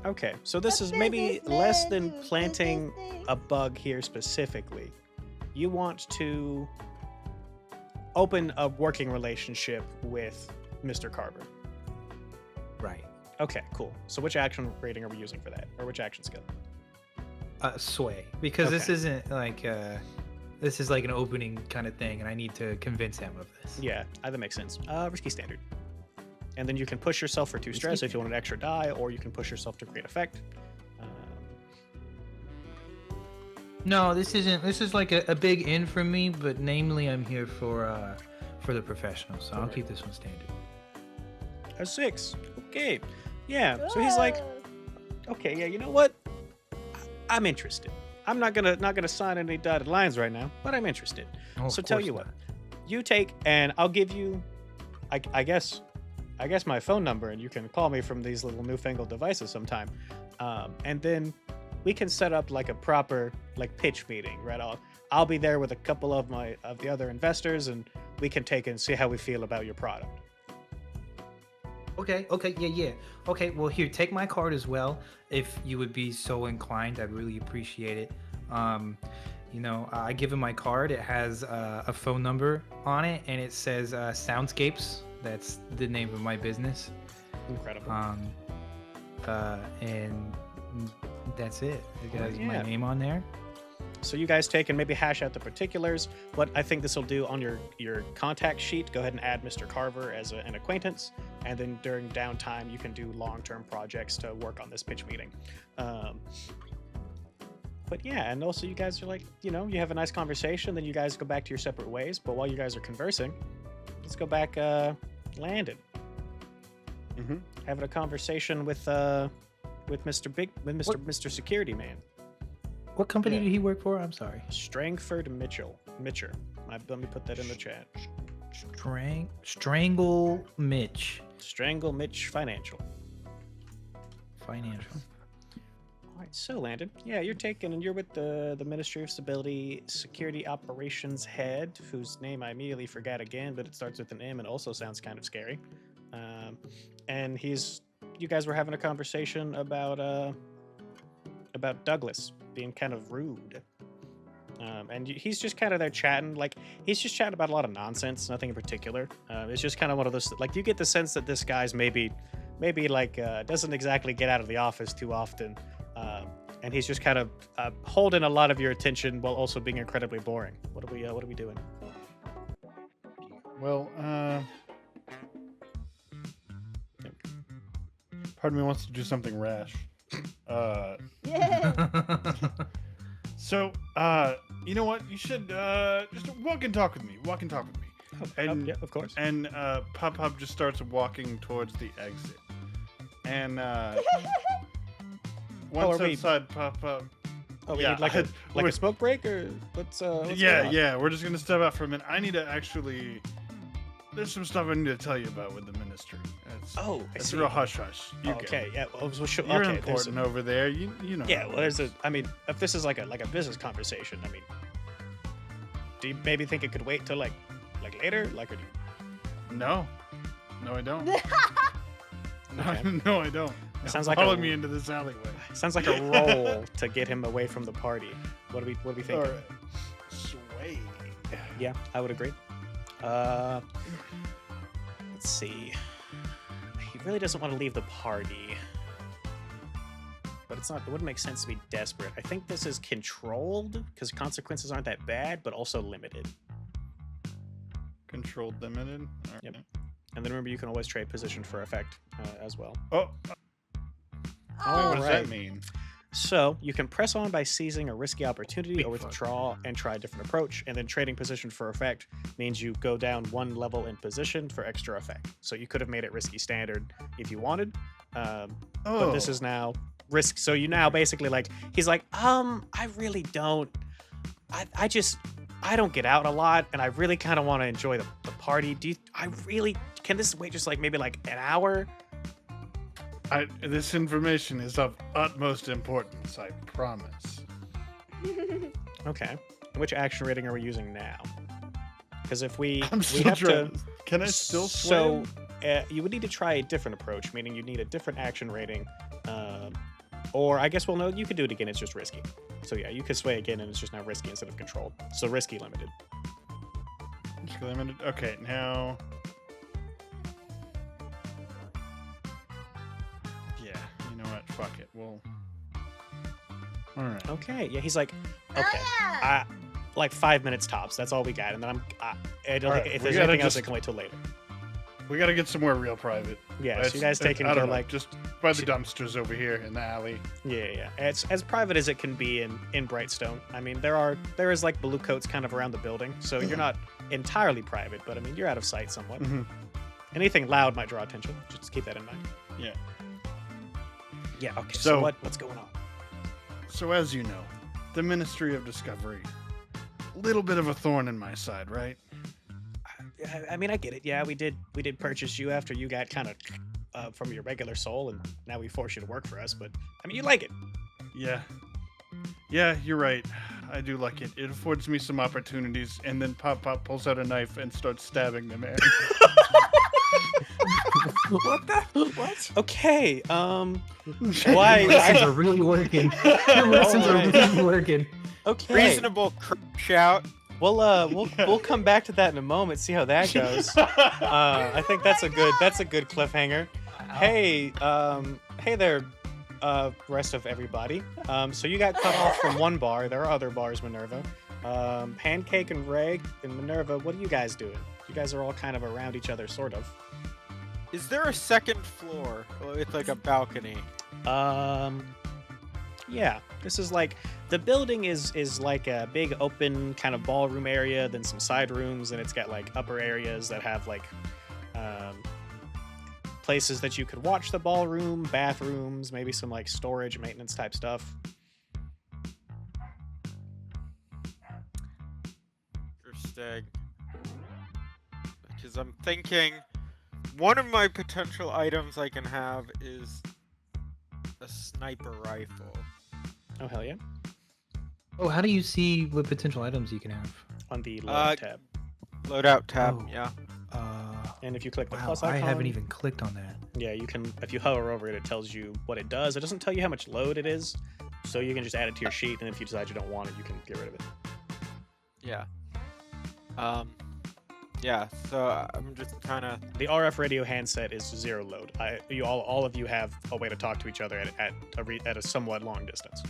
Okay. So this is maybe less than planting a bug here specifically. You want to open a working relationship with Mr. Carver. Right. Okay, cool. So which action rating are we using for that? Or which action skill? Sway. Because this Okay. isn't this is like an opening kind of thing, and I need to convince him of this. Yeah, that makes sense. Risky standard. And then you can push yourself for 2 stress if you want an extra die, or you can push yourself to create effect. No, this isn't. This is like a big in for me, but namely, I'm here for the professionals, so I'll keep this one standard. A 6. Okay. Yeah. So he's like, okay, yeah, you know what? I'm interested. I'm not gonna sign any dotted lines right now, but I'm interested. Oh, So of tell course you what, not. you take and I'll give you, I guess my phone number, and you can call me from these little newfangled devices sometime, and then we can set up like a proper like pitch meeting, right? I'll be there with a couple of the other investors, and we can take and see how we feel about your product. Okay, yeah. Okay, well, here, take my card as well. If you would be so inclined, I'd really appreciate it. I give him my card. It has a phone number on it, and it says Soundscapes. That's the name of my business. Incredible. And that's it. It has yeah. my name on there. So you guys take and maybe hash out the particulars. What I think this will do on your contact sheet, go ahead and add Mr. Carver as an acquaintance, and then during downtime you can do long-term projects to work on this pitch meeting. But yeah, and also you guys are like, you have a nice conversation, then you guys go back to your separate ways. But while you guys are conversing, let's go back Landon. Mm-hmm. Having a conversation with Mr. Security Man. What company did he work for? I'm sorry. Strangford Mitcher. Let me put that in the chat. Strangle Mitch. Strangle Mitch Financial. Financial. All right, so Landon, yeah, you're with the Ministry of Stability Security Operations Head, whose name I immediately forgot again, but it starts with an M and also sounds kind of scary. And you guys were having a conversation about Douglas being kind of rude. And he's just kind of there chatting, like he's just chatting about a lot of nonsense, nothing in particular. It's just kind of one of those, like you get the sense that this guy's maybe like doesn't exactly get out of the office too often, and he's just kind of holding a lot of your attention while also being incredibly boring. What are we doing? Well, part of me wants to do something rash. Yeah. So, you know what? You should just walk and talk with me. Walk and talk with me. And yeah, of course. And Pop just starts walking towards the exit. And once outside, Pop. Oh, we yeah, need like a smoke break, or what's yeah. We're just gonna step out for a minute. I need to actually. There's some stuff I need to tell you about with the ministry. I It's see. real hush hush. Okay, yeah. Well, sure. You're Okay, important over there. You know. yeah. Well, if this is like a business conversation, do you maybe think it could wait till like later, or do you... No, I don't. Okay. No, I don't. It sounds like Follow me into this alleyway. Sounds like a roll to get him away from the party. What do we think? All right. Sway. Yeah, I would agree. Let's see. He really doesn't want to leave the party, but it wouldn't make sense to be desperate. I think this is controlled because consequences aren't that bad, but also limited. Controlled limited. All right. Yep. And then remember, you can always trade position for effect as well. Oh. What does that mean? So you can press on by seizing a risky opportunity Big or withdraw and try a different approach. And then trading position for effect means you go down one level in position for extra effect. So you could have made it risky standard if you wanted. But this is now risk. So you now basically he's like, I really don't. I don't get out a lot, and I really kind of want to enjoy the party. Can this wait just maybe an hour? This information is of utmost importance, I promise. Okay. Which action rating are we using now? Because if we I'm still have to, can I still so swim? You would need to try a different approach, meaning you need a different action rating, or I guess no, you could do it again. It's just risky. So yeah, you could sway again, and it's just now risky instead of controlled. So risky limited. Risky limited. Okay, now. Yeah, you know what? Fuck it. Well. All right. Okay. Yeah, he's like, okay. Oh, yeah. 5 minutes tops. That's all we got, and then Right, if we there's gotta anything else, I just- can wait till later. We gotta get somewhere real private. Yeah. So you guys take and I go don't know, just by the dumpsters over here in the alley. Yeah. It's as private as it can be in Brightstone. I mean, there is Bluecoats kind of around the building, so you're not entirely private, but I mean, you're out of sight somewhat. Mhm. Anything loud might draw attention. Just keep that in mind. Yeah. Yeah. Okay. So So- what's going on? So as you know, the Ministry of Discovery. Little bit of a thorn in my side, right? I mean, I get it. Yeah, we did purchase you after you got kind of from your regular soul, and now we force you to work for us. But I mean, you like it. Yeah, you're right. I do like it. It affords me some opportunities, and then Pop pulls out a knife and starts stabbing the man. What? Okay. Your Why? lessons are really working. Your lessons are really working. Okay. Reasonable shout. We'll come back to that in a moment. See how that goes. I think that's a good cliffhanger. Hey, hey there, rest of everybody. So you got cut off from one bar. There are other bars, Minerva. Pancake and Ray and Minerva. What are you guys doing? You guys are all kind of around each other, sort of. Is there a second floor with like a balcony? Yeah. This is like the building is like a big open kind of ballroom area, then some side rooms, and it's got like upper areas that have like places that you could watch the ballroom, bathrooms, maybe some like storage, maintenance type stuff. Interesting. Because I'm thinking one of my potential items I can have is a sniper rifle. Oh hell yeah! Oh, how do you see what potential items you can have? On the loadout tab, Loadout tab, Oh. yeah. and if you click the Wow, plus I icon, haven't even clicked on that. Yeah, you can. If you hover over it, it tells you what it does. It doesn't tell you how much load it is, so you can just add it to your sheet. And if you decide you don't want it, you can get rid of it. Yeah. Yeah, so I'm just kind of... The RF radio handset is 0 load. All of you have a way to talk to each other at a somewhat long distance.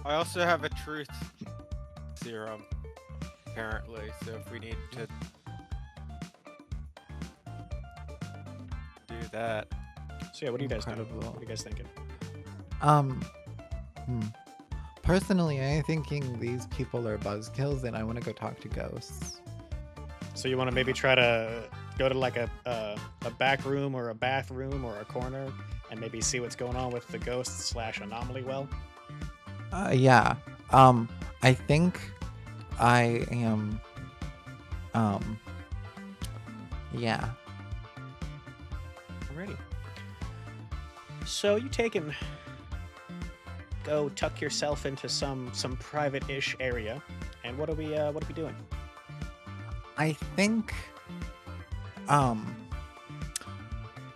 I also have a truth serum, apparently, so if we need to do that... So yeah, what are you guys doing? Incredible. What are you guys thinking? Personally, I'm thinking these people are buzzkills, and I want to go talk to ghosts. So you want to maybe try to go to like a back room or a bathroom or a corner and maybe see what's going on with the ghost / anomaly well? Yeah. I think I am. Yeah. Alrighty. So you take and go tuck yourself into some private-ish area, and what are we doing? I think.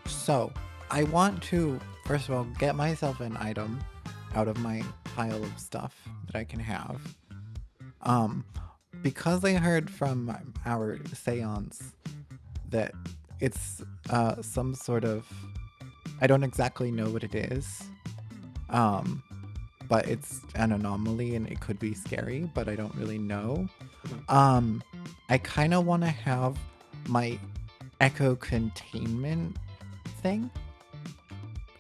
So I want to first of all get myself an item out of my pile of stuff that I can have. Because I heard from our seance that it's some sort of, I don't exactly know what it is. But it's an anomaly and it could be scary, but I don't really know. I kind of want to have my echo containment thing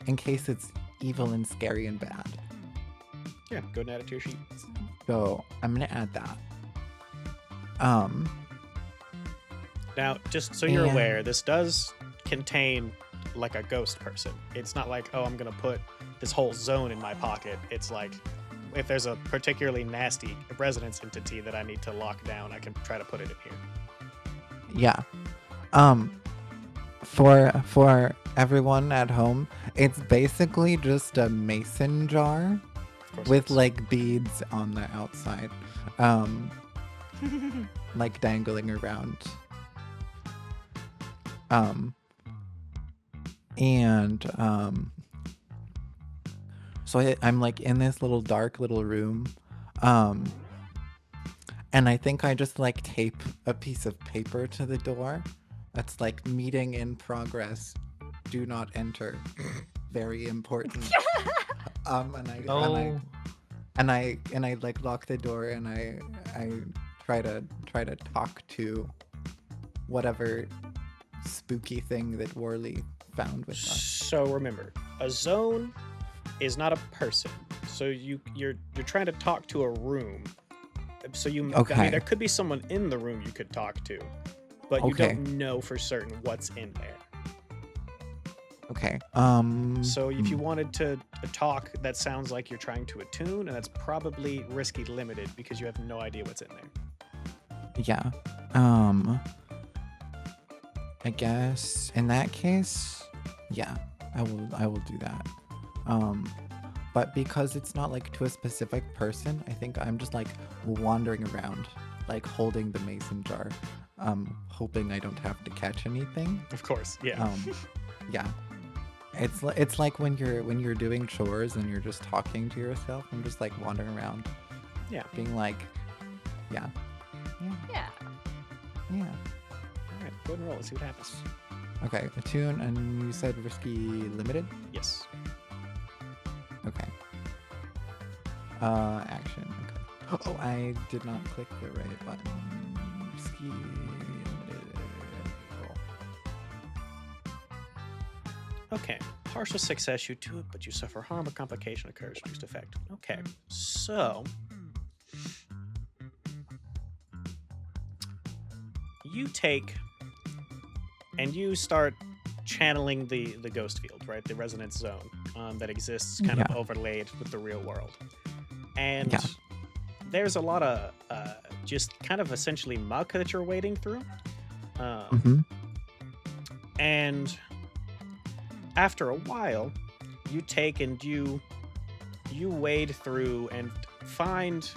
in case it's evil and scary and bad. Yeah, go and add it to your sheet. So I'm gonna add that. Now, just so you're And- aware, this does contain like a ghost person. It's not like, oh, I'm gonna put this whole zone in my pocket. It's like, if there's a particularly nasty resonance entity that I need to lock down, I can try to put it in here. Yeah. For everyone at home, it's basically just a mason jar Of course, with it's- like beads on the outside. Like dangling around. So I'm like in this little dark little room. And I think I just like tape a piece of paper to the door. That's like meeting in progress. Do not enter. Very important. And I like lock the door and I try to talk to whatever spooky thing that Worley found with us. So remember, a zone is not a person. So you're trying to talk to a room. So I mean, Okay. there could be someone in the room you could talk to, but you Okay. don't know for certain what's in there. Okay. So if you wanted to talk, that sounds like you're trying to attune, and that's probably risky limited because you have no idea what's in there. Yeah. I guess in that case, yeah, I will do that. But because it's not like to a specific person, I think I'm just like wandering around, like holding the mason jar, hoping I don't have to catch anything. Of course, yeah. Yeah. It's like when you're doing chores and you're just talking to yourself. I'm just like wandering around, Yeah. being like, yeah, Yeah. yeah. All right, go ahead and roll. Let's see what happens. Okay, attune, and you said risky limited. Yes. Okay. Action. Okay. Oh, I did not click the right button. Risky limited. Roll. Okay. Partial success, you do it, but you suffer harm or complication occurs. Reduced effect. Okay. So you take and you start channeling the ghost field, right? The resonance zone that exists kind of Yeah. overlaid with the real world. And Yeah. there's a lot of just kind of essentially muck that you're wading through. Mm-hmm. And after a while, you take and you wade through and find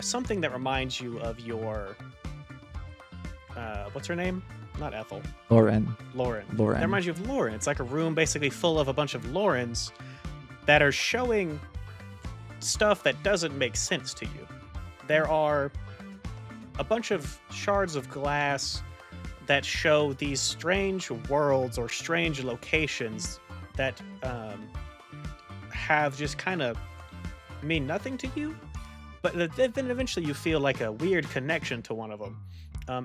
something that reminds you of your what's her name? Not Ethel. Lauren. Lauren. Lauren. That reminds you of Lauren. It's like a room basically full of a bunch of Laurens that are showing stuff that doesn't make sense to you. There are a bunch of shards of glass that show these strange worlds or strange locations that have just kind of mean nothing to you, but then eventually you feel like a weird connection to one of them.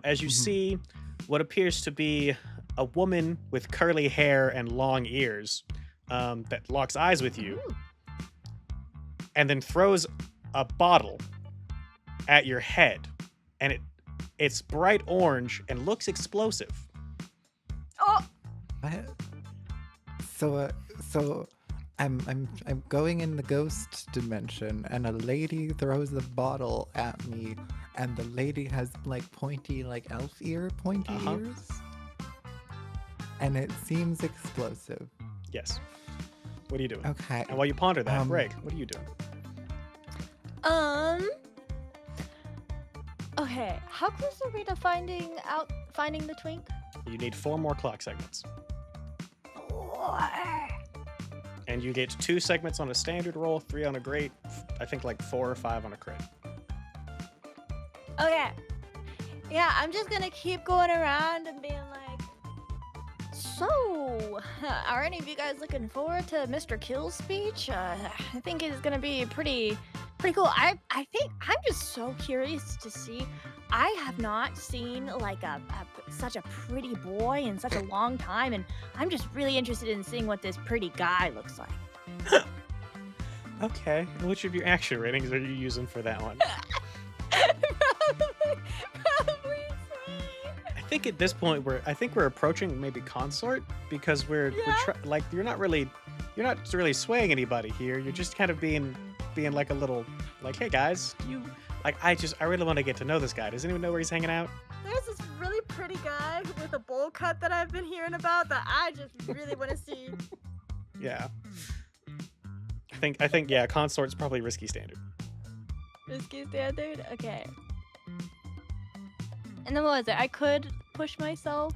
As you see what appears to be a woman with curly hair and long ears that locks eyes with you and then throws a bottle at your head, and it's bright orange and looks explosive. Oh, What? So I'm going in the ghost dimension, and a lady throws a bottle at me, and the lady has like pointy, like elf pointy ears, and it seems explosive. Yes. What are you doing? Okay. And while you ponder that, Um, Greg, what are you doing? Okay, how close are we to finding the twink? You need 4 more clock segments. And you get 2 segments on a standard roll, 3 on a great, I think like 4 or 5 on a crit. Okay. Yeah, I'm just gonna keep going around and being like, so, are any of you guys looking forward to Mr. Kill's speech? I think it's gonna be pretty cool. I think I'm just so curious to see. I have not seen like such a pretty boy in such a long time, and I'm just really interested in seeing what this pretty guy looks like. Okay. Which of your action ratings are you using for that one? Probably three. I think at this point we're approaching maybe consort because we're like you're not really swaying anybody here. You're just kind of being like a little like, hey guys, you like I really want to get to know this guy. Does anyone know where he's hanging out? There's this really pretty guy with a bowl cut that I've been hearing about that I just really want to see. Yeah. I think yeah, consort's probably risky standard. Risky standard? Okay. And then what was it? I could push myself.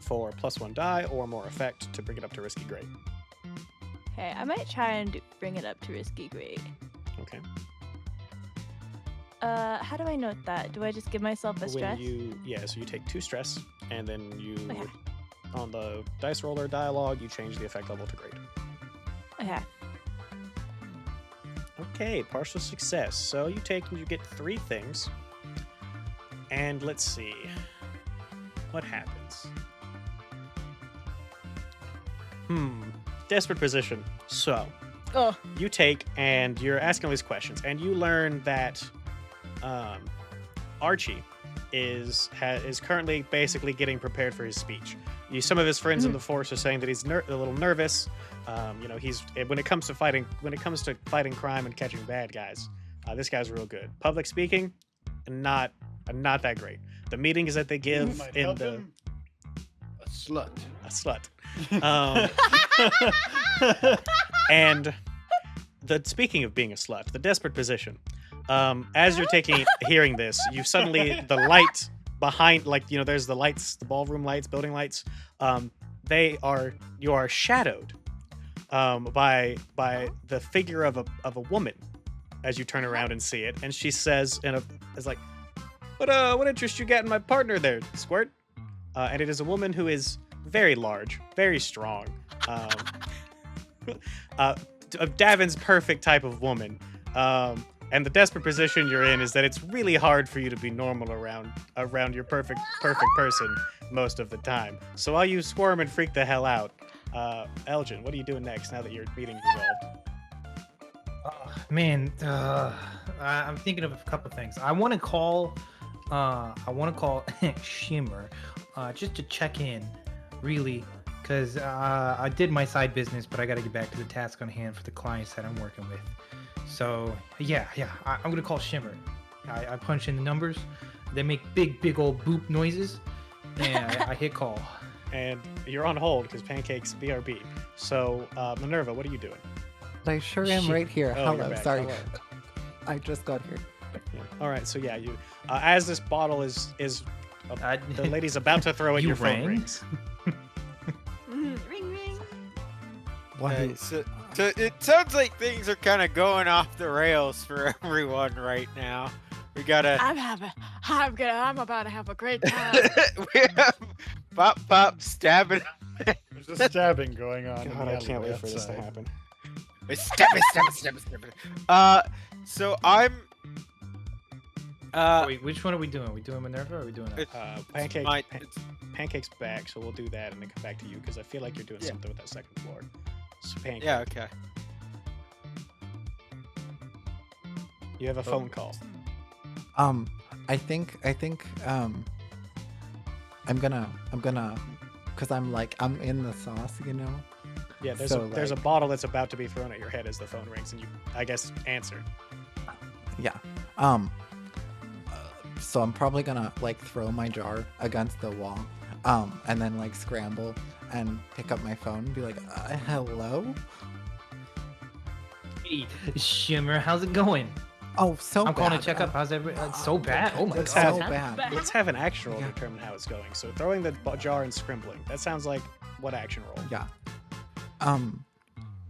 For +1 die or more effect to bring it up to risky grade. Okay, I might try and bring it up to risky grade. Okay. How do I note that? Do I just give myself a stress? So you take 2 stress, and then you Okay. on the dice roller dialogue you change the effect level to grade. Okay. Okay, partial success. So you take and you get 3 things. And let's see what happens. Desperate position. So Oh. you take and you're asking all these questions, and you learn that Archie is currently basically getting prepared for his speech. some of his friends in the force are saying that he's a little nervous. He's when it comes to fighting crime and catching bad guys, this guy's real good. Public speaking, not that great. The meetings that they give Might in help the him. A slut. a slut. And speaking of being a slut, the desperate position. As you're hearing this, you suddenly the light behind, there's the lights, the ballroom lights, building lights. You are shadowed by the figure of a woman as you turn around and see it, and she says is like, what interest you got in my partner there, Squirt? And it is a woman who is very large, very strong. Davin's perfect type of woman. And the desperate position you're in is that it's really hard for you to be normal around your perfect person most of the time. So while you squirm and freak the hell out, Elgin, what are you doing next now that your meeting's resolved? I'm thinking of a couple things. I want to call Shimmer, just to check in, really, because I did my side business, but I got to get back to the task on hand for the clients that I'm working with. So yeah, I'm gonna call Shimmer. I punch in the numbers, they make big old boop noises, and I hit call. And you're on hold because Pancake's BRB. So Minerva, what are you doing? I sure am right here. Oh, you're Hello, back. sorry. Hello. I just got here. Yeah. All right, so yeah, you as this bottle is the lady's about to throw it, You your phone rang? rings. Ring ring. Why? So it sounds like things are kind of going off the rails for everyone right now. We gotta. I'm about to have a great time. We have pop stabbing. There's a stabbing going on. God, I can't wait for this to happen. Stabbing. So I'm. Wait, which one are we doing? Are we doing Minerva or are we doing that? Pancake's back, so we'll do that and then come back to you because I feel like you're doing something with that second floor. So Pancake, Yeah. Okay. you have a phone call. I think I'm gonna because I'm in the sauce, you know. Yeah, there's So, there's a bottle that's about to be thrown at your head as the phone rings, and you, I guess, answer. Yeah. So I'm probably gonna throw my jar against the wall, and then scramble and pick up my phone and be like, hello? Hey, Shimmer, how's it going? Oh, so I'm bad. calling to check up. How's everybody? It's so bad. Oh my Let's god. So have- bad. Let's have an action roll to Yeah. determine how it's going. So throwing the jar and scribbling. That sounds like what action roll? Yeah.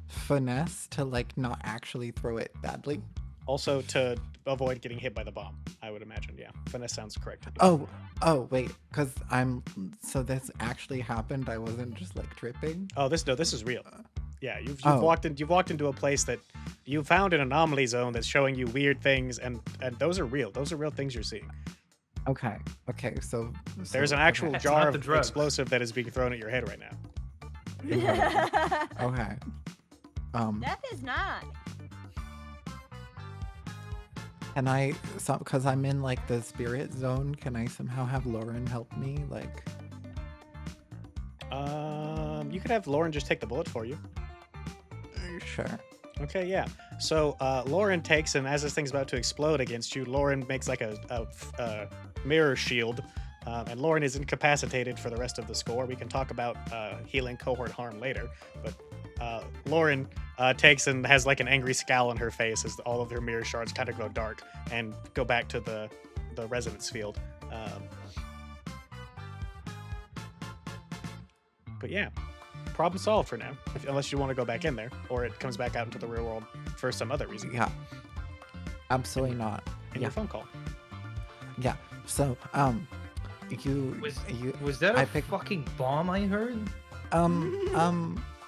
Finesse to not actually throw it badly. Also to avoid getting hit by the bomb, I would imagine. Yeah, finesse sounds correct. Oh, wait, because so this actually happened. I wasn't just tripping. Oh, this is real. Yeah, you've Oh. walked into a place that you found an anomaly zone that's showing you weird things, and those are real. Those are real things you're seeing. Okay, so There's an actual That's jar not the of drugs. explosive that is being thrown at your head right now. Okay. That is not. Can I, because I'm in the spirit zone, can I somehow have Lauren help me? You could have Lauren just take the bullet for you. Sure. Okay, yeah. So Lauren takes, and as this thing's about to explode against you, Lauren makes a mirror shield, and Lauren is incapacitated for the rest of the score. We can talk about healing cohort harm later, but Lauren takes and has an angry scowl on her face as all of her mirror shards kind of go dark and go back to the resonance field. But yeah, problem solved for now, unless you want to go back in there, or it comes back out into the real world for some other reason. Yeah. Absolutely not. In Yeah. your phone call. Yeah. So, Was that I a picked- fucking bomb I heard?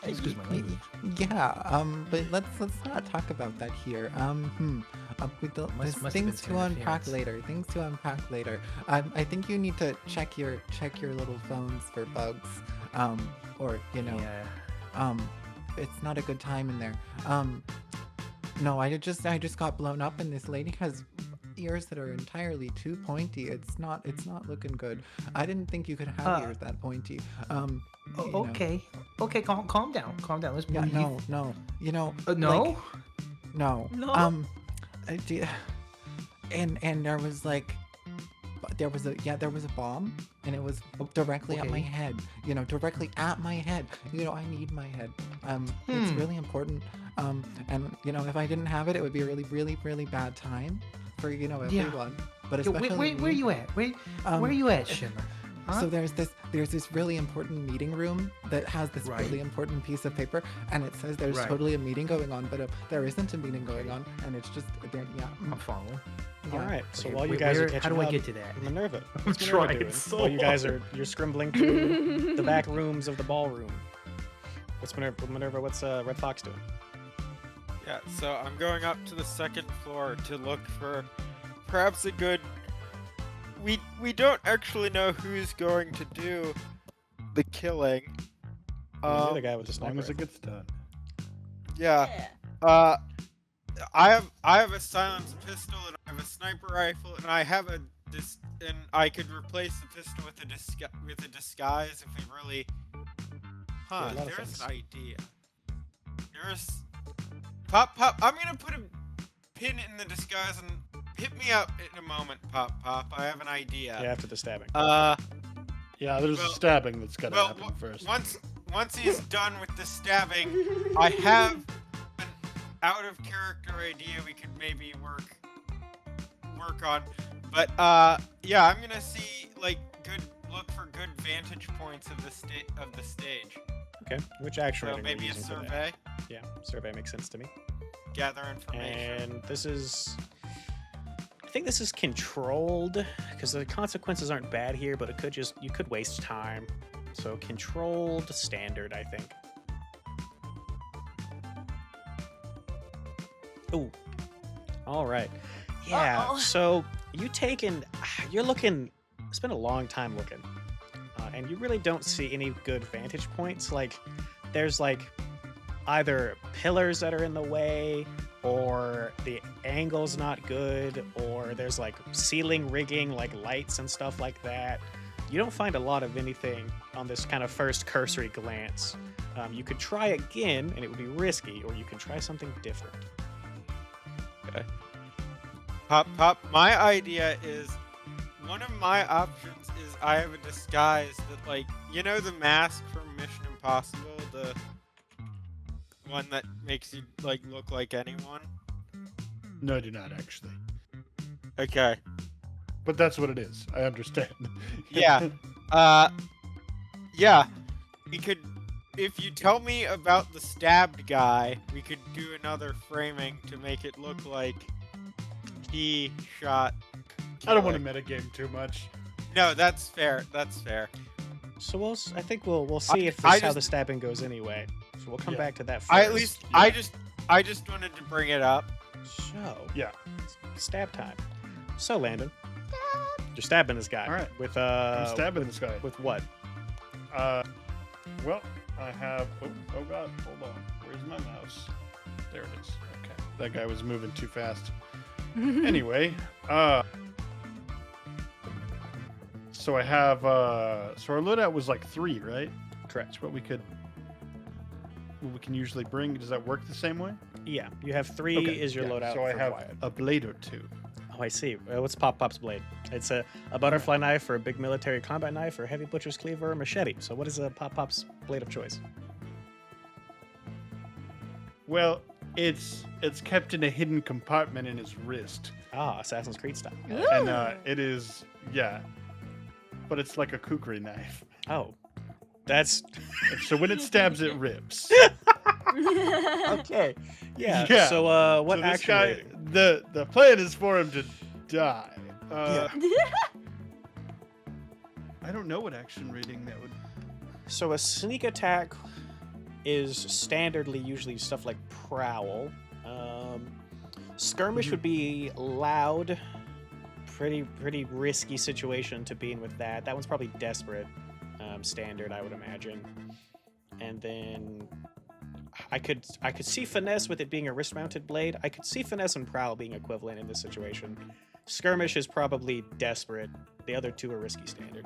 Excuse my language. Yeah, but let's not talk about that here. There's Must have things been to some unpack interference. later. I think you need to check your little phones for bugs. Or Yeah. it's not a good time in there. No, I just got blown up, and this lady has ears that are entirely too pointy. It's not looking good. I didn't think you could have Uh, ears that pointy. Oh, You know. okay, calm down. Let's Yeah, breathe. no. You know, No? like, no. No? And there was like, there was a bomb, and it was directly at my Okay. head. You know, directly at my head. You know, I need my head. It's really important. And you know, if I didn't have it, it would be a really, really, really bad time for Yeah. everyone. But Yo, especially where me. you at? Where you at, Shimmer? Huh? So there's this really important meeting room that has this Right. really important piece of paper, and it says there's Right. totally a meeting going on, but there isn't a meeting going on, and it's just yeah. I'm following. All right. So Okay, while you guys are catching how do I up, get to that? Minerva, I'm what's Minerva trying doing? so While you guys hard. you're scribbling through the back rooms of the ballroom. What's Minerva? What's Red Fox doing? Yeah, so I'm going up to the second floor to look for perhaps a good. We don't actually know who's going to do the killing. You're the guy with the As long sniper as it rifle. gets done. Yeah. I have a silenced pistol and I have a sniper rifle and I have and I could replace the pistol with a disguise if we really. Yeah, a lot of There's things. an idea. There's Pop. I'm gonna put a pin in the disguise and hit me up in a moment, Pop. I have an idea. Yeah, after the stabbing. Yeah, there's Well- stabbing that's gotta Well, happen first. once he's done with the stabbing, I have an out of character idea we could maybe work on. But yeah, I'm gonna see look for good vantage points of the stage. Okay. Which action So rating are you maybe a using for that? survey, Yeah, survey makes sense to me. gather information. And this is. I think this is controlled because the consequences aren't bad here, but you could waste time. So controlled standard, I think. Ooh. All right. Yeah. Uh-oh. So you're looking. It's been a long time looking, and you really don't see any good vantage points. Like, there's either pillars that are in the way, or the angle's not good, or there's ceiling rigging, lights and stuff like that. You don't find a lot of anything on this kind of first cursory glance. You could try again, and it would be risky, or you can try something different. Okay. Pop. My idea is one of my options is I have a disguise that the mask from Mission Impossible, the one that makes you look like anyone. No, I do not actually. Okay. But that's what it is. I understand. Yeah. Yeah. We could, if you tell me about the stabbed guy, we could do another framing to make it look like he shot. I don't want to Killer. metagame too much. No, that's fair. So I think we'll see if I this how just- the stabbing goes anyway. So we'll come Yeah. back to that first. I just wanted to bring it up. So Yeah. stab time. So Landon, you're stabbing this guy. All right. With I'm stabbing this guy. with what? Well, I have. Oh God! Hold on. Where's my mouse? There it is. Okay. That guy was moving too fast. Anyway, so I have. So our loadout was 3, right? Correct. That's what we can usually bring. Does that work the same way? Yeah, you have 3 Okay, is your yeah, loadout. So I for have Wyatt. a blade or 2. Oh, I see. What's Pop's blade? It's a butterfly knife, or a big military combat knife, or a heavy butcher's cleaver, or a machete. So what is a Pop's blade of choice? Well, it's kept in a hidden compartment in his wrist, Ah, Assassin's Creed style. and it is but it's like a kukri knife. Oh, that's And so when it stabs, it rips. okay. Yeah. Yeah. So what so this action guy, rating? the plan is for him to die. I don't know what action rating that would. So a sneak attack is standardly usually stuff like prowl. Skirmish would be loud. Pretty risky situation to be in with that. That one's probably desperate. Standard, I would imagine. And then I could see finesse with it being a wrist-mounted blade. I could see finesse and prowl being equivalent in this situation. Skirmish is probably desperate. The other two are risky standard.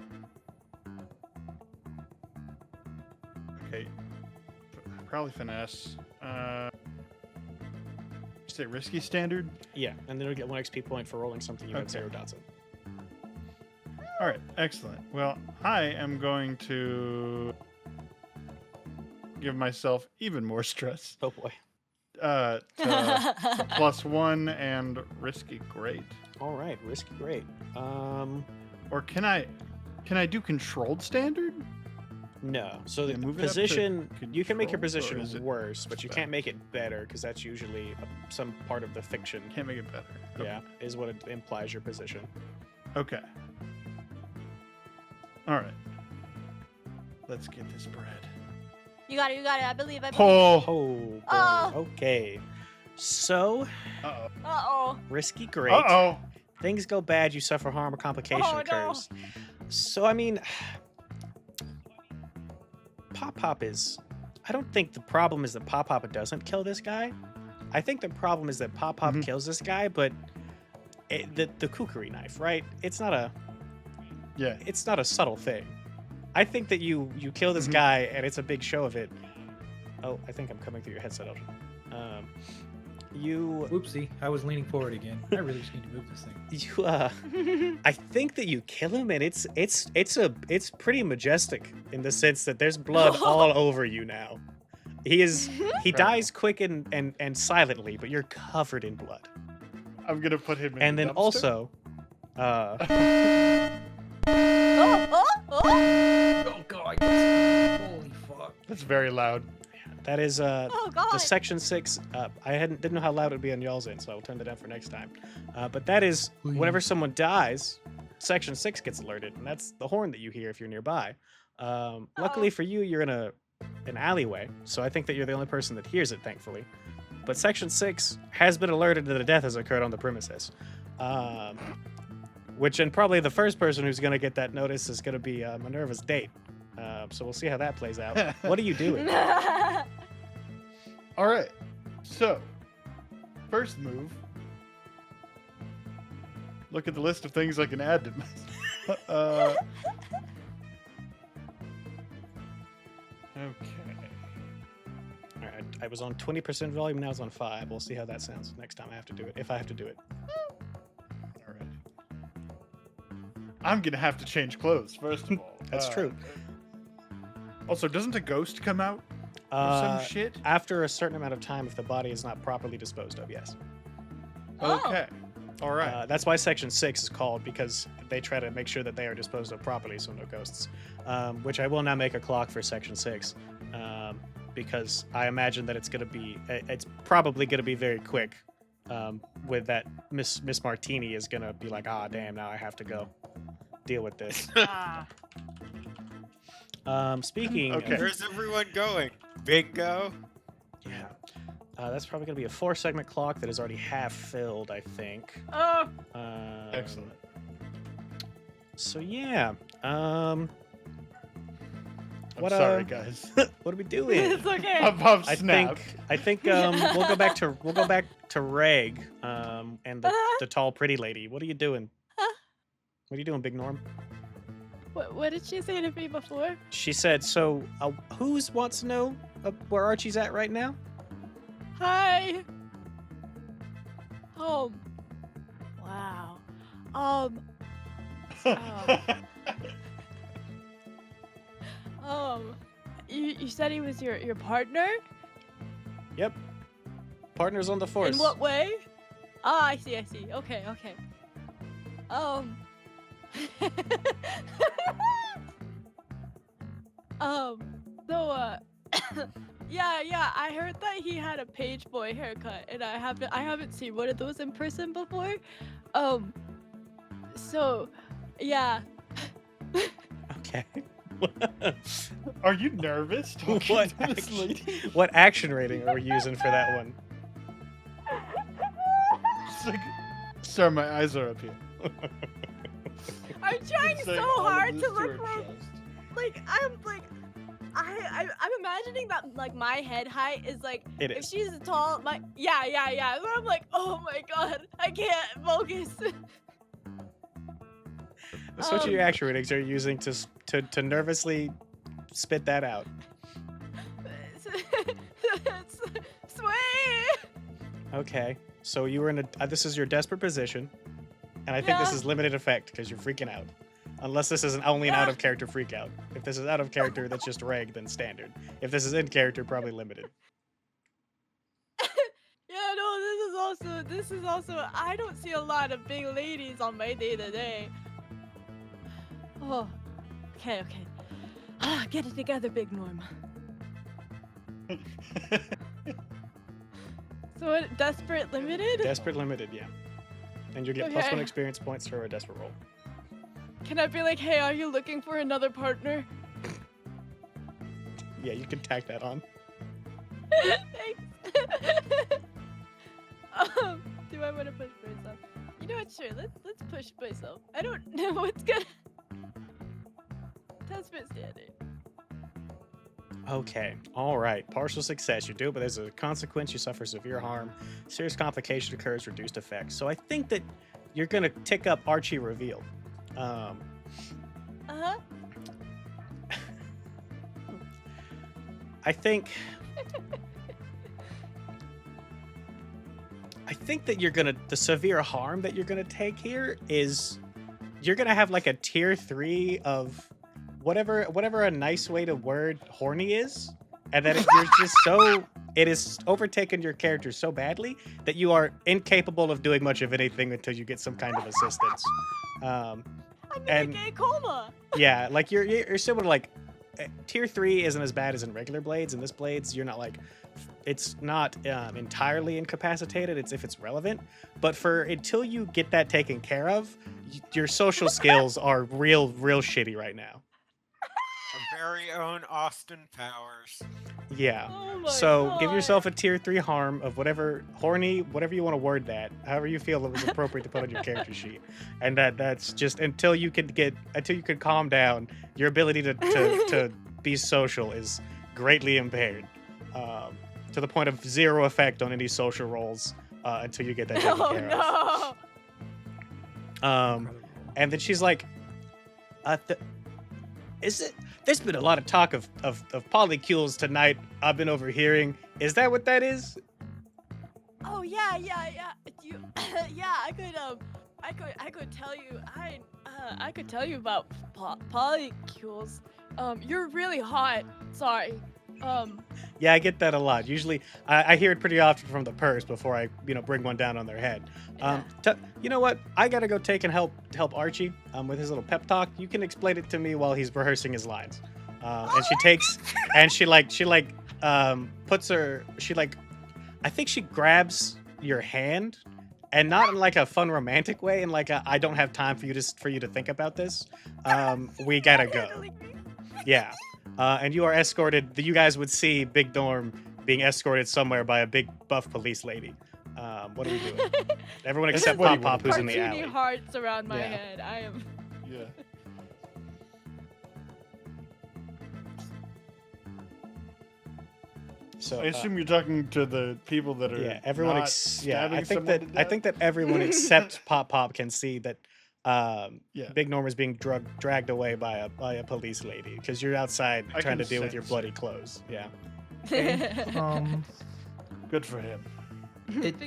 Okay. Probably finesse. Say risky standard. Yeah, and then you'll get 1 XP point for rolling something you had Okay. 0 dots in. All right, excellent. Well, I am going to give myself even more stress. Oh boy. To +1 and risky great. All right, risky great. Or can I do controlled standard? No. So the Yeah, move it up to position, you can make your controlled, or position is it worse, but you spec? can't make it better because that's usually some part of the fiction. Can't make it better. Okay. Yeah, is what it implies your position. Okay. All right. Let's get this bread. You got it. You got it. I believe. I believe. Oh. Oh, boy. Oh. Okay. So, Uh Uh-oh. risky great. oh. Uh Things go bad, you suffer harm, a complication Oh, no. occurs. So, I mean, Pop is. I don't think the problem is that Pop doesn't kill this guy. I think the problem is that Pop Mhm. kills this guy, but the kukri knife, right? It's not a Yeah. subtle thing. I think that you kill this Mhm. guy and it's a big show of it. Oh, I think I'm coming through your headset, Elgin. You Whoopsie, I was leaning forward again. I really just need to move this thing. I think that you kill him and it's pretty majestic in the sense that there's blood all over you now. He Right. dies quick and silently, but you're covered in blood. I'm gonna put him in. And the then dumpster. also Oh. Oh god! Holy fuck! That's very loud. that is Oh God. the section 6. I didn't know how loud it would be on y'all's end, so I will turn that down for next time. But that is whenever someone dies, section 6 gets alerted, and that's the horn that you hear if you're nearby. Luckily for you, you're in an alleyway, so I think that you're the only person that hears it, thankfully. But section 6 has been alerted that a death has occurred on the premises. And probably the first person who's going to get that notice is going to be Minerva's date. So we'll see how that plays out. What are you doing? All right. So, first move. Look at the list of things I can add to my. Okay. All right, I was on 20% volume, now it's on 5. We'll see how that sounds next time I have to do it, if I have to do it. All right. I'm gonna have to change clothes first of all. That's true. Also, doesn't a ghost come out or Uh, some shit? After a certain amount of time, if the body is not properly disposed of, yes. Oh. Okay. All right. That's why Section 6 is called, because they try to make sure that they are disposed of properly, so no ghosts. Which I will now make a clock for Section 6, because I imagine that it's probably going to be very quick, with that Miss Martini is going to be like, ah, damn, now I have to go deal with this. Ah. Speaking Okay. of, Where's everyone going? Bingo? yeah, that's probably going to be a 4-segment clock that is already half filled, I think. Oh. Excellent. So yeah, I'm what, sorry, guys. what are we doing? It's okay. I've I snapped. think we'll go back to Reg and the tall pretty lady. What are you doing? What are you doing, Big Norm? What did she say to me before? She said, "So, who wants to know where Archie's at right now?" Hi. Wow. Oh. You said he was your partner? Yep. Partners on the force. In what way? Ah, I see. Okay. So yeah, I heard that he had a page boy haircut, and I haven't seen one of those in person before. So yeah. Okay. Are you nervous talking What to this lady? What action rating are we using for that one? It's like, sir, my eyes are up here. I'm trying Say so all of hard this to her look like chest. I'm imagining that like my head height is like It if is. she's tall, my yeah. So I'm like, oh my god, I can't focus. So which of your action ratings are you using to nervously spit that out? Sway. Okay. So you were in a. This is your desperate position, and I think this Yeah. is limited effect because you're freaking out. Unless this is only an Yeah. out of character freak out. If this is out of character, that's just reg, then standard. If this is in character, probably limited. Yeah, no, this is also I don't see a lot of big ladies on my day to day. Oh. Okay. Get it together, Big Norm. So what, desperate limited? Desperate limited, yeah. And you get plus Okay. 1 experience points for a desperate roll. Can I be like, hey, are you looking for another partner? Yeah, you can tack that on. Thanks. Do I want to push myself? You know what? Sure. Let's push myself. I don't know what's gonna. Desperate standard. Okay, all right. Partial success. You do it, but there's a consequence. You suffer severe harm. Serious complication occurs. Reduced effects. So I think that you're gonna tick up Archie reveal. Uh-huh. I think that you're gonna the severe harm that you're gonna take here is you're gonna have like a tier 3 of whatever a nice way to word horny is, and that you're just so it has overtaken your character so badly that you are incapable of doing much of anything until you get some kind of assistance. I'm in And- a gay coma. Yeah, like you're similar. Like tier 3 isn't as bad as in regular blades. In this blades, you're not like it's not entirely incapacitated. It's if it's relevant. But for until you get that taken care of, your social skills are real shitty right now. Our very own Austin Powers. Yeah. Oh my So give God. yourself a tier 3 harm of whatever horny, whatever you want to word that, however you feel it was appropriate to put on your character sheet, and that's just until you can calm down. Your ability to be social is greatly impaired, to the point of 0 effect on any social roles until you get that taken Oh care no. of. And then she's like, "Is it? There's been a lot of talk of polycules tonight. I've been overhearing. Is that what that is?" Oh yeah. You, yeah, I could tell you. I could tell you about polycules. You're really hot. Sorry. Yeah, I get that a lot. Usually, I hear it pretty often from the purse before I, bring one down on their head. You know what? I gotta go take and help Archie with his little pep talk. You can explain it to me while he's rehearsing his lines. And she takes, and she puts her, I think she grabs your hand, and not in like a fun romantic way, in like a I don't have time for you to think about this. We gotta go. Yeah. And you are escorted. You guys would see Big Norm being escorted somewhere by a big buff police lady. What are we doing? Everyone except Pop Pop, who's in the alley. Cartoony hearts around my Yeah. head. I am. Yeah. So I assume you're talking to the people that are yeah, everyone. not I stabbing think someone to that death? everyone except Pop Pop can see that Yeah. Big Norm is being dragged away by a police lady because you're outside I trying to can deal with your sense bloody it. clothes. Yeah. Good for him.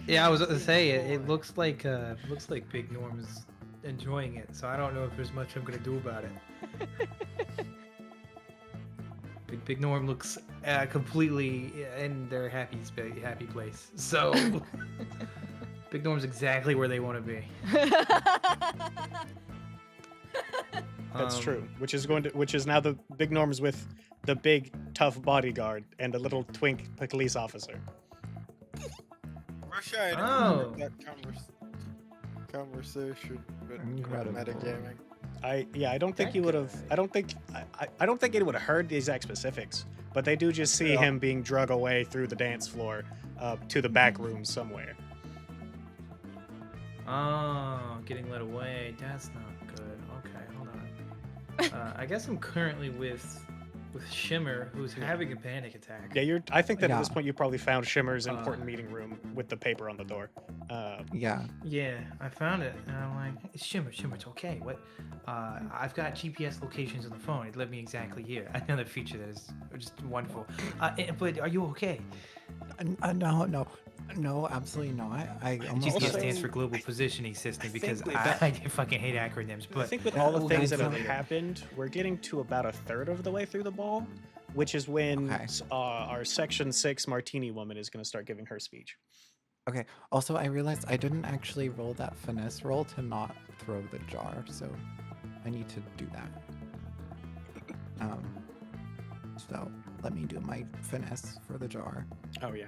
Yeah, I was gonna say it looks like Big Norm is enjoying it, so I don't know if there's much I'm gonna do about it. Big Norm looks completely in their happy place. So Big Norm's exactly where they want to be. That's true. Which is now the Big Norm's with the big tough bodyguard and a little twink police officer. Wish I had Oh. heard that conversation, but Incredible. metagaming. I don't think That you would have. guy. I don't think it would have heard the exact specifics, but they do just see Yeah. him being drug away through the dance floor to the back room somewhere. Oh, getting led away. That's not good. Okay, hold on. I guess I'm currently with Shimmer, who's having a panic attack. Yeah, I think that at this Yeah. point you probably found Shimmer's important Uh. meeting room with the paper on the door. Yeah. Yeah, I found it, and I'm like, Shimmer, it's okay. What? I've got GPS locations on the phone. It led me exactly here. Another feature that is just wonderful. But are you okay? No, absolutely not. I almost GPS Also, stands for Global Positioning System because think with I fucking hate acronyms. I But think with all the we'll things get that into have it. happened, we're getting to about a third of the way through the ball, which is when Okay. our Section 6 Martini woman is going to start giving her speech. Okay. Also, I realized I didn't actually roll that finesse roll to not throw the jar, so I need to do that. So let me do my finesse for the jar. Oh, yeah.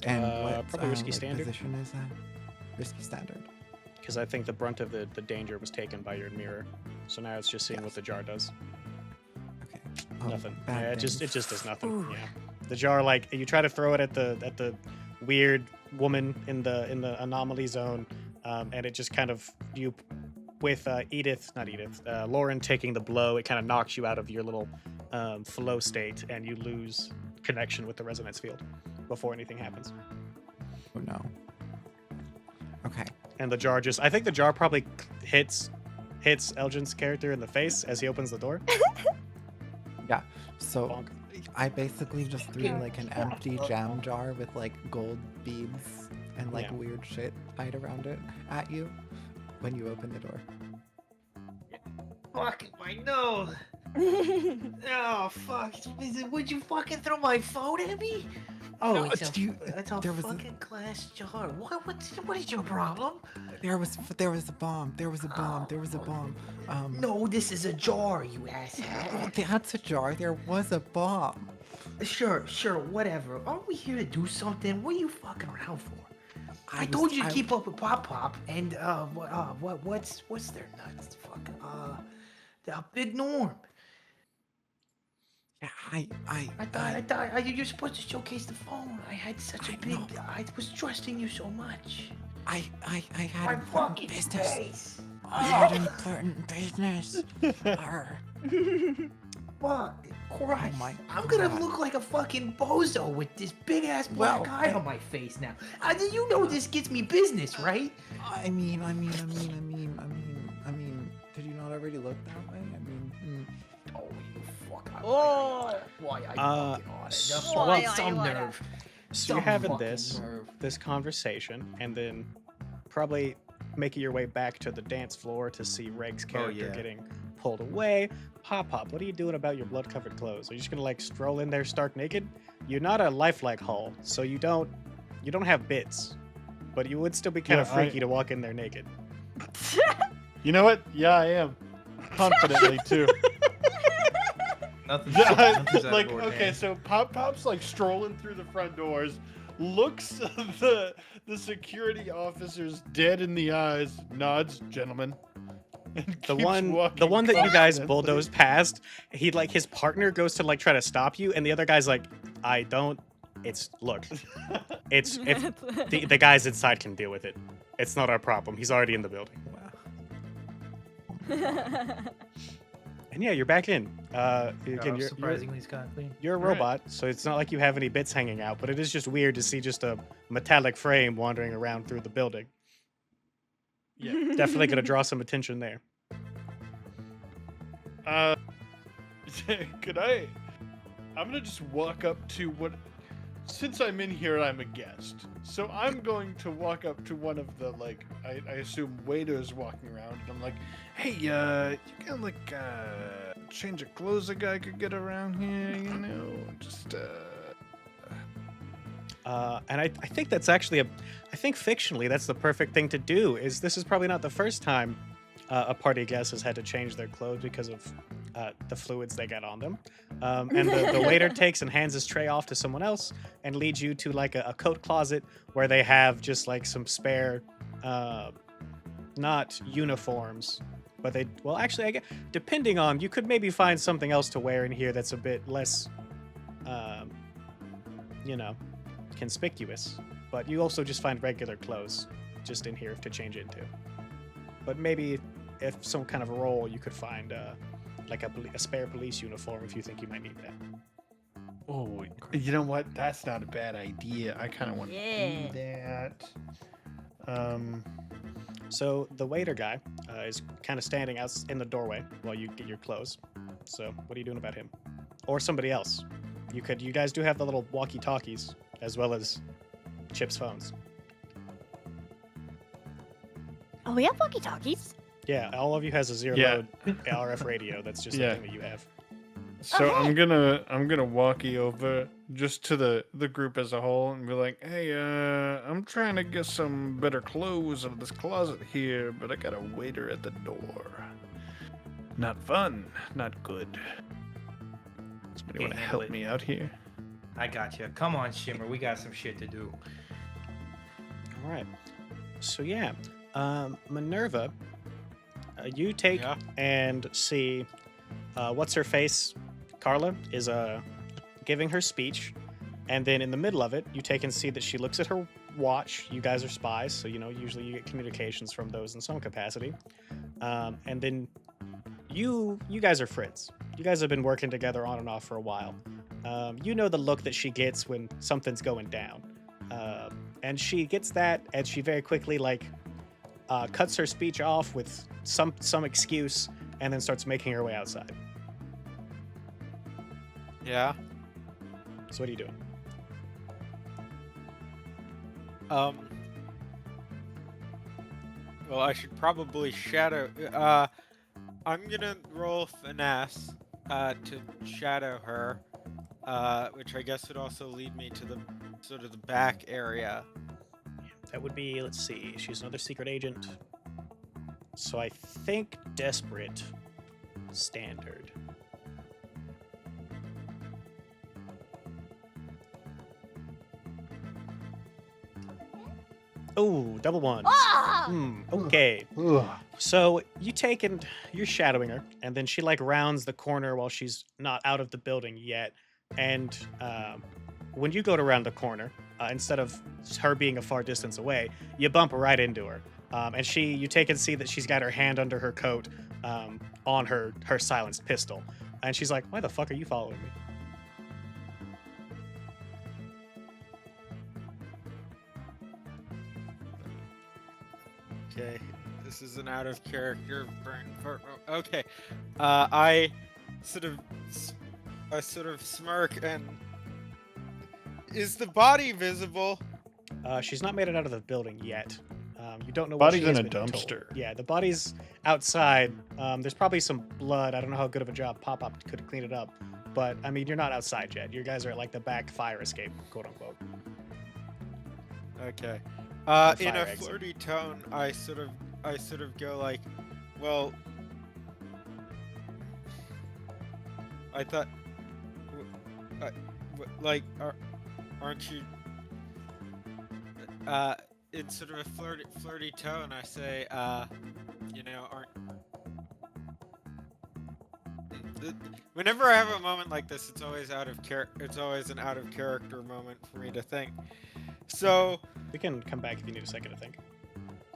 And what probably risky standard. position is that? Risky standard. Because I think the brunt of the danger was taken by your mirror. So now it's just seeing what the jar does. Okay. Nothing. bad Yeah, it just things. does nothing. Ooh. Yeah. The jar, like, you try to throw it at the weird woman in the anomaly zone, and it just kind of with Lauren taking the blow, it kind of knocks you out of your little flow state, and you lose connection with the resonance field before anything happens. Oh no. Okay. And the jar I think the jar probably hits Elgin's character in the face as he opens the door. Yeah. So Bonk. I basically just threw like an empty jam jar with like gold beads and like Yeah. weird shit tied around it at you when you open the door. Fucking my nose. Oh fuck! Would you fucking throw my phone at me? Oh, No, it's do you- it's a there was a- fucking glass jar. What is your problem? There was a bomb. There was a bomb. No, this is a jar, you Oh, asshat. that's a jar. There was a bomb. Sure, whatever. Aren't we here to do something? What are you fucking around for? I was- told you to I- keep up with Pop and what's their nuts? Fuck the Big Norm. Yeah, I thought you're supposed to showcase the phone. I had such a I big. know. I was trusting you so much. I had My important fucking business. face. I had important business. Arr. Fuck Christ. my I'm gonna God. look like a fucking bozo with this big ass black Well, eye on my face now. You know this gets me business, right? I mean, did you not already look that way? I mean, Oh, you fuck. Oh. Why are you fucking on it? so- Well, Why some you wanna- nerve. So you're Some having fucking this nerve. conversation, and then probably making your way back to the dance floor to see Reg's character yeah. getting pulled away. Pop, what are you doing about your blood-covered clothes? Are you just gonna like stroll in there stark naked? You're not a lifelike hull, so you don't have bits, but you would still be kind of Yeah, freaky to walk in there naked. You know what? Yeah, I am. Confidently too. Nothing's, Yeah, nothing's out like of okay, ordinary. so Pop's like strolling through the front doors, looks the security officers dead in the eyes, nods, gentlemen. And The keeps one walking that you guys confidently. bulldozed past, he like his partner goes to like try to stop you, and the other guy's like, I don't. It's look, it's if the guys inside can deal with it. It's not our problem. He's already in the building. And yeah, you're back in. Again, Surprisingly, Scott clean. you're a Right. robot, so it's not like you have any bits hanging out. But it is just weird to see just a metallic frame wandering around through the building. Yeah. Definitely gonna draw some attention there. Could I? I'm gonna just walk up to what. Since I'm in here, I'm a guest. So I'm going to walk up to one of the like I assume waiters walking around, and I'm like, "Hey, you got like change of clothes a guy could get around here, you know? Just And I think that's actually I think fictionally that's the perfect thing to do. This is probably not the first time a party guest has had to change their clothes because of the fluids they got on them. And the waiter takes and hands his tray off to someone else and leads you to like a coat closet where they have just like some spare, not uniforms, but actually, I guess, depending on, you could maybe find something else to wear in here that's a bit less, conspicuous. But you also just find regular clothes just in here to change into. But maybe if some kind of a role, you could find like a spare police uniform if you think you might need that. Oh, you know what? That's not a bad idea. I kind of want to Yeah. do that. So the waiter guy is kind of standing out in the doorway while you get your clothes. So what are you doing about him? Or somebody else? You guys do have the little walkie-talkies as well as Chip's phones. Oh, we have walkie-talkies. Yeah, all of you has a zero Yeah. load RF radio. That's just Yeah. something that you have. So Okay. I'm gonna walkie over just to the group as a whole and be like, hey, I'm trying to get some better clothes out of this closet here, but I got a waiter at the door. Not fun, not good. Somebody Can't want to handle help it. me out here? I got you. Come on, Shimmer. We got some shit to do. All right. So yeah, Minerva, you take Yeah. and see what's her face. Carla is giving her speech, and then in the middle of it, you take and see that she looks at her watch. You guys are spies, so usually you get communications from those in some capacity. And then you guys are friends. You guys have been working together on and off for a while. You know the look that she gets when something's going down. And she gets that, and she very quickly cuts her speech off with some excuse, and then starts making her way outside. Yeah. So what are you doing? Well, I should probably shadow. I'm gonna roll finesse to shadow her, which I guess would also lead me to the sort of the back area. That would be, let's see, she's another secret agent. So I think desperate standard. Oh, double one. Ah! Okay. Ugh. So you take and you're shadowing her, and then she rounds the corner while she's not out of the building yet. And when you go to round the corner, instead of her being a far distance away, you bump right into her. And you take and see that she's got her hand under her coat on her silenced pistol. And she's like, "Why the fuck are you following me?" Okay, this is an out of character burn. Okay, I sort of smirk and is the body visible? She's not made it out of the building yet. You don't know what Body's she has in a been told. dumpster. Yeah, the body's outside. There's probably some blood. I don't know how good of a job Pop-Up could clean it up. But, I mean, you're not outside yet. You guys are at, the back fire escape, quote-unquote. Okay. Or In fire a exit. flirty tone, I sort of go like, well, I thought, aren't you? In sort of a flirty tone, I say, aren't. Whenever I have a moment like this, it's always It's always an out of character moment for me to think. So We can come back if you need a second to think.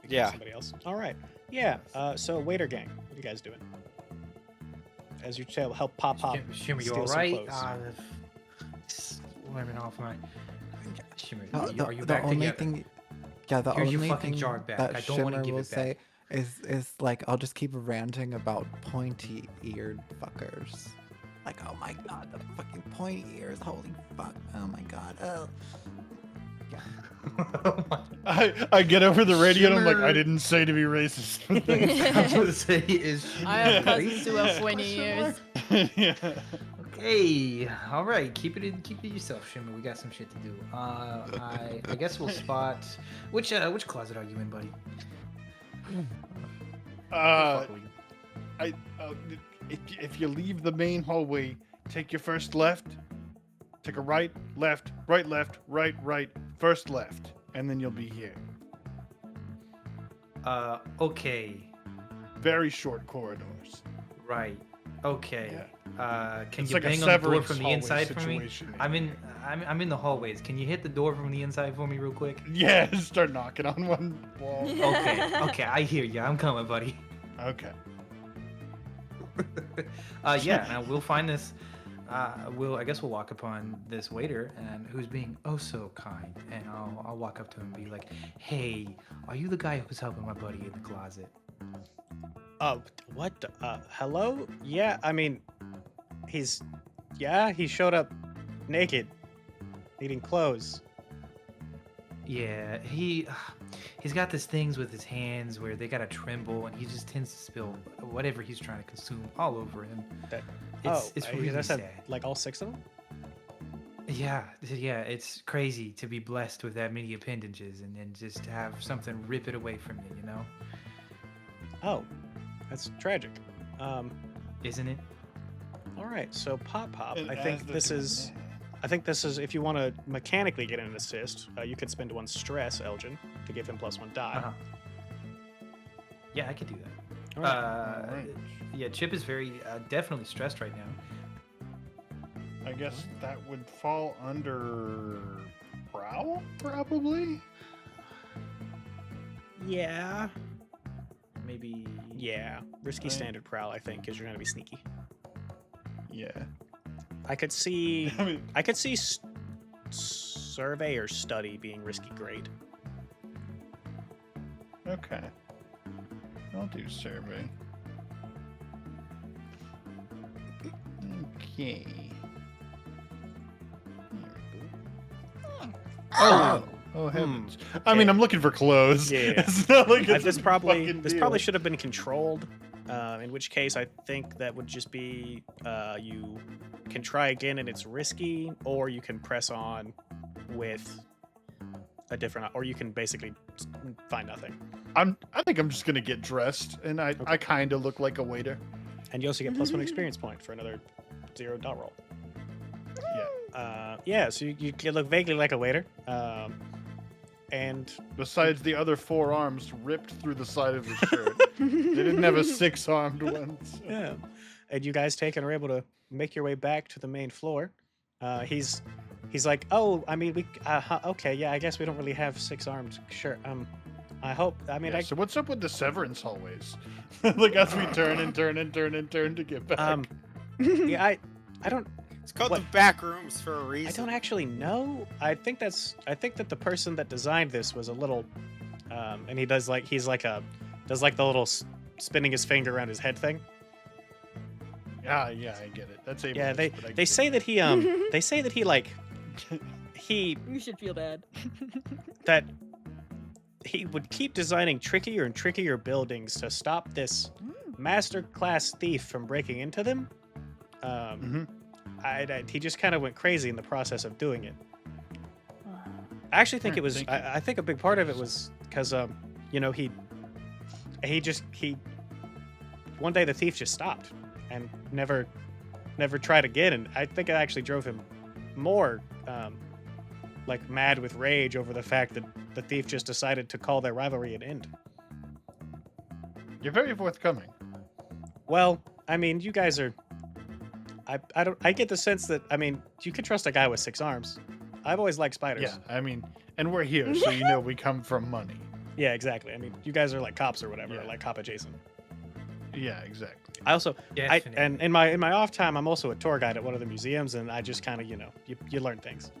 We can Yeah. get Somebody else. All right. Yeah. So, waiter gang, what are you guys doing? As you help Pop-Pop Shimmer, you steal all some right? clothes. Wearing off my. Shimmer, The, are you the back only together? thing, yeah, the Here's your only fucking thing jar back. that I don't wanna Shimmer give will it back. say is I'll just keep ranting about pointy-eared fuckers. Like, oh my god, the fucking pointy ears, holy fuck, oh my god, oh. Oh my- I get over the radio and I'm like, Shimmer. I didn't say to be racist. but thanks. I was going to say is. I have Shimmer cousins who have racist? pointy ears. Yeah. Okay, all right. Keep it yourself, Shimmer. We got some shit to do. I guess we'll spot which closet are you in, buddy? Uh, if you leave the main hallway, take your first left, take a right, left, right, left, right, right, first left, and then you'll be here. Okay, Very short corridors. right. Okay. Can It's you like a bang on the door Severance from the hallway inside for me? situation. I'm in the hallways. Can you hit the door from the inside for me real quick? Yeah, start knocking on one wall. Okay, I hear you. I'm coming, buddy. Okay. Yeah, now we'll find this I guess we'll walk upon this waiter and who's being oh so kind, and I'll walk up to him and be like, "Hey, are you the guy who was helping my buddy in the closet?" What? Hello? Yeah, I mean, he showed up naked, needing clothes. Yeah, he's got these things with his hands where they gotta tremble, and he just tends to spill whatever he's trying to consume all over him. It's He really does sad. have, like, all 6 of them? Yeah, it's crazy to be blessed with that many appendages and then just to have something rip it away from you, you know? Oh, that's tragic. Isn't it? All right, so Pop, And I as think they're this doing is... that- I think this is, if you want to mechanically get an assist, you could spend 1 stress, Elgin, to give him +1 die. Uh-huh. Yeah, I could do that. All right. Alright. Yeah, Chip is very definitely stressed right now. I guess that would fall under prowl, probably. Yeah. Maybe. Yeah. Risky Right. standard prowl, I think, because you're going to be sneaky. Yeah. I could see... I mean, I could see survey or study being risky grade. okay. I'll do survey. Okay. Oh, oh heavens! I mean, Okay. I'm looking for clothes. Yeah. It's not like it's This a probably fucking this deal. probably should have been controlled. In which case, I think that would just be you can try again and it's risky, or you can press on with a different, or you can basically find nothing. I think I'm just gonna get dressed, and I kind of look like a waiter. And you also get +1 experience point for another 0 dot roll. Yeah. Yeah, so you look vaguely like a waiter. And Besides the other 4 arms ripped through the side of his shirt, they didn't have a 6-armed one. So. yeah, and you guys take and are able to make your way back to the main floor. He's like, oh, I mean, we okay, yeah, I guess we don't really have 6 armed. Sure. I hope. I mean, Yeah, so what's up with the severance hallways? Like as we turn and turn and turn and turn to get back. yeah, I don't. It's called What? the back rooms for a reason. I don't actually know. I think that the person that designed this was a little, and he does like the little spinning his finger around his head thing. Yeah, I get it. That's Yeah, ableist, but I they get say that he they say that he like he You should feel bad. that he would keep designing trickier and trickier buildings to stop this master class thief from breaking into them. Mhm. He just kind of went crazy in the process of doing it. I actually think Right, it was. thank you. I think a big part of it was because, you know, he one day the thief just stopped and never tried again, and I think it actually drove him more, like mad with rage over the fact that the thief just decided to call their rivalry an end. You're very forthcoming. Well, I mean, you guys are. I get the sense that, I mean, you can trust a guy with 6 arms. I've always liked spiders. Yeah, I mean, and we're here, so you know we come from money. Yeah, exactly. I mean, you guys are like cops or whatever, Yeah. or like cop adjacent. Yeah, exactly. I also, Definitely. and in my off time, I'm also a tour guide at one of the museums, and I just kind of, you learn things.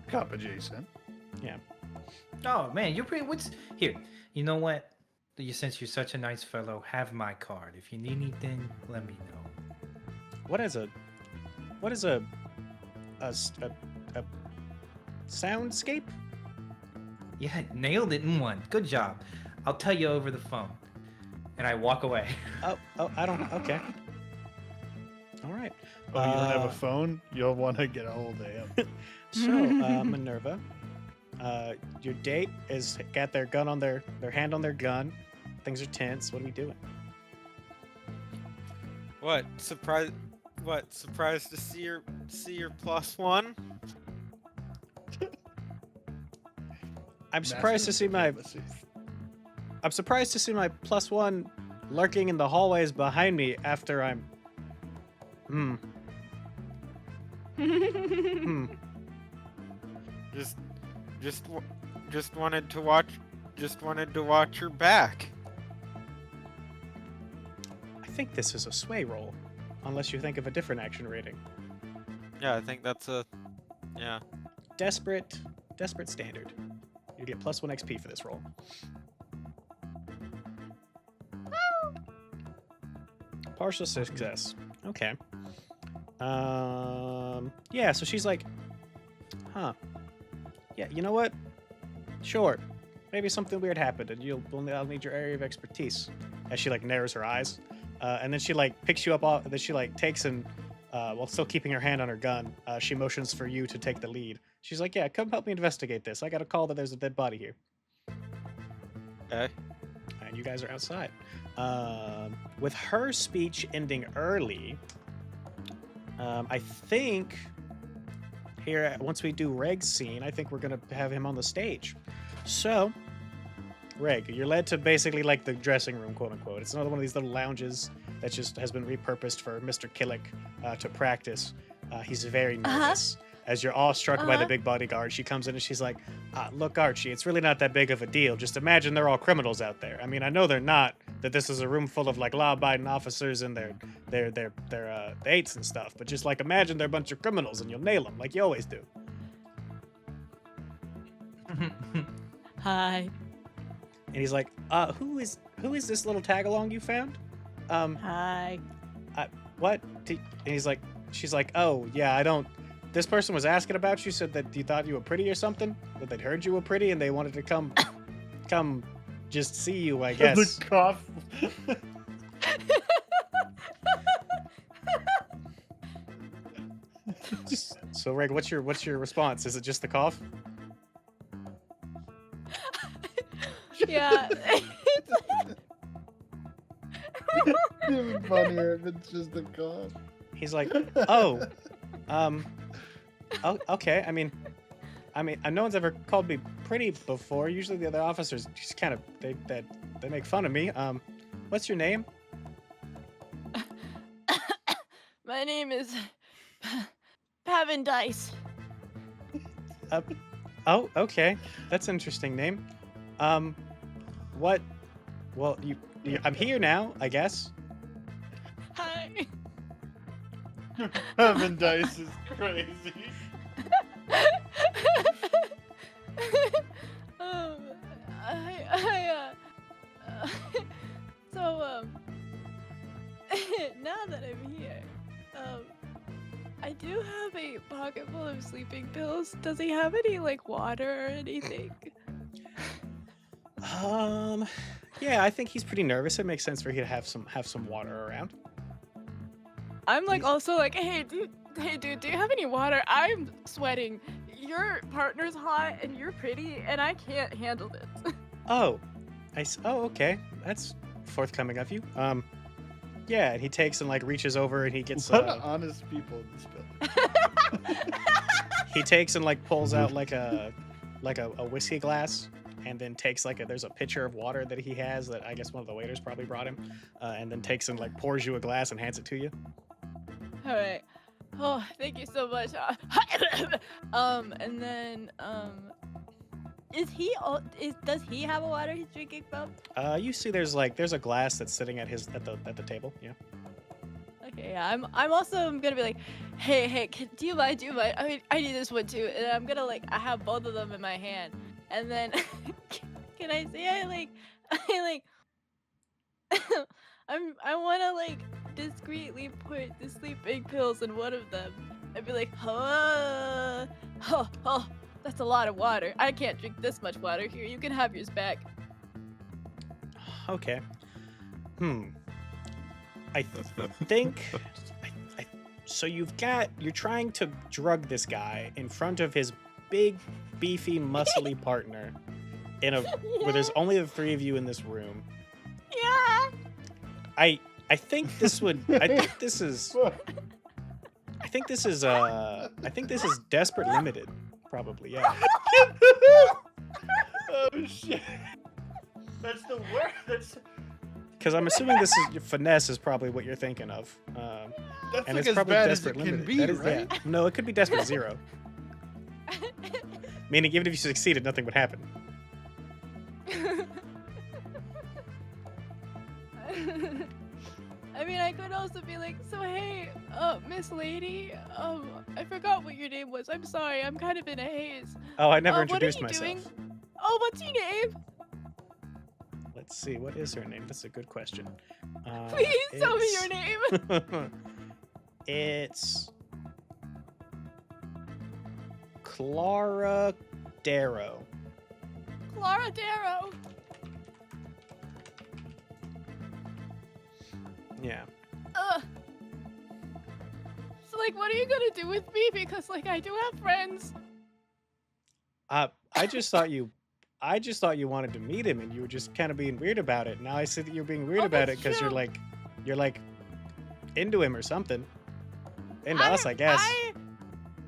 Cop adjacent. Oh man, you're pretty. What's here? You know what? Since you're such a nice fellow, have my card. If you need anything, let me know. What is a soundscape? Yeah, nailed it in one. Good job. I'll tell you over the phone. And I walk away. Oh, I don't. Okay. All right. Oh, you don't have Uh, a phone? You'll want to get a hold of him. So, Minerva, your date is got their gun on their hand on their gun. Things are tense. What are we doing? What surprise? What surprised to see your +1? I'm surprised to see my +1 lurking in the hallways behind me after I'm. Just wanted to watch. Just wanted to watch your back. I think this is a sway roll, unless you think of a different action rating. Yeah, I think that's a. Yeah. Desperate standard. You get +1 XP for this roll. Partial success. Okay. Yeah, so she's like, huh. Yeah, you know what? Sure. Maybe something weird happened and I'll need your area of expertise. As she like narrows her eyes. And then she like picks you up off, then she like takes and while still keeping her hand on her gun, she motions for you to take the lead. She's like, yeah, come help me investigate this. I got a call that there's a dead body here. Okay. And you guys are outside. With her speech ending early, I think here, once we do Reg's scene, I think we're going to have him on the stage. So, Reg, you're led to basically like the dressing room, quote unquote. It's another one of these little lounges that just has been repurposed for Mr. Killick to practice. He's very nervous. As you're all struck by the big bodyguard, she comes in and she's like, look, Archie, it's really not that big of a deal. Just imagine they're all criminals out there. I mean, I know they're not, that this is a room full of like law-abiding officers and their dates and stuff, but just like imagine they're a bunch of criminals and you'll nail them like you always do. Hi. And he's like, who is this little tag-along you found? Hi. What? And she's like, oh, yeah, this person was asking about you, said that you thought you were pretty or something, that they'd heard you were pretty and they wanted to come just see you, I guess. The cough. So, Reg, what's your response? Is it just the cough? Yeah. Even funnier if it's just a cough. He's like, oh, okay. I mean, no one's ever called me pretty before. Usually the other officers just kind of they make fun of me. What's your name? My name is Pavin Dice. Oh, okay. That's an interesting name. What? Well, I'm here now, I guess. Hi. Having dice is crazy. So, now that I'm here, I do have a pocket full of sleeping pills. Does he have any, like, water or anything? Yeah, I think he's pretty nervous. It makes sense for you to have some water around. I'm like also like, hey dude, do you have any water? I'm sweating. Your partner's hot and you're pretty and I can't handle this. Oh, okay. That's forthcoming of you. Yeah, and he takes and like reaches over and he gets What honest people in this building. he takes and like pulls out like a whiskey glass and then takes there's a pitcher of water that he has that I guess one of the waiters probably brought him, and then takes and like pours you a glass and hands it to you. All right. Oh, thank you so much. And then does he have a water he's drinking from? You see there's a glass that's sitting at the table. Yeah. Okay, yeah. I'm also gonna be like, hey, do you mind? I need this one too. And I'm gonna I have both of them in my hand. And then can I say I I wanna discreetly put the sleeping pills in one of them. I'd be like, oh, that's a lot of water. I can't drink this much water. Here, you can have yours back. Okay. I think. So you're trying to drug this guy in front of his big, beefy, muscly partner where there's only the three of you in this room. Yeah. I think this is Desperate Limited, probably, yeah. Oh shit. That's the worst. Because I'm assuming this is finesse is probably what you're thinking of. That's and like it's as probably bad as Desperate it can Limited. be, That is, right? yeah. No, it could be Desperate Zero. Meaning even if you succeeded, nothing would happen. I mean, I could also be like, so hey, Miss Lady, I forgot what your name was. I'm sorry, I'm kind of in a haze. Oh, I never What are introduced you myself. doing? Oh, what's your name? Let's see, what is her name? That's a good question. Please tell me your it's- name. It's Clara Darrow. Clara Darrow. Yeah. So like, what are you gonna do with me? Because like, I do have friends. I just thought you wanted to meet him, and you were just kind of being weird about it. Now I see that you're being weird Oh, about it that's because you're true. like into him or something. Into us, I guess.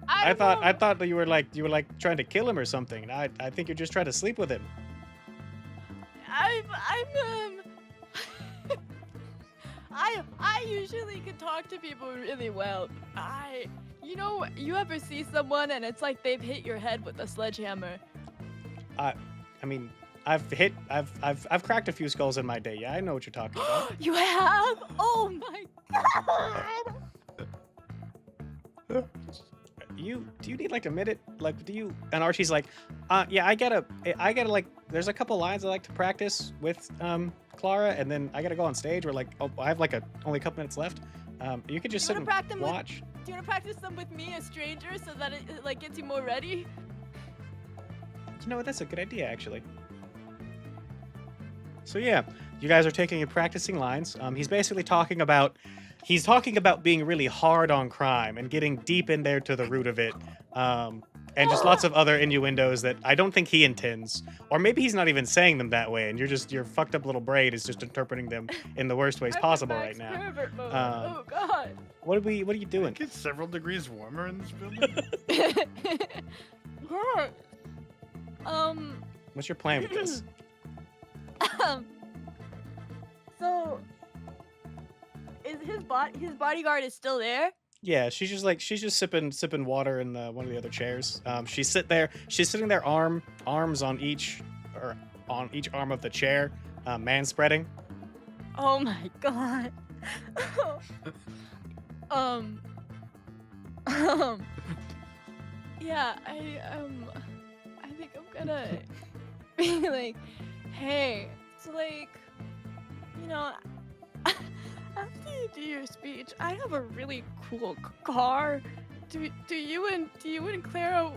I thought that you were like trying to kill him or something. And I think you're just trying to sleep with him. I usually can talk to people really well. You ever see someone and it's like they've hit your head with a sledgehammer? I mean, I've cracked a few skulls in my day. Yeah, I know what you're talking about. You have? Oh my god! Do you need like a minute? Like, do you? And Archie's like, yeah, I gotta like. There's a couple lines I like to practice with Clara, and then I gotta go on stage. Or like, oh, I have like only a couple minutes left. You could just Do sit you and wanna practice with- watch. Do you want to practice them with me, a stranger, so that it like gets you more ready? You know what? That's a good idea, actually. So yeah, you guys are taking and practicing lines. He's basically talking about being really hard on crime and getting deep in there to the root of it. And just lots of other innuendos that I don't think he intends, or maybe he's not even saying them that way, and your fucked up little brain is just interpreting them in the worst ways I'm in possible max right now. pervert mode. Um, Oh god. What are you doing? It gets several degrees warmer in this building. Yeah. What's your plan with this? So is his bodyguard is still there? Yeah, she's just sipping water in one of the other chairs. She's sitting there arms on each arm of the chair, man spreading. Oh my god. Yeah, I think I'm gonna be like, hey, so like, after you do your speech, I have a really cool car. Do you and Clara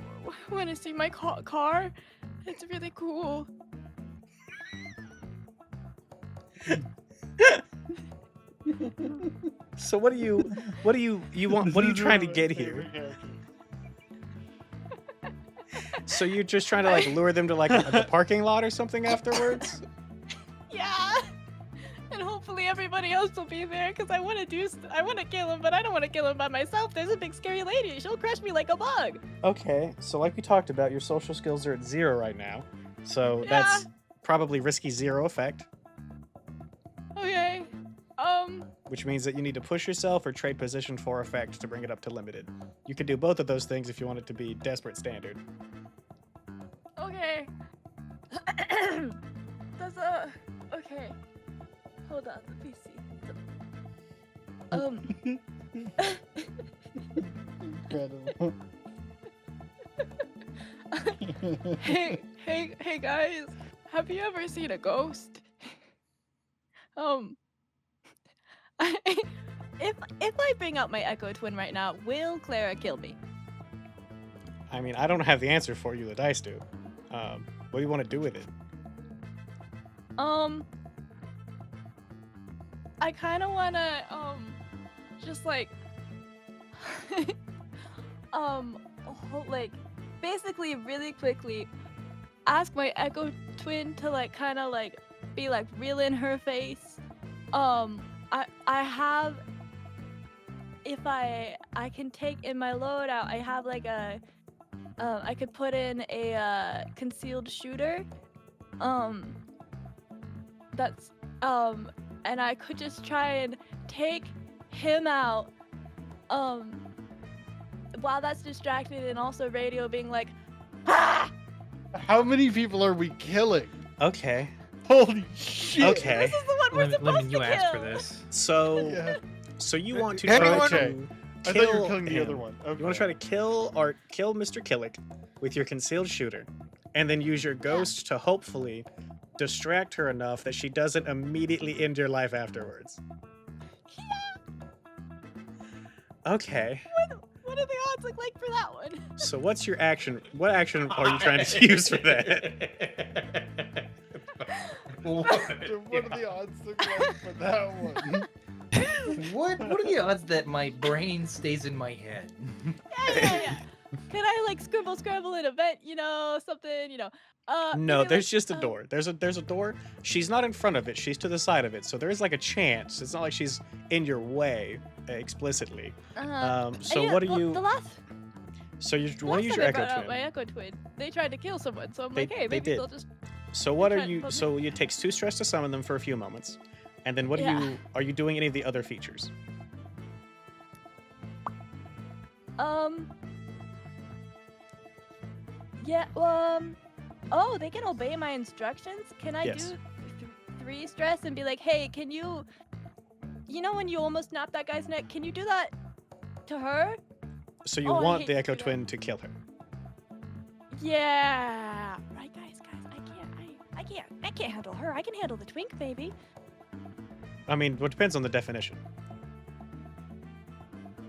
want to see my car? It's really cool. So what do you want? What are you trying to get here? So you're just trying to like lure them to like the parking lot or something afterwards? Yeah. And hopefully everybody else will be there because I want to kill him, but I don't want to kill him by myself. There's a big scary lady. She'll crush me like a bug. Okay, so like we talked about, your social skills are at 0 right now. So Yeah. that's probably risky 0 effect, Okay. which means that you need to push yourself or trade position for effect to bring it up to limited. You could do both of those things if you want it to be desperate standard. Okay. Okay. Hold on, let me see. Hey guys, have you ever seen a ghost? If I bring out my Echo Twin right now, will Clara kill me? I mean, I don't have the answer for you. The dice do. What do you want to do with it? I kind of wanna just like like basically really quickly ask my Echo Twin to like kind of like be like real in her face. I have, if I can take in my loadout, I have like a I could put in a concealed shooter. That's and I could just try and take him out while that's distracted, and also radio being like, ah! How many people are we killing? Okay. Holy shit! Okay. This is the one one we're supposed Lemon, to you kill. asked for this. So, Yeah. so you want to Anyone- try Okay. to I thought you were kill killing the him. other one. Okay. You want to try to kill Mr. Killick with your concealed shooter, and then use your ghost to hopefully distract her enough that she doesn't immediately end your life afterwards. Okay. What do the odds look like for that one? So what's your action? What action are you trying to use for that? What are the odds look like for that one? What are the odds that my brain stays in my head? Yeah. Can I like scramble in a vent, something, No, maybe, there's like, just a door. There's a door. She's not in front of it. She's to the side of it. So there is like a chance. It's not like she's in your way explicitly. So what are you? The last So you the want last to use time your I Echo brought out Twin. my Echo Twin, they tried to kill someone, so I'm They- like, hey, they maybe did. they'll just. So what are trying to you? put me- So it takes 2 stress to summon them for a few moments, and then what do Yeah. you? Are you doing any of the other features? Yeah. Oh, they can obey my instructions. Can I Yes. do 3 stress and be like, hey, can you? When you almost snapped that guy's neck, can you do that to her? So you Oh, I want hate the to Echo do that. Twin to kill her. Yeah. Right, guys. I can't handle her. I can handle the twink baby. I mean, what depends on the definition.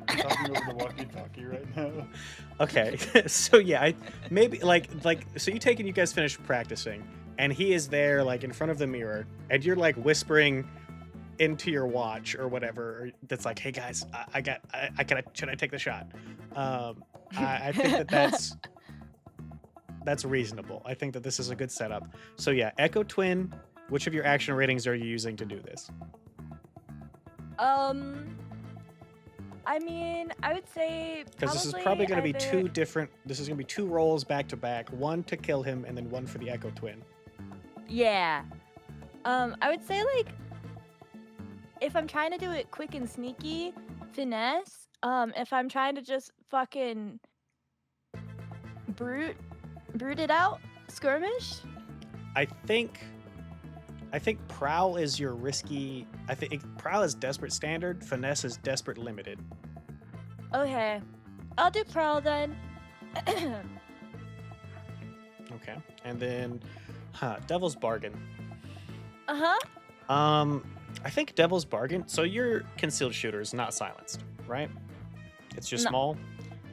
Talking over the walkie-talkie right now. Okay, so yeah, maybe so you take and you guys finish practicing, and he is there like in front of the mirror, and you're like whispering into your watch or whatever. That's like, hey guys, should I take the shot? I think that's reasonable. I think that this is a good setup. So yeah, Echo Twin. Which of your action ratings are you using to do this? I mean, I would say Because this is probably going to be two different. This is going to be 2 rolls back to back. One to kill him, and then one for the Echo Twin. Yeah. I would say like if I'm trying to do it quick and sneaky, finesse. If I'm trying to just fucking brute it out, skirmish. I think Prowl is your risky. I think Prowl is desperate standard. Finesse is desperate limited. Okay, I'll do prowl then. Okay, and then, Devil's Bargain. Uh-huh. I think Devil's Bargain. So your concealed shooter is not silenced, right? It's just No. small.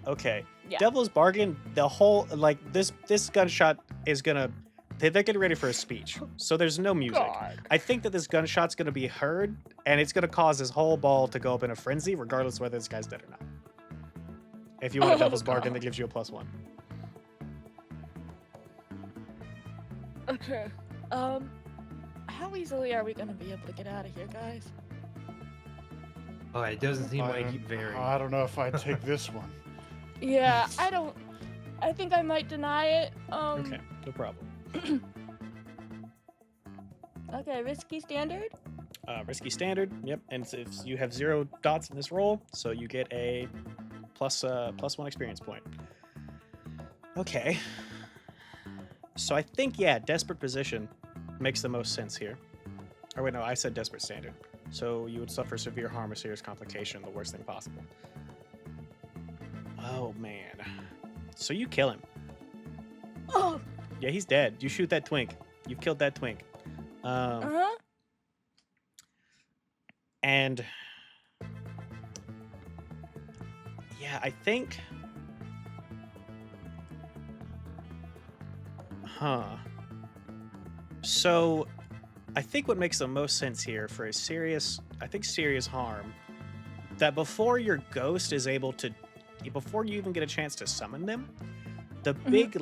Okay. Yeah. Devil's Bargain. The whole this gunshot is gonna. They're getting ready for a speech, so there's no music. I think that this gunshot's gonna be heard, and it's gonna cause this whole ball to go up in a frenzy, regardless whether this guy's dead or not. If you want a Devil's Bargain, that gives you a +1. Okay. How easily are we gonna be able to get out of here, guys? Oh, it doesn't seem like you very. I don't know if I'd take this one. Yeah, I think I might deny it. Okay, no problem. Okay, risky standard. Risky standard. Yep, and if you have 0 dots in this roll, so you get a +1 experience point. Okay. So I think desperate position makes the most sense here. Or wait, no, I said desperate standard. So you would suffer severe harm or serious complication, the worst thing possible. Oh man. So you kill him. Oh. Yeah, he's dead. You shoot that twink. You've killed that twink. Uh-huh. And yeah, I think. So I think what makes the most sense here for a serious harm, that before your ghost is able to, before you even get a chance to summon them, the big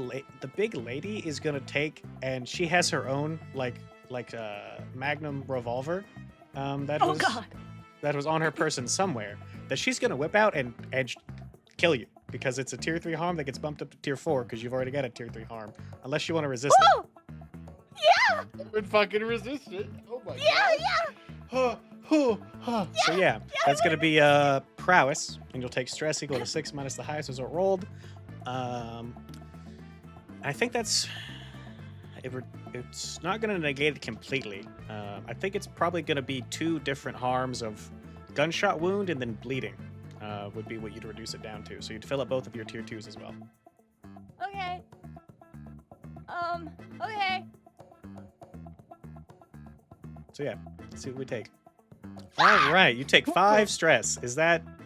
lady is gonna take, and she has her own Magnum revolver. That was on her person somewhere. That she's gonna whip out and kill you because it's a tier 3 harm that gets bumped up to tier 4 because you've already got a tier 3 harm, unless you want to resist it. Yeah. I would fucking resist it. Oh my Yeah. god. So yeah, that's gonna be prowess, and you'll take stress equal to 6 minus the highest result rolled. I think that's It's not going to negate it completely. I think it's probably going to be 2 different harms of gunshot wound and then bleeding would be what you'd reduce it down to. So you'd fill up both of your tier 2s as well. Okay. Okay. So yeah, let's see what we take. All right, you take 5 stress.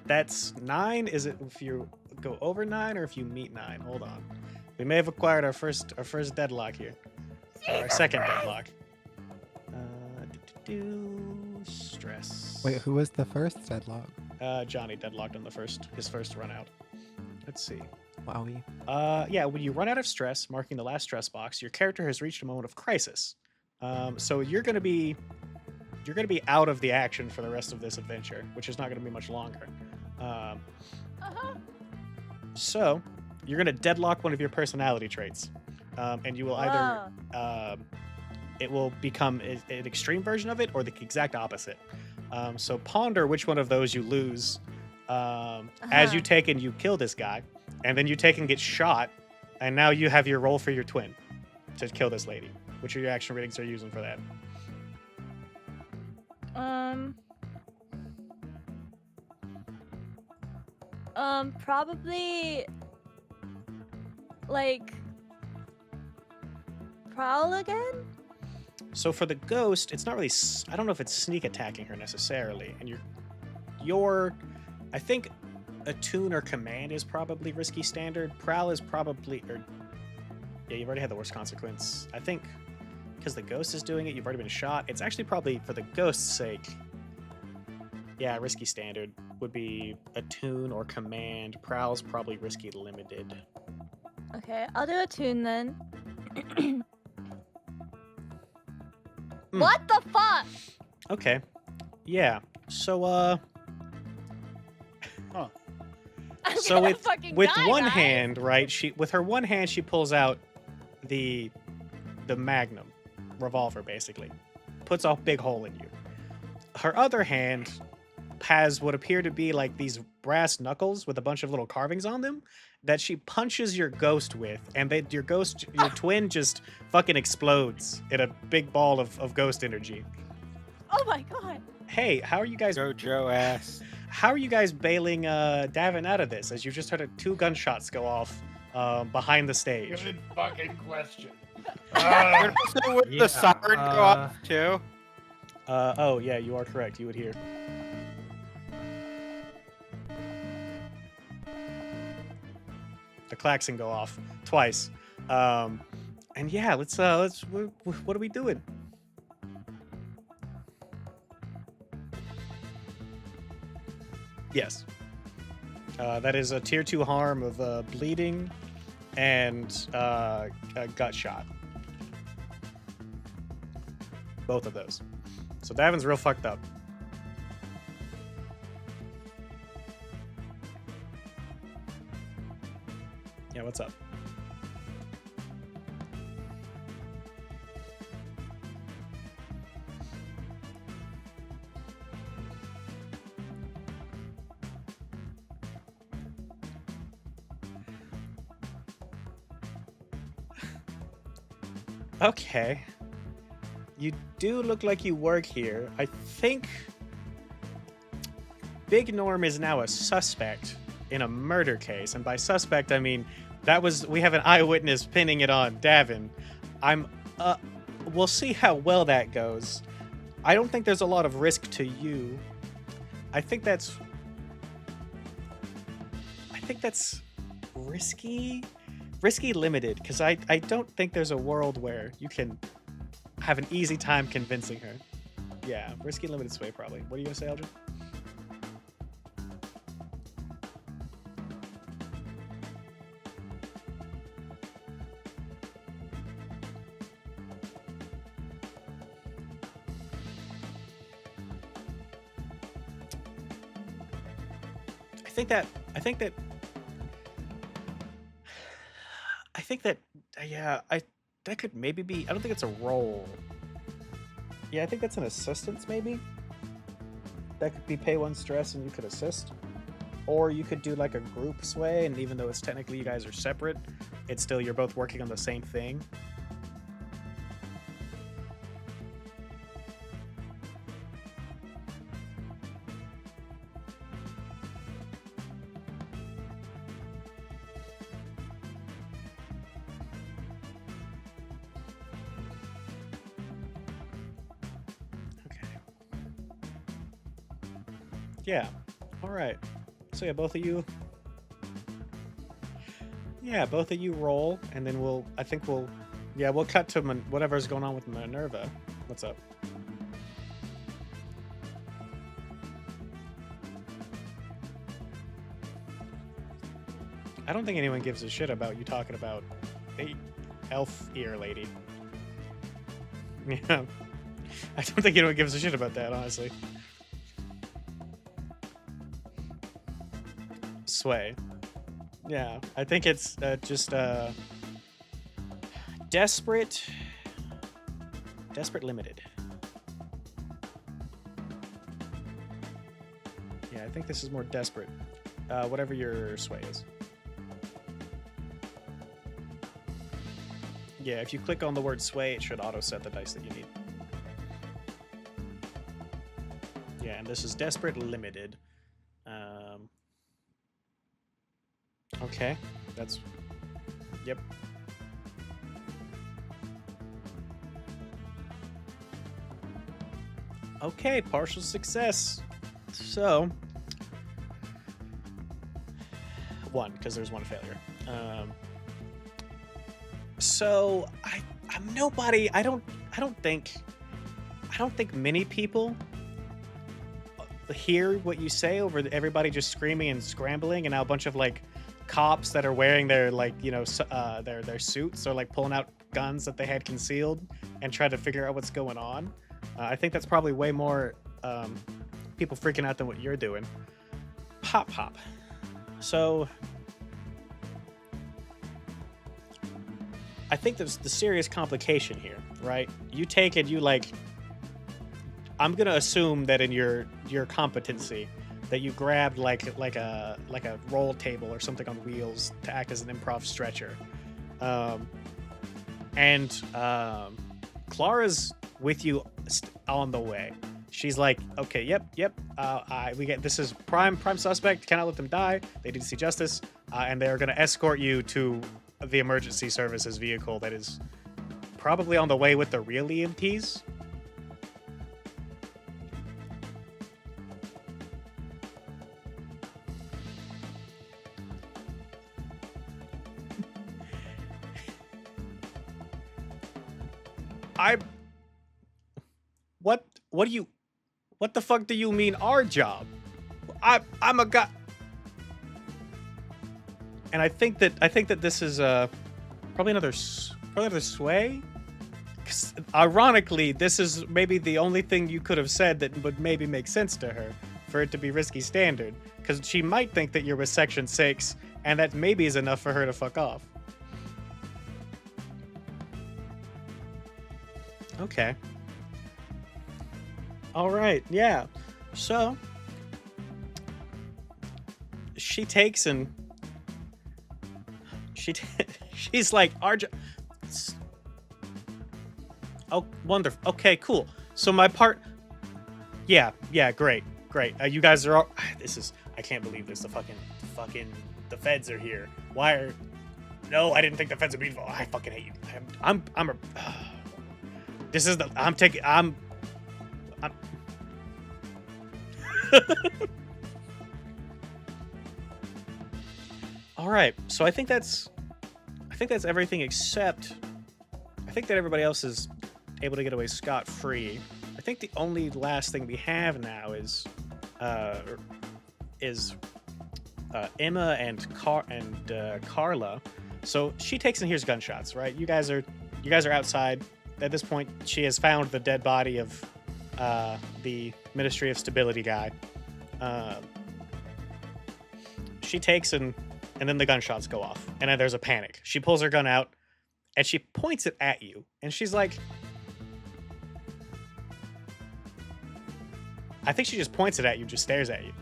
That's 9? Is it if you go over 9 or if you meet 9? Hold on. We may have acquired our first deadlock here. Our second deadlock. Stress. Wait, who was the first deadlock? Johnny deadlocked on his first run out. Let's see. Wowie. Yeah, when you run out of stress, marking the last stress box, your character has reached a moment of crisis. So you're gonna be out of the action for the rest of this adventure, which is not gonna be much longer. So you're gonna deadlock one of your personality traits, and you will either it will become an extreme version of it or the exact opposite. So ponder which one of those you lose as you take and you kill this guy, and then you take and get shot, and now you have your roll for your twin to kill this lady. Which are your action ratings are using for that? Probably like prowl again. So for the ghost, it's not really. I don't know if it's sneak attacking her necessarily, and your, I think, attune or command is probably risky standard. Prowl is probably, or yeah, you've already had the worst consequence. I think because the ghost is doing it, you've already been shot. It's actually probably for the ghost's sake. Yeah, risky standard would be attune or command. Prowl's probably risky limited. Okay, I'll do a tune then. Hmm. What the fuck? Okay. Yeah. So I'm so gonna with fucking with die, one guys. hand, right? With her one hand she pulls out the magnum revolver basically. Puts a big hole in you. Her other hand has what appear to be like these brass knuckles with a bunch of little carvings on them that she punches your ghost with, and your twin just fucking explodes in a big ball of ghost energy. Oh my god. Hey, how are you guys Go Joe ass. How are you guys bailing Davin out of this? As you just heard 2 gunshots go off behind the stage. Good fucking question. So would the siren go off too? Oh yeah, you are correct. You would hear. The klaxon go off twice. And yeah, let's what are we doing? Yes. That is a tier 2 harm of bleeding and a gut shot. Both of those. So Davin's real fucked up. Yeah, what's up? Okay. You do look like you work here. I think Big Norm is now a suspect in a murder case, and by suspect I mean we have an eyewitness pinning it on Davin. We'll see how well that goes. I don't think there's a lot of risk to you. I think that's risky limited, because I don't think there's a world where you can have an easy time convincing her. Yeah, risky limited sway probably. What are you gonna say, Eldrin? That could maybe be. I don't think it's a role. Yeah, I think that's an assistance maybe. That could be pay 1 stress and you could assist. Or you could do like a group sway, and even though it's technically you guys are separate, it's still you're both working on the same thing. Yeah. All right. So yeah, both of you. Yeah, both of you roll, and then we'll. I think we'll. Yeah, we'll cut to whatever's going on with Minerva. What's up? I don't think anyone gives a shit about you talking about the elf ear lady. Yeah. I don't think anyone gives a shit about that, honestly. Sway. Yeah, I think it's just desperate limited. Yeah, I think this is more desperate. Whatever your sway is. Yeah, if you click on the word sway, it should auto set the dice that you need. Yeah, and this is desperate limited. Okay, that's... Yep. Okay, partial success. So... 1, because there's 1 failure. So I'm nobody. I don't think many people hear what you say over everybody just screaming and scrambling, and now a bunch of like cops that are wearing their like their suits or like pulling out guns that they had concealed and try to figure out what's going on. I think that's probably way more people freaking out than what you're doing. Pop. So I think there's the serious complication here, right? You take it, you like... I'm gonna assume that in your competency, that you grabbed like a roll table or something on wheels to act as an improv stretcher, and Clara's with you on the way. She's like, okay, yep. We get this is prime suspect. Cannot let them die. They need to see justice, and they are gonna escort you to the emergency services vehicle that is probably on the way with the real EMTs. What the fuck do you mean our job? I'm a guy. And I think that this is probably another sway. 'Cause ironically, this is maybe the only thing you could have said that would maybe make sense to her for it to be risky standard. Because she might think that you're with Section 6, and that maybe is enough for her to fuck off. Okay. All right. Yeah. So she takes and she's like, our oh, wonderful. Okay, cool. So my part, yeah, great. You guys are all, I can't believe this. The the feds are here. Why are, no, I didn't think the feds would be involved. I fucking hate you. This is I'm all right. So I think that's everything except I think that everybody else is able to get away scot-free. I think the only last thing we have now is Emma and Carla. So she takes and hears gunshots, right? You guys are outside. At this point, she has found the dead body of the Ministry of Stability guy. She takes and then the gunshots go off, and then there's a panic. She pulls her gun out, and she points it at you, and she's like, I think she just points it at you, just stares at you.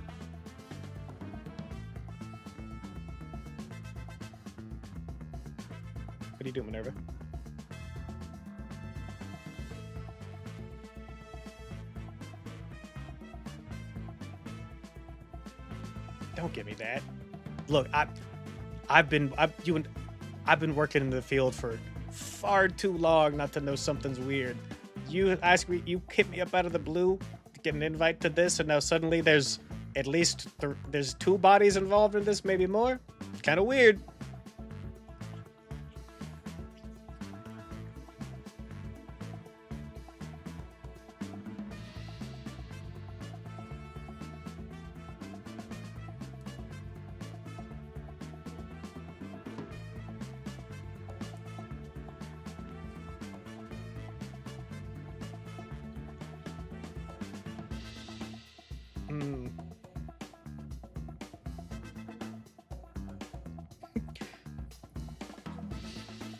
What do you do, Minerva? Don't give me that. Look, I've been working in the field for far too long not to know something's weird. You hit me up out of the blue, get an invite to this, and now suddenly there's at least there's 2 bodies involved in this, maybe more. Kind of weird.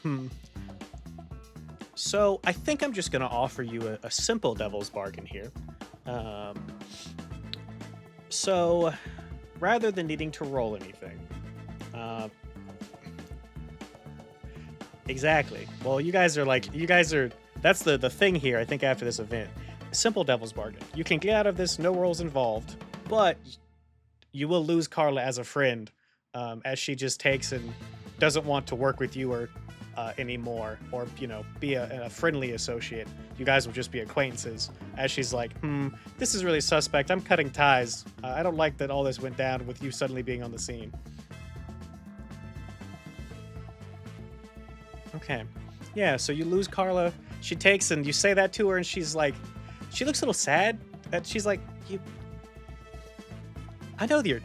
Hmm. So I think I'm just going to offer you a simple devil's bargain here. So rather than needing to roll anything, exactly. Well, you guys are that's the thing here, I think, after this event. Simple devil's bargain. You can get out of this, no rolls involved, but you will lose Carla as a friend, as she just takes and doesn't want to work with you or anymore, or be a friendly associate. You guys will just be acquaintances. As she's like, this is really suspect. I'm cutting ties. I don't like that all this went down with you suddenly being on the scene. Okay. Yeah, so you lose Carla. She takes and you say that to her, and she's like, she looks a little sad. That she's like, I know you're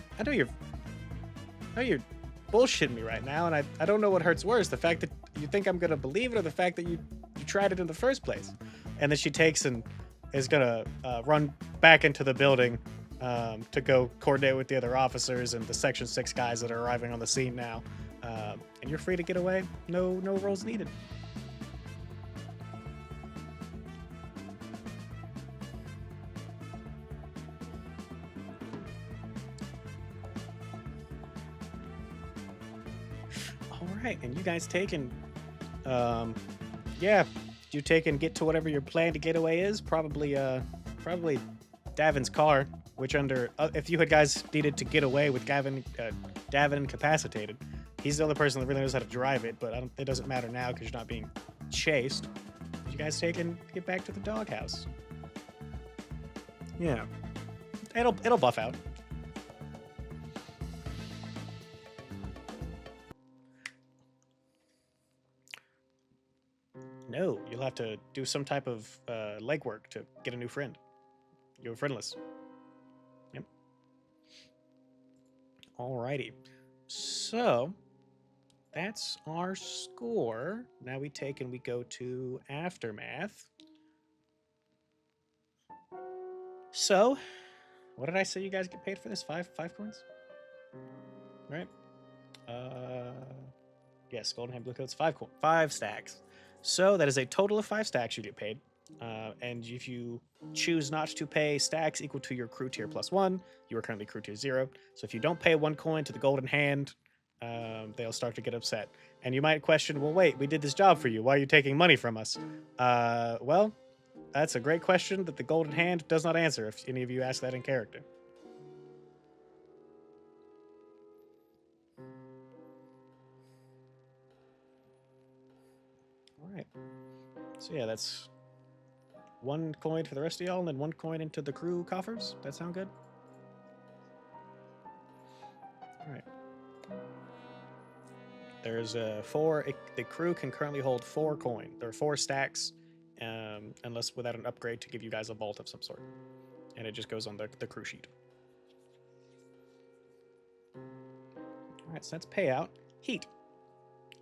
bullshitting me right now, and I don't know what hurts worse, the fact that you think I'm gonna believe it, or the fact that you tried it in the first place. And then she takes and is gonna run back into the building to go coordinate with the other officers and the Section 6 guys that are arriving on the scene now. And you're free to get away. No rolls needed. All right, and you guys take and you take and get to whatever your plan to get away is. Probably Davin's car, which if you had guys needed to get away with Davin incapacitated, he's the only person that really knows how to drive it, but it doesn't matter now because you're not being chased. You guys take and get back to the doghouse. Yeah, it'll buff out. No, you'll have to do some type of legwork to get a new friend. You were friendless. Yep. Alrighty. So, that's our score. Now we take and we go to Aftermath. So, what did I say you guys get paid for this? Five coins? Right? Yes, Golden Hand Bluecoat's 5 stacks. So that is a total of 5 stacks you get paid. And if you choose not to pay stacks equal to your crew tier +1, you are currently crew tier 0. So if you don't pay 1 coin to the Golden Hand, they'll start to get upset. And you might question, well, wait, we did this job for you. Why are you taking money from us? Well, that's a great question that the Golden Hand does not answer if any of you ask that in character. All right. So yeah, that's 1 coin for the rest of y'all, and then 1 coin into the crew coffers. That sound good? All right. There's the crew can currently hold 4 coin. There are 4 stacks, unless without an upgrade to give you guys a vault of some sort. And it just goes on the crew sheet. All right, so that's payout. Heat.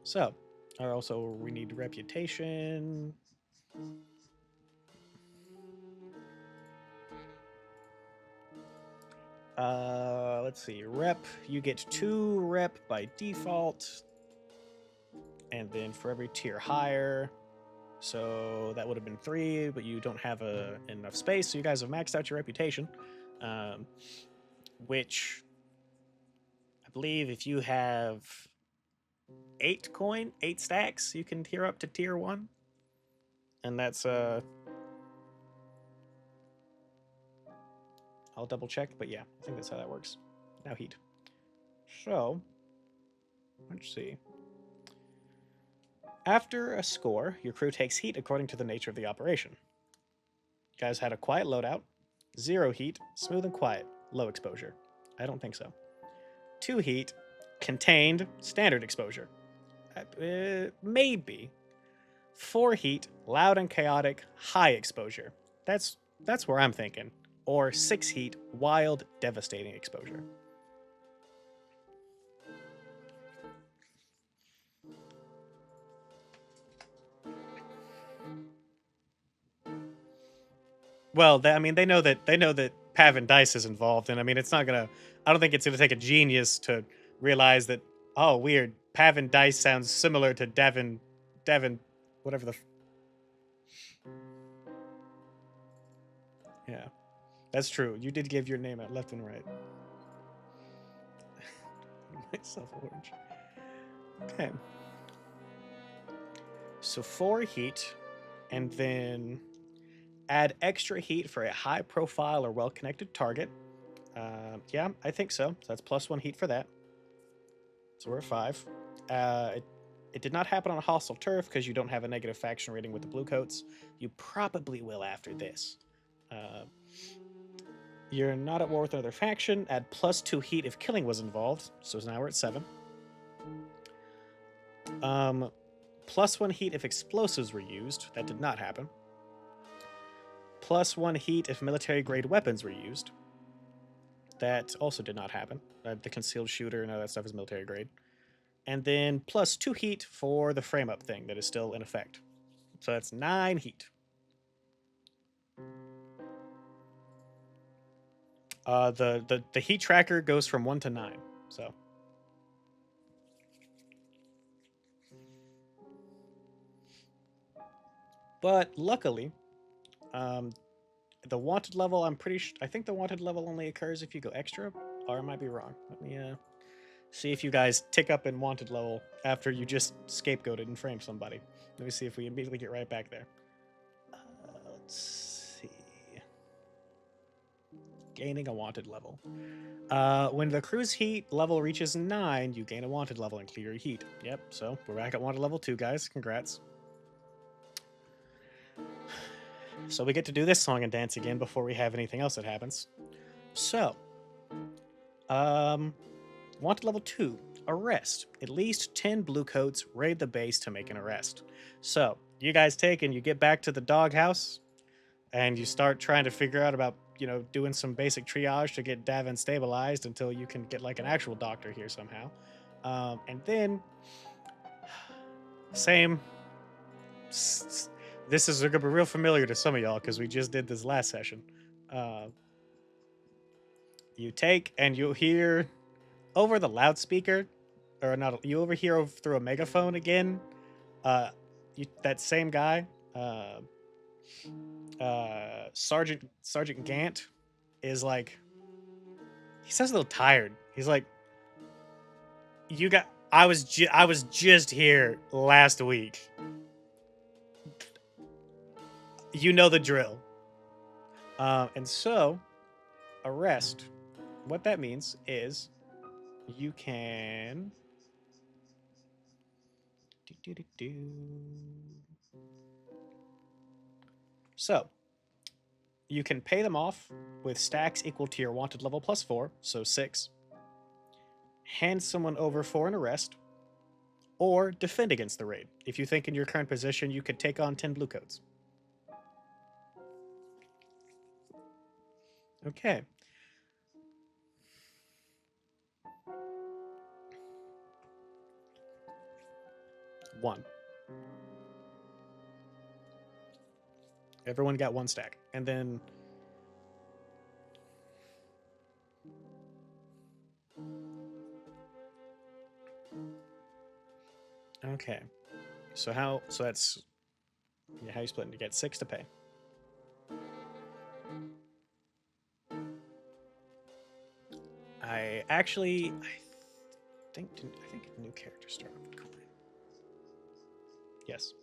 So, we need reputation. Let's see. Rep. You get 2 rep by default. And then for every tier higher. So that would have been 3, but you don't have enough space. So you guys have maxed out your reputation. Which I believe if you have 8 stacks, you can tier up to tier 1. And that's I'll double check, but yeah, I think that's how that works. Now heat. So, let's see. After a score, your crew takes heat according to the nature of the operation. You guys had a quiet loadout, 0 heat, smooth and quiet. low exposure? I don't think so. 2 heat, contained, standard exposure. Maybe. 4 heat, loud and chaotic, high exposure. That's where I'm thinking. Or 6 heat, wild, devastating exposure. Well, I mean, they know that Pavin Dice is involved, and I mean, it's not gonna. I don't think it's gonna take a genius to realize that. Oh, weird. Pavin Dice sounds similar to Devin, whatever the. Yeah, that's true. You did give your name out left and right. Myself orange. Okay. So 4 heat, and then add extra heat for a high profile or well connected target. Yeah, I think so. So that's +1 heat for that. So we're at 5. It did not happen on hostile turf because you don't have a negative faction rating with the Bluecoats. You probably will after this. You're not at war with another faction. Add +2 heat if killing was involved. So now we're at 7. +1 heat if explosives were used. That did not happen. +1 heat if military grade weapons were used. That also did not happen. The concealed shooter and all that stuff is military grade. And then +2 heat for the frame up thing that is still in effect. So that's 9 heat. The heat tracker goes from 1 to 9. So. But luckily, the wanted level, I think the wanted level only occurs if you go extra, or I might be wrong. Let me see if you guys tick up in wanted level after you just scapegoated and framed somebody. Let me see if we immediately get right back there. Let's see. Gaining a wanted level. When the crew's heat level reaches 9, you gain a wanted level and clear your heat. Yep, so we're back at wanted level 2, guys. Congrats. So we get to do this song and dance again before we have anything else that happens. So, wanted level 2, arrest. At least 10 Bluecoats raid the base to make an arrest. So, you guys take and you get back to the doghouse, and you start trying to figure out about, doing some basic triage to get Davin stabilized until you can get like an actual doctor here somehow. And then, same. This is going to be real familiar to some of y'all because we just did this last session. You take and you hear over the loudspeaker, or not, you overhear through a megaphone again. That same guy, Sergeant Gant, is like, he sounds a little tired. He's like, I was just here last week. You know the drill. And so, arrest. What that means is you can. So, you can pay them off with stacks equal to your wanted level +4, so 6. Hand someone over for an arrest, or defend against the raid. If you think in your current position you could take on 10 Bluecoats. Okay. One. Everyone got 1 stack. And then okay. So that's how you split it? You get 6 to pay. I think a new character started with coin. Yes.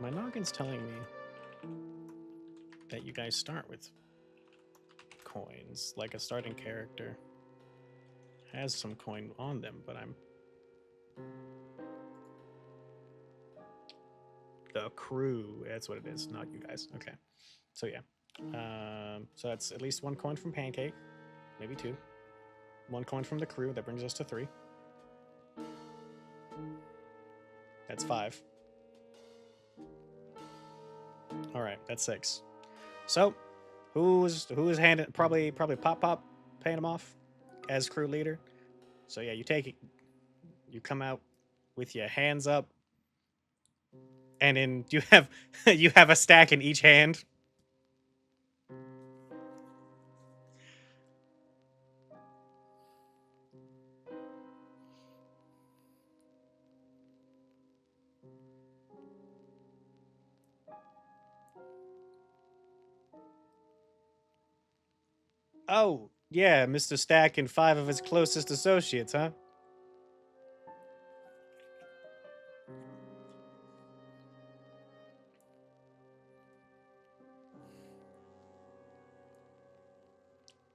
My noggin's telling me that you guys start with coins, like a starting character has some coin on them, but I'm the crew. That's what it is, not you guys. Okay, so yeah, so that's at least 1 coin from Pancake, maybe 2. 1 coin from the crew. That brings us to 3. That's 5. All right, that's 6. So, who's handing probably Pop paying him off as crew leader. So yeah, you take it. You come out with your hands up, and then you have you have a stack in each hand. Oh, yeah, Mr. Stack and 5 of his closest associates, huh?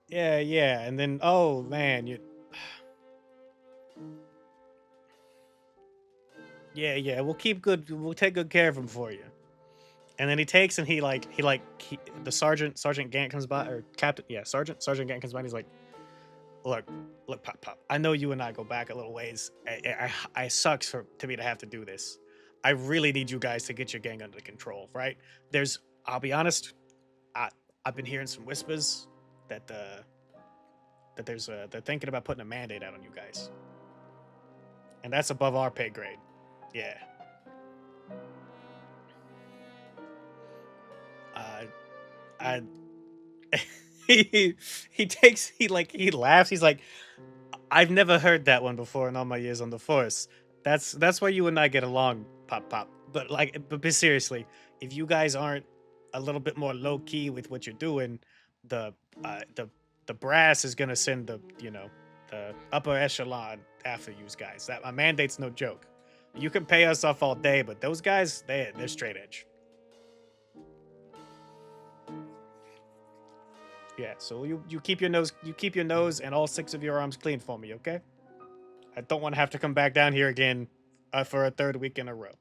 Yeah, yeah, and then oh man, you. Yeah, yeah, we'll take good care of him for you. And then he takes and the Sergeant Gant comes by, or Captain, yeah, Sergeant Gant comes by and he's like, look, Pop, I know you and I go back a little ways. I sucks to me to have to do this. I really need you guys to get your gang under control, right? I'll be honest, I've been hearing some whispers that they're thinking about putting a mandate out on you guys, and that's above our pay grade. Yeah. I he laughs. He's like, I've never heard that one before in all my years on the force. That's why you and I get along, Pop. But seriously, if you guys aren't a little bit more low key with what you're doing, the the brass is gonna send the upper echelon after you guys. That my mandate's no joke. You can pay us off all day, but those guys, they're straight edge. Yeah, so you keep your nose and all 6 of your arms clean for me, okay? I don't want to have to come back down here again for a 3rd week in a row.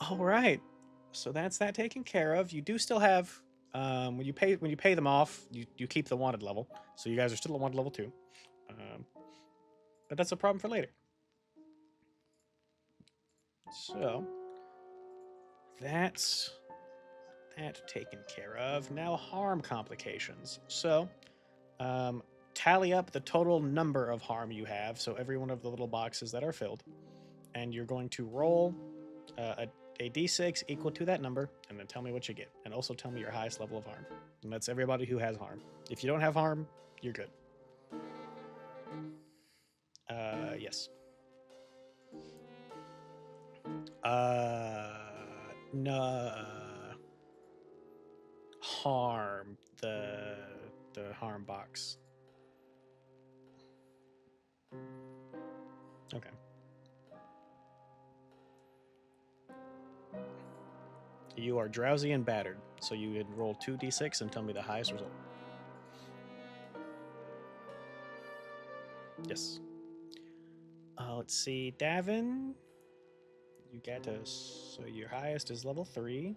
All right, so that's that taken care of. You do still have when you pay them off, you keep the wanted level, so you guys are still at wanted level 2. But that's a problem for later. So that's that taken care of. Now harm complications. So tally up the total number of harm you have. So every one of the little boxes that are filled, and you're going to roll a d6 equal to that number, and then tell me what you get, and also tell me your highest level of harm. And that's everybody who has harm. If you don't have harm, you're good. Yes. No. Harm, the harm box. Okay. You are drowsy and battered, so you would roll 2d6 and tell me the highest result. Yes. Let's see, Davin. You get so your highest is level 3.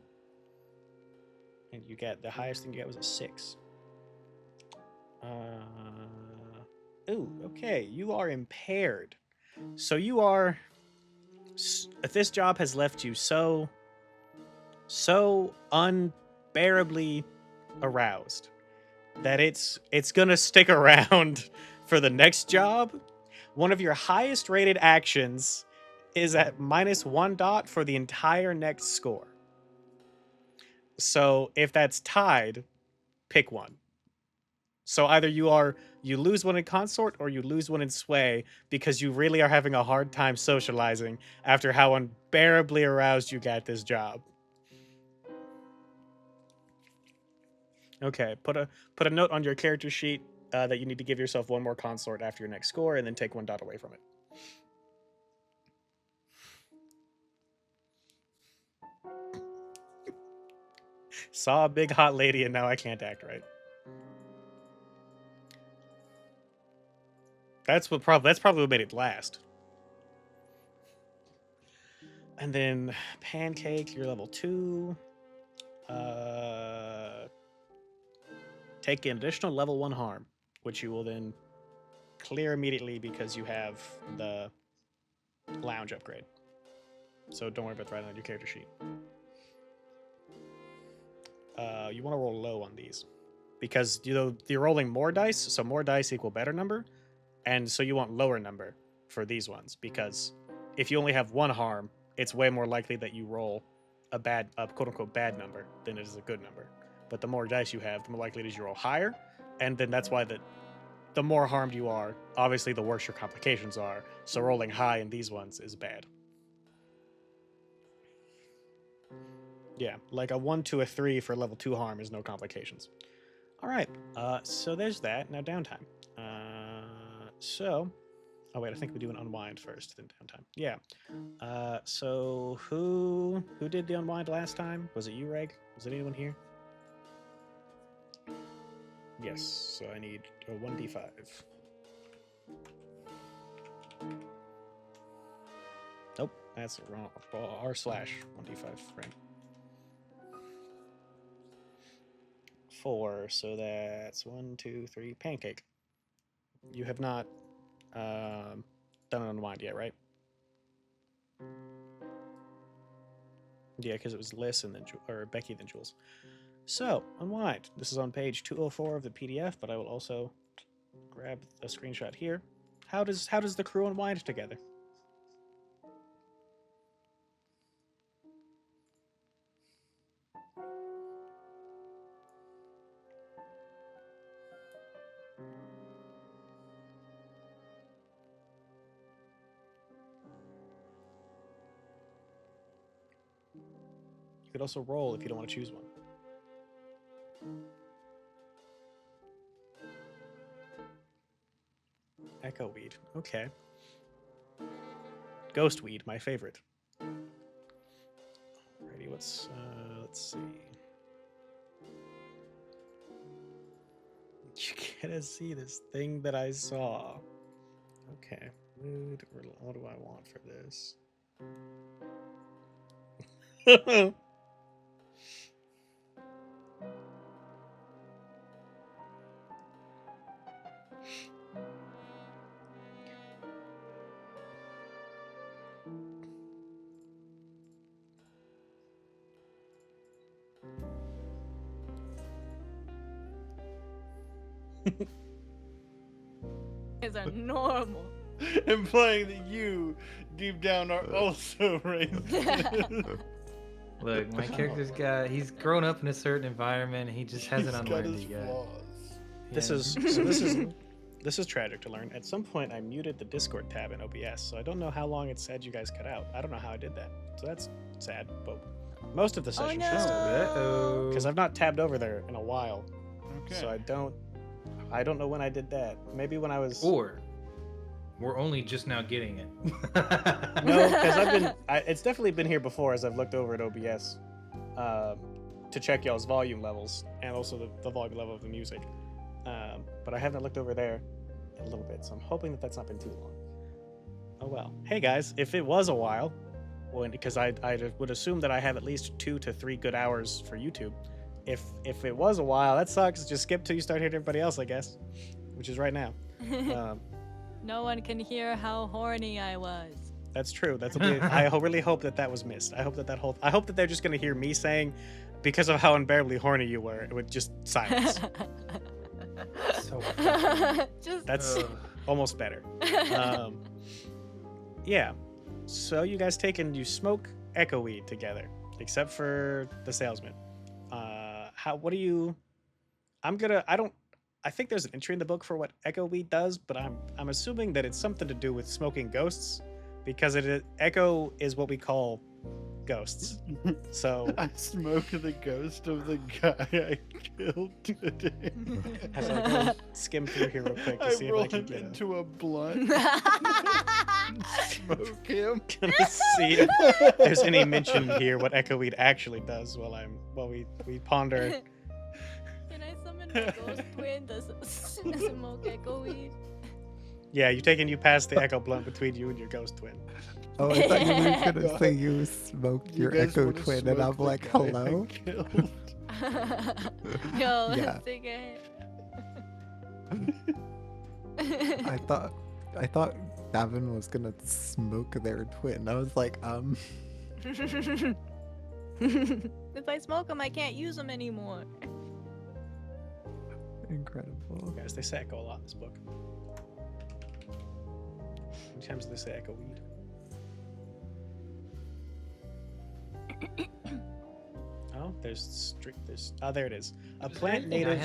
And you get the highest thing you get was a 6. Ooh, okay. You are impaired. So you are. This job has left you so unbearably aroused that it's gonna stick around for the next job. One of your highest rated actions is at -1 dot for the entire next score. So if that's tied, pick one. So either you lose one in consort or you lose one in sway because you really are having a hard time socializing after how unbearably aroused you got this job. Okay, put a note on your character sheet. that you need to give yourself one more consort after your next score, and then take 1 dot away from it. Saw a big hot lady, and now I can't act right. That's probably what made it last. And then Pancake, you're level 2. Take an additional level 1 harm, which you will then clear immediately because you have the lounge upgrade. So don't worry about writing on your character sheet. You want to roll low on these because you're rolling more dice, so more dice equal better number, and so you want lower number for these ones because if you only have 1 harm, it's way more likely that you roll a quote unquote bad number than it is a good number. But the more dice you have, the more likely it is you roll higher, and then that's why the more harmed you are, obviously the worse your complications are. So rolling high in these ones is bad. Yeah, like a 1 to a 3 for level 2 harm is no complications. All right, so there's that. Now downtime. Oh wait, I think we do an unwind first, then downtime. Yeah. So who did the unwind last time? Was it you, Reg? Was it anyone here? Yes. So I need a 1d5. Nope, that's wrong. R/1d5, right? 4. So that's 1, 2, 3. Pancake. You have not done an unwind yet, right? Yeah, because it was Liz and then Becky, then Jules. So unwind. This is on page 204 of the PDF, but I will also grab a screenshot here. How does the crew unwind together? You could also roll if you don't want to choose one. Echo weed. Okay. Ghost weed, my favorite. Alrighty, let's see. You gotta see this thing that I saw. Okay. Mood. What do I want for this? Is are normal. Implying that you, deep down, are also racist. Look, my character's he's grown up in a certain environment and he just hasn't He's got unlearned his it yet. flaws. Yeah. This is tragic to learn. At some point, I muted the Discord tab in OBS, so I don't know how long it said you guys cut out. I don't know how I did that, so that's sad. But most of the session should still Uh-oh. because I've not tabbed over there in a while, Okay. so I don't know when I did that. Maybe when I was Or we're only just now getting it. no, because it's definitely been here before as I've looked over at OBS to check y'all's volume levels and also the volume level of the music. But I haven't looked over there in a little bit, so I'm hoping that that's not been too long. Oh well. Hey guys, if it was a while, because I would assume that I have at least 2 to 3 good hours for YouTube. If it was a while, that sucks. Just skip till you start hearing everybody else, I guess, which is right now. No one can hear how horny I was. That's true. I really hope that was missed. I hope that they're just gonna hear me saying, because of how unbearably horny you were, it would just silence. So Just That's almost better. Yeah. So you guys you smoke echo weed together, except for the salesman. I think there's an entry in the book for what echo weed does, but I'm assuming that it's something to do with smoking ghosts, because echo is what we call ghosts. So I smoke the ghost of the guy I killed today. as I go skim through here real quick to I see if roll I can him get into a blunt. Smoke him. gonna see if there's any mention here what echo weed actually does while we ponder. Can I summon my ghost twin to smoke echo weed? Yeah, you pass the echo blunt between you and your ghost twin. Oh, I thought you were gonna God. say you smoked You your guys echo wanna twin, and smoke I'm the like, guy I hello. killed? Yo, Yeah. let's take a hit. I thought Gavin was gonna smoke their twin. I was like, If I smoke them, I can't use them anymore. incredible. Guys, they say echo a lot in this book. How many times do they say echo weed? Oh, there's there it is. A plant native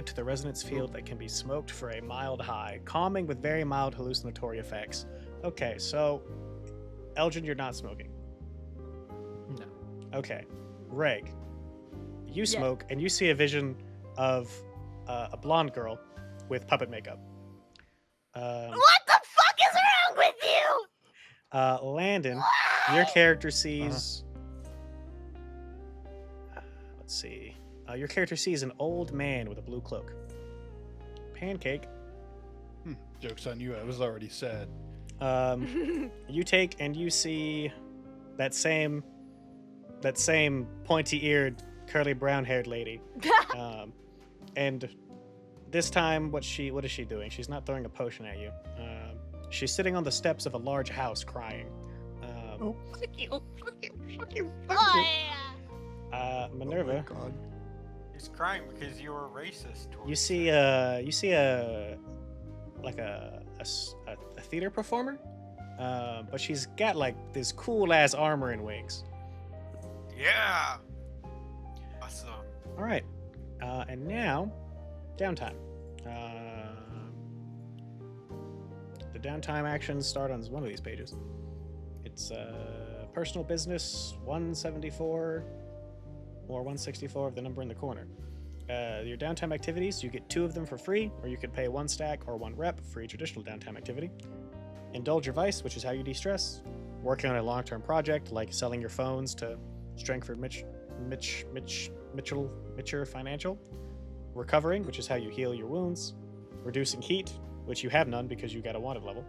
to the resonance field that can be smoked for a mild high, calming with very mild hallucinatory effects. Okay, so Elgin, you're not smoking. No. Okay, Reg, you Yeah. smoke and you see a vision of a blonde girl with puppet makeup. What the fuck is wrong with you? Landon, your character sees. Let's see. Your character sees an old man with a blue cloak. Pancake. Joke's on you, I was already sad. You take and you see that same pointy-eared, curly brown-haired lady. And this time, what is she doing? She's not throwing a potion at you. She's sitting on the steps of a large house, crying. Minerva, God. He's crying because you were racist. you towards see a theater performer, but she's got like this cool ass armor and wings. Yeah. Awesome. All right, and now downtime. The downtime actions start on one of these pages. It's personal business 174 or 164 of the number in the corner. Your downtime activities, you get 2 of them for free, or you could pay 1 stack or 1 rep for each additional downtime activity. Indulge your vice, which is how you de-stress. Working on a long-term project like selling your phones to Strengford Mitchell Financial. Recovering, which is how you heal your wounds. Reducing heat, which you have none because you got a wanted level.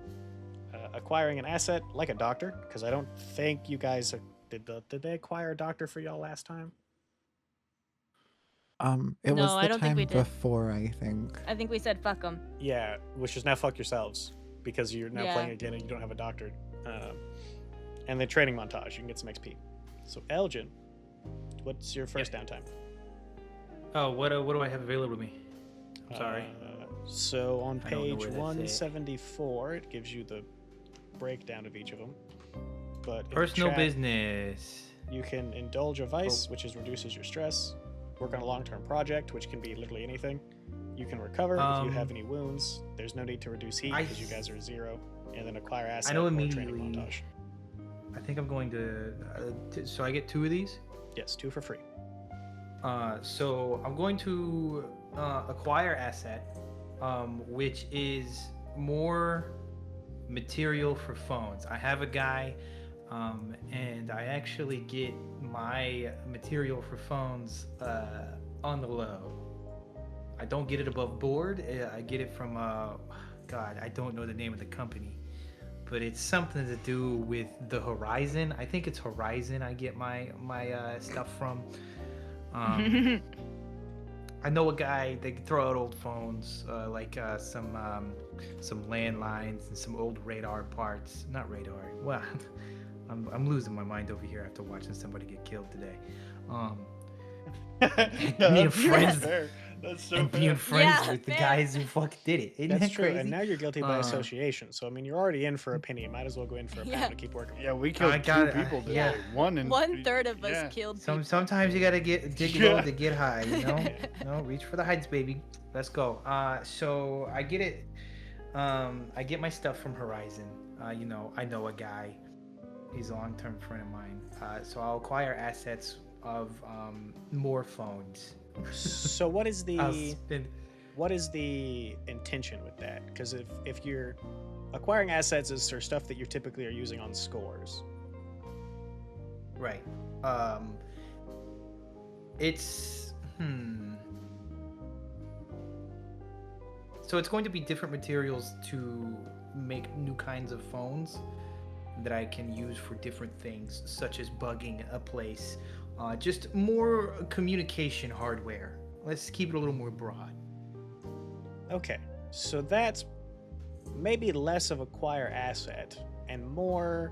Acquiring an asset like a doctor, because I don't think you guys did they acquire a doctor for y'all last time? It No, was I the don't think time we did. before, I think. I think we said fuck them. Yeah, which is now fuck yourselves because you're now Yeah. playing again and you don't have a doctor. And the training montage, you can get some XP. So Elgin, what's your first downtime? Oh, what do I have available to me? I'm sorry. So on I don't know page where that's at. 174, it gives you the breakdown of each of them. But in the Personal chat, business. you can indulge a vice, which reduces your stress. Work on a long-term project, which can be literally anything. You can recover if you have any wounds. There's no need to reduce heat because you guys are 0. And then acquire asset know or training immediately. montage. I think I'm going to. So I get 2 of these. Yes, 2 for free. So I'm going to acquire asset, which is more material for phones. I have a guy, and I actually get my material for phones on the low. I don't get it above board. I get it from God, I don't know the name of the company, but it's something to do with the Horizon. I think it's Horizon. I get my stuff from. I know a guy. They can throw out old phones, like some landlines and some old radar parts. Not radar. Well, I'm losing my mind over here after watching somebody get killed today. Being friends. That's so And being fair. friends Yeah, with the fair. guys who fucking did it. Isn't That's that true. crazy? And now you're guilty by Uh, association. So, I mean, you're already in for a penny. You might as well go in for a Yeah. pound to keep working. Yeah, we killed I 2 got it. people today. Yeah. 1/3 of us yeah. killed people. Sometimes you gotta dig Yeah. low to get high, you know. Reach for the heights, baby. Let's go. So I get it. I get my stuff from Horizon. I know a guy. He's a long-term friend of mine. So I'll acquire assets of more phones. So what is I'll the spend. what is the intention with that? Because if you're acquiring assets is for stuff that you typically are using on scores. Right. It's So it's going to be different materials to make new kinds of phones that I can use for different things, such as bugging a place. Just more communication hardware. Let's keep it a little more broad. Okay, so that's maybe less of acquire asset and more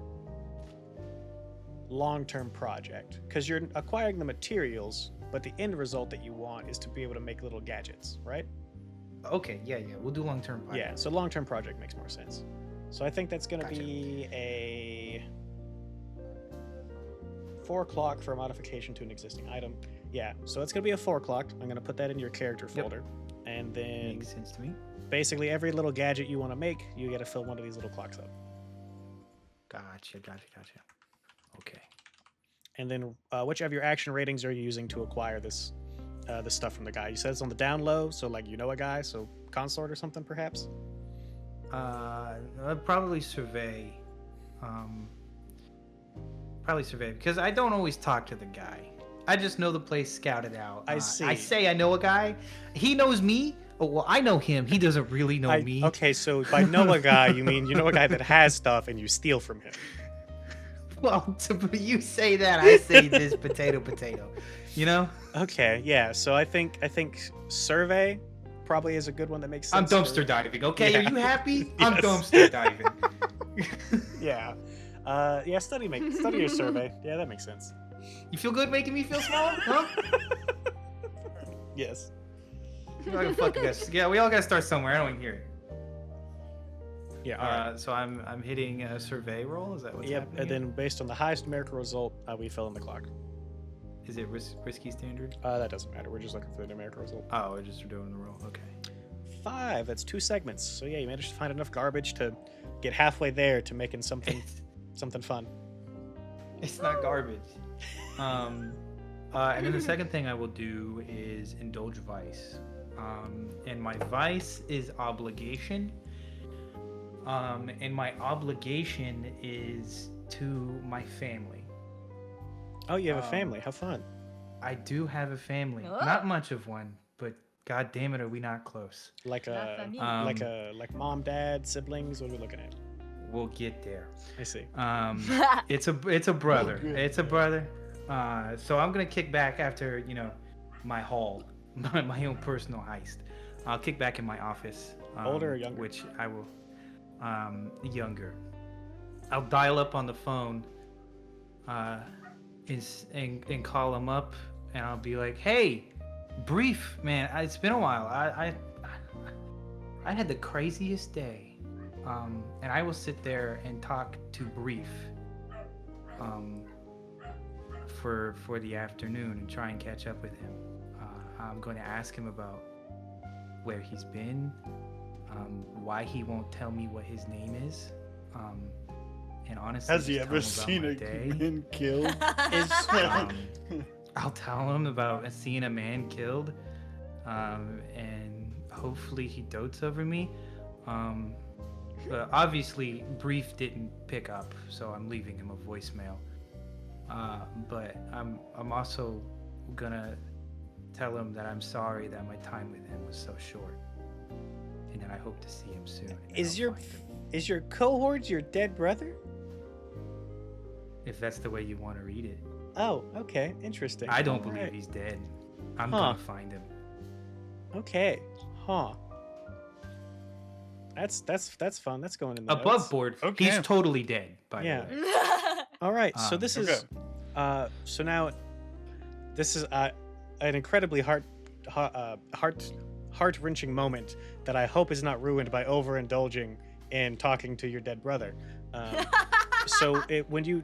long-term project, because you're acquiring the materials, but the end result that you want is to be able to make little gadgets, right? Okay, yeah, we'll do long-term. Yeah, so long-term project makes more sense. So I think that's going to Gotcha. be a 4 o'clock for a modification to an existing item. Yeah, so it's going to be a 4 o'clock. I'm going to put that in your character Yep. folder. And then Makes sense to me. basically every little gadget you want to make, you get to fill one of these little clocks up. Gotcha. Okay. And then which of your action ratings are you using to acquire this stuff from the guy? You said it's on the down low, so like you know a guy, so consort or something perhaps? I'd probably survey. Probably survey because I don't always talk to the guy. I just know the place scouted out. I see. I say I know a guy. He knows me. Oh, well, I know him. He doesn't really know me. Okay, so by know a guy, you mean you know a guy that has stuff and you steal from him. Well, you say that, I say this potato. You know? Okay, yeah. So I think survey probably is a good one that makes I'm sense. dumpster diving. Okay, Yeah. are you happy? I'm Yes. dumpster diving. Yeah. Yeah, study your survey. Yeah, that makes sense. You feel good making me feel small? Huh? Yes. Yeah, we all gotta start somewhere. I don't want to hear it. Yeah, all right. So I'm hitting a survey roll. Is that what's Yep, happening? and here? then based on the highest numerical result, we fill in the clock. Is it risky standard? That doesn't matter. We're just looking for the numerical result. Oh, we're just doing the roll. Okay. 5. That's 2 segments. So yeah, you managed to find enough garbage to get halfway there to making something fun. It's not garbage. And then the second thing I will do is indulge vice. And my vice is obligation. And my obligation is to my family. Oh, you have a family. How fun. I do have a family. Oh. Not much of one, but god damn it, are we not close? Like La a famille. like mom, dad, siblings. What are we looking at? We'll get there. I see. It's a brother. good. It's a brother. So I'm gonna kick back after my haul, my own personal heist. I'll kick back in my office. Older or younger? Which I will. Younger. I'll dial up on the phone. And call him up, and I'll be like, "Hey, Brief, man, it's been a while. I had the craziest day." And I will sit there and talk to Brief for the afternoon and try and catch up with him. I'm going to ask him about where he's been, why he won't tell me what his name is, and honestly, Has he just tell ever him about seen my a day. man killed? I'll tell him about seeing a man killed, and hopefully he dotes over me. But obviously, Brief didn't pick up, so I'm leaving him a voicemail. But I'm also gonna tell him that I'm sorry that my time with him was so short, and that I hope to see him soon. and Is I'll your find him. is your cohort your dead brother? If that's the way you want to read it. Oh, okay, interesting. I don't All believe right. he's dead. I'm Huh. gonna find him. Okay, huh? That's fun. That's going in the Above notes. board, Okay. he's totally dead, by Yeah. the way. All right, so this okay. is so now this is an incredibly heart-wrenching moment that I hope is not ruined by overindulging in talking to your dead brother. So when you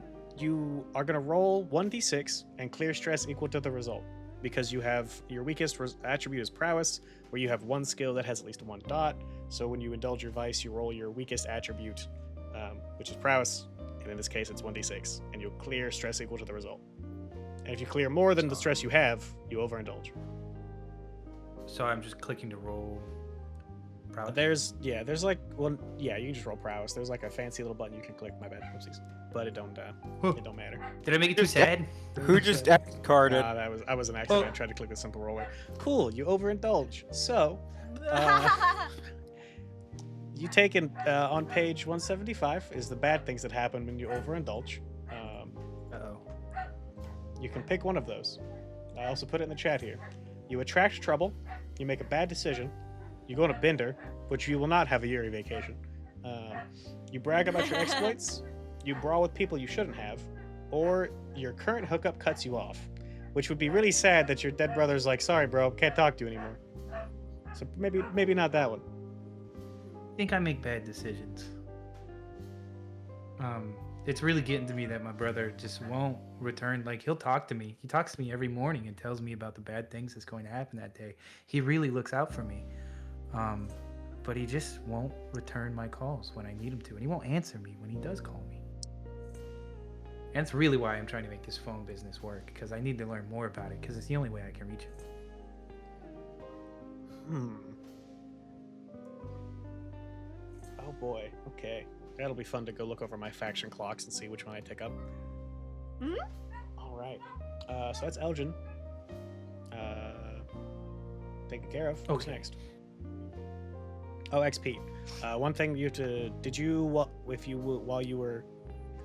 are going to roll 1d6 and clear stress equal to the result, because you have your weakest attribute is prowess, where you have one skill that has at least one dot. So when you indulge your vice, you roll your weakest attribute, which is prowess, and in this case it's 1d6, and you'll clear stress equal to the result. And if you clear more than the stress you have, you overindulge. So I'm just clicking to roll. Prowess? There's like one. Yeah, you can just roll prowess. There's like a fancy little button you can click. My bad, whoopsies. But it don't matter. Did I make it too sad? Who just carded? I was an accident. I tried to click the simple roller. Cool, you overindulge. So, you taken on page 175 is the bad things that happen when you overindulge. Uh-oh. You can pick one of those. I also put it in the chat here. You attract trouble. You make a bad decision. You go on a bender, which you will not have a Yuri vacation. You brag about your exploits. You brawl with people you shouldn't have. Or your current hookup cuts you off. Which would be really sad that your dead brother's like, sorry bro, can't talk to you anymore. So maybe not that one. I think I make bad decisions. It's really getting to me that my brother just won't return. Like, he'll talk to me. He talks to me every morning and tells me about the bad things that's going to happen that day. He really looks out for me. But he just won't return my calls when I need him to. And he won't answer me when he does call me. And that's really why I'm trying to make this phone business work, because I need to learn more about it, because it's the only way I can reach him. Oh boy. Okay. That'll be fun to go look over my faction clocks and see which one I take up. All right. So that's Elgin. Taken care of. Who's next? Oh, XP. One thing you have to. While you were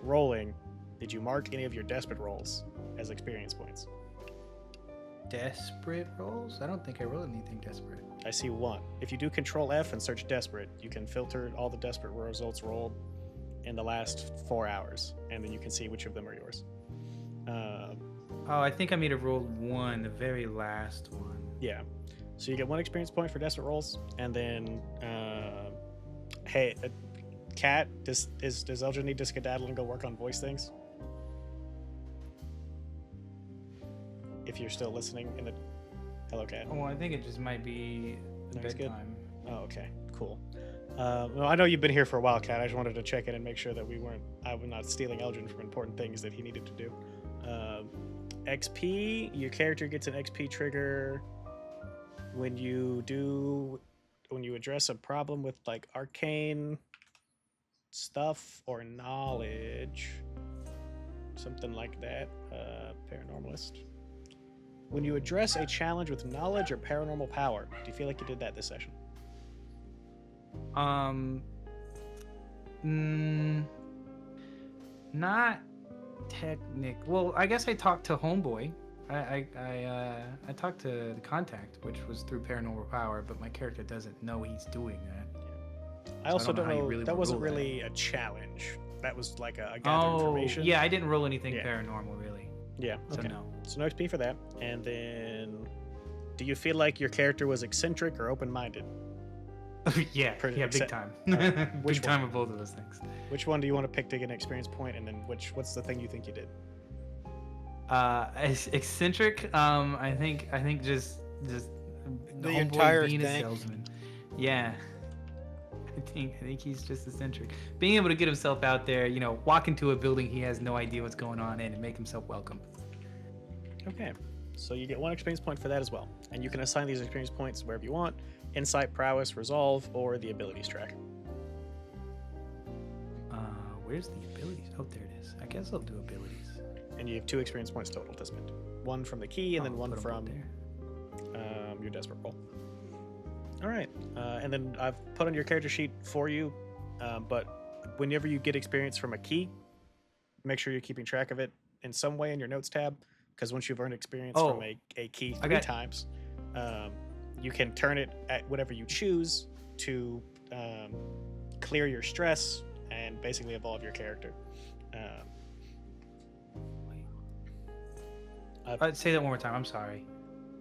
rolling, did you mark any of your desperate rolls as experience points? Desperate rolls? I don't think I rolled anything desperate. I see one. If you do Control F and search desperate, you can filter all the desperate results rolled in the last 4 hours, and then you can see which of them are yours. I think I made a roll 1, the very last one. Yeah. So you get 1 experience point for desperate rolls, and then, hey, Kat, does Elgin need to skedaddle and go work on voice things? If you're still listening in the... Hello, Kat. Oh, I think it just might be That's good. bedtime. Oh, okay. Cool. Well, I know you've been here for a while, Kat. I just wanted to check in and make sure that I was not stealing Elgin from important things that he needed to do. XP, your character gets an XP trigger when you address a problem with like arcane stuff or knowledge, something like that. Paranormalist. When you address a challenge with knowledge or paranormal power, do you feel like you did that this session? Not technic. Well, I guess I talked to Homeboy. I talked to the contact, which was through paranormal power, but my character doesn't know he's doing that. I also don't know. Really that wasn't roll really a challenge. That was like a gather information. Yeah, I didn't roll anything paranormal really. Yeah. So Okay. no. So no XP for that. And then, do you feel like your character was eccentric or open-minded? yeah, Pretty big accept- time. Which Big time one? of both of those things. Which one do you want to pick to get an experience point, and then what's the thing you think you did? Eccentric. I think just The homeboy entire being a thing. salesman. Yeah. I think he's just eccentric. Being able to get himself out there, walk into a building he has no idea what's going on in and make himself welcome. Okay. So you get 1 experience point for that as well, and you can assign these experience points wherever you want: insight, prowess, resolve, or the abilities track. Where's the abilities? Oh, there it is. I guess I'll do abilities. And you have 2 experience points total to spend. 1 from the key, and then 1 put 'em from up there. your desperate roll. All right, and then I've put on your character sheet for you, but whenever you get experience from a key, make sure you're keeping track of it in some way in your notes tab, because once you've earned experience from a key 3 times, you can turn it at whatever you choose to clear your stress and basically evolve your character. I'd say that one more time. I'm sorry.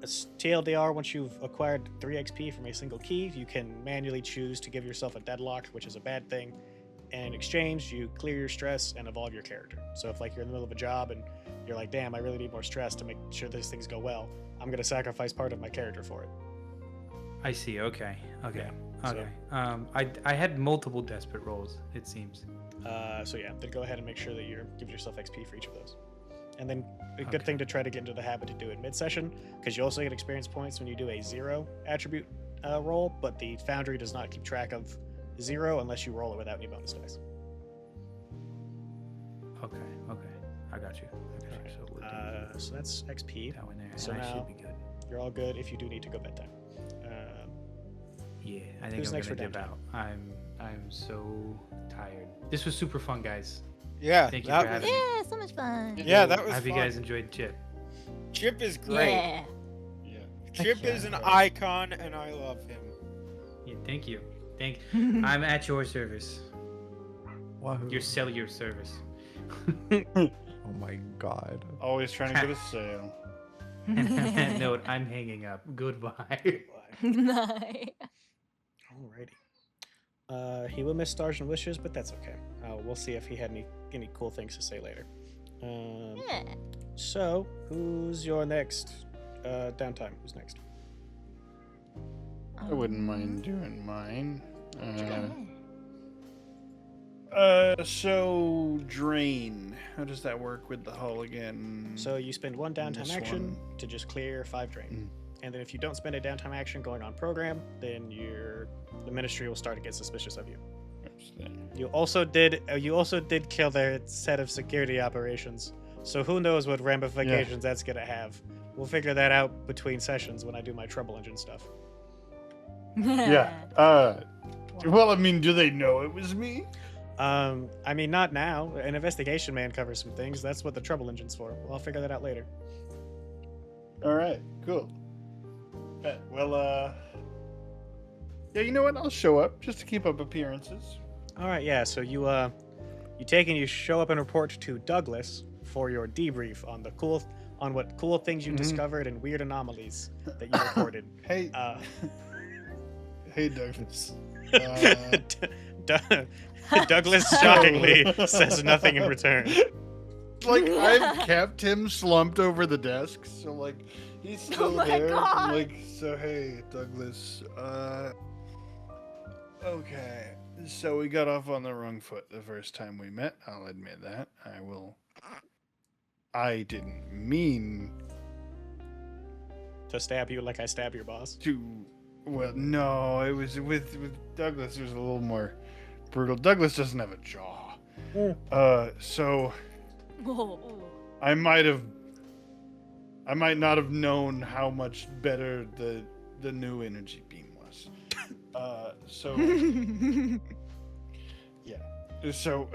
As TLDR, once you've acquired 3 XP from a single key, you can manually choose to give yourself a deadlock, which is a bad thing. And in exchange, you clear your stress and evolve your character. So if like you're in the middle of a job and you're like, damn, I really need more stress to make sure these things go well, I'm going to sacrifice part of my character for it. I see. Okay. Yeah, so- Okay. I had multiple desperate rolls, it seems. So yeah, then go ahead and make sure that you're give yourself XP for each of those. And then a good thing to try to get into the habit to do it mid-session, because you also get experience points when you do a 0 attribute roll, but the Foundry does not keep track of 0 unless you roll it without any bonus dice. Okay. I got you. So we're doing So that's XP. that one there. so and I now- should be good. You're all good if you do need to go bedtime. Yeah, I think Who's I'm next gonna for dip downtime? out. I'm so tired. This was super fun, guys. Yeah. Thank you that for was- having me. Yeah, so much fun. Yeah, that was I hope you fun. guys enjoyed Chip. Chip is great. Yeah. Yeah. Chip Yeah, is an bro. icon, and I love him. Yeah, thank you. I'm at your service. Wahoo. Your cellular service. Oh my god. Always trying to get a sale. Note, I'm hanging up. Goodbye. Nice. Alrighty. He will miss stars and wishes, but that's okay. We'll see if he had any cool things to say later. Yeah. So, who's your next downtime? Who's next? I wouldn't mind doing mine. Yeah. So drain. How does that work with the hull again? So you spend one downtime This action one. to just clear 5 drain. And then if you don't spend a downtime action going on program, then the ministry will start to get suspicious of you. You also did kill their set of security operations. So who knows what ramifications that's gonna have. We'll figure that out between sessions when I do my trouble engine stuff. Yeah. Well, I mean, do they know it was me? I mean, not now. An investigation man covers some things. That's what the trouble engine's for. Well, I'll figure that out later. All right. Cool. Well, yeah. You know what? I'll show up just to keep up appearances. All right, yeah. So you take and you show up and report to Douglas for your debrief on what cool things you discovered and weird anomalies that you reported. Hey. Uh, Hey, Douglas. Douglas shockingly says nothing in return. Like, I've kept him slumped over the desk, so like he's still my there. God. Like, so hey, Douglas. Okay. So we got off on the wrong foot the first time we met. I'll admit that. I didn't mean To stab you like I stab your boss. to. Well, no, it was with Douglas. It was a little more brutal. Douglas doesn't have a jaw. So Whoa. I might not have known how much better the new energy beam was. So yeah. So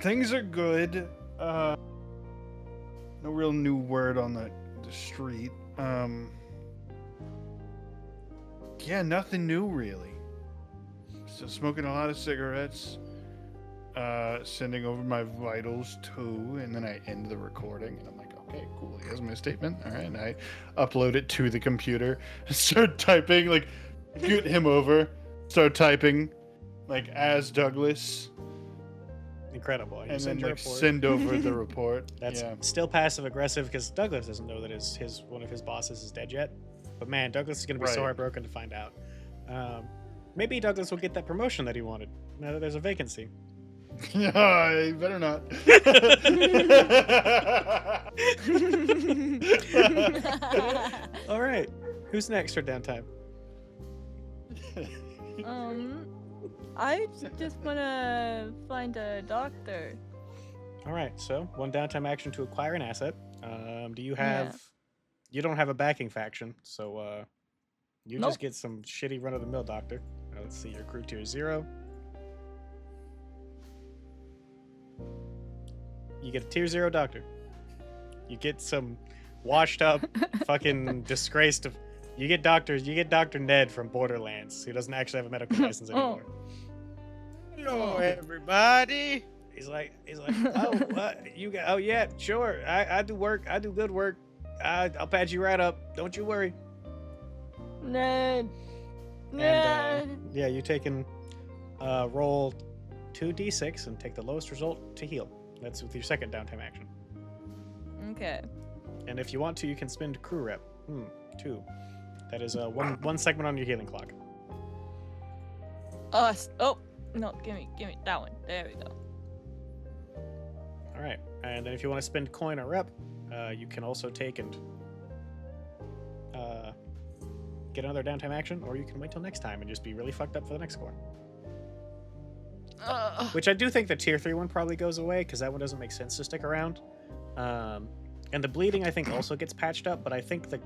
things are good. No real new word on the street. Yeah, nothing new really. Still smoking a lot of cigarettes. Sending over my vitals too, and then I end the recording, and I'm like, okay, cool. Here's my statement. All right, and I upload it to the computer, and start typing, like, get him over, start typing, like, as Douglas, Incredible. You and then send your like report. send over the report. That's yeah. still passive aggressive because Douglas doesn't know that his one of his bosses is dead yet. But man, Douglas is gonna be so Right. heartbroken to find out. Maybe Douglas will get that promotion that he wanted now that there's a vacancy. Yeah, you better not. All right, who's next for downtime? I just wanna find a doctor. All right, so one downtime action to acquire an asset. Do you have? Yeah. You don't have a backing faction, so you Nope. just get some shitty run-of-the-mill doctor. Let's see, your crew tier 0. You get a tier 0 doctor. You get some washed up, fucking disgraced. You get doctors. You get Dr. Ned from Borderlands, who doesn't actually have a medical license anymore. Hello, everybody. He's like, oh, what? You got? Oh yeah, sure. I do work. I do good work. I'll patch you right up. Don't you worry. Ned. And Ned. yeah, you take and roll 2d6 and take the lowest result to heal. That's with your second downtime action. Okay. And if you want to, you can spend crew rep. 2. That is one segment on your healing clock. Oh no, give me that one. There we go. All right, and then if you want to spend coin or rep, you can also take and get another downtime action, or you can wait till next time and just be really fucked up for the next score. Which I do think the tier 3 one probably goes away because that one doesn't make sense to stick around. And the bleeding I think also gets patched up, but I think the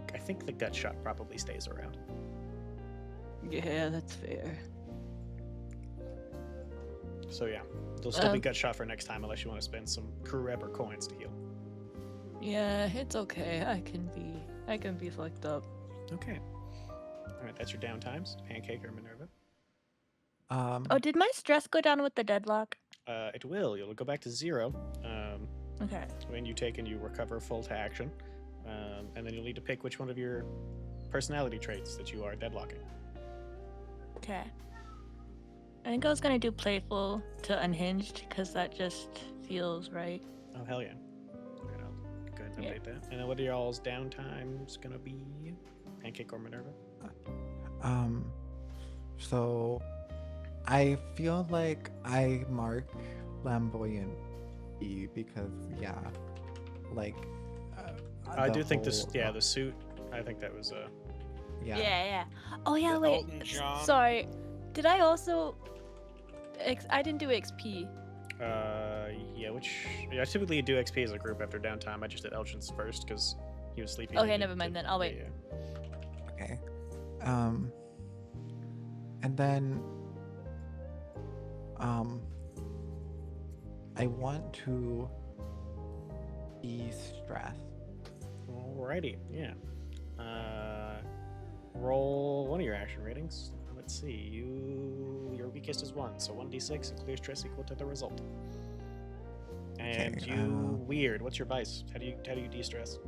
gut shot probably stays around. Yeah, that's fair. So yeah, there'll still be gut shot for next time unless you want to spend some crew rep or coins to heal. Yeah, it's okay. I can be fucked up. Okay. All right, that's your downtimes. Pancake or Minerva. Oh, did my stress go down with the deadlock? It will. You'll go back to 0. Okay. When you take and you recover full to action, and then you'll need to pick which one of your personality traits that you are deadlocking. Okay. I think I was gonna do playful to unhinged because that just feels right. Oh hell yeah! All right, I'll go ahead and update that. And then what are y'all's downtimes gonna be? Pancake or Minerva? So I feel like I mark flamboyant E because like I the do think this. whole- Yeah, the suit. I think that was Yeah. Oh yeah, The wait. Elton John. Sorry. Did I also? I didn't do XP. Yeah. Which I typically do XP as a group after downtime. I just did Elgin's first because he was sleeping. Okay, never mind then. I'll wait. Yeah. Okay. And then I want to de-stress. Alrighty. Yeah. Roll one of your action ratings. Let's see. Your weakest is 1, so 1d6 and clear stress equal to the result. And Okay, you weird. What's your vice? How do you de-stress?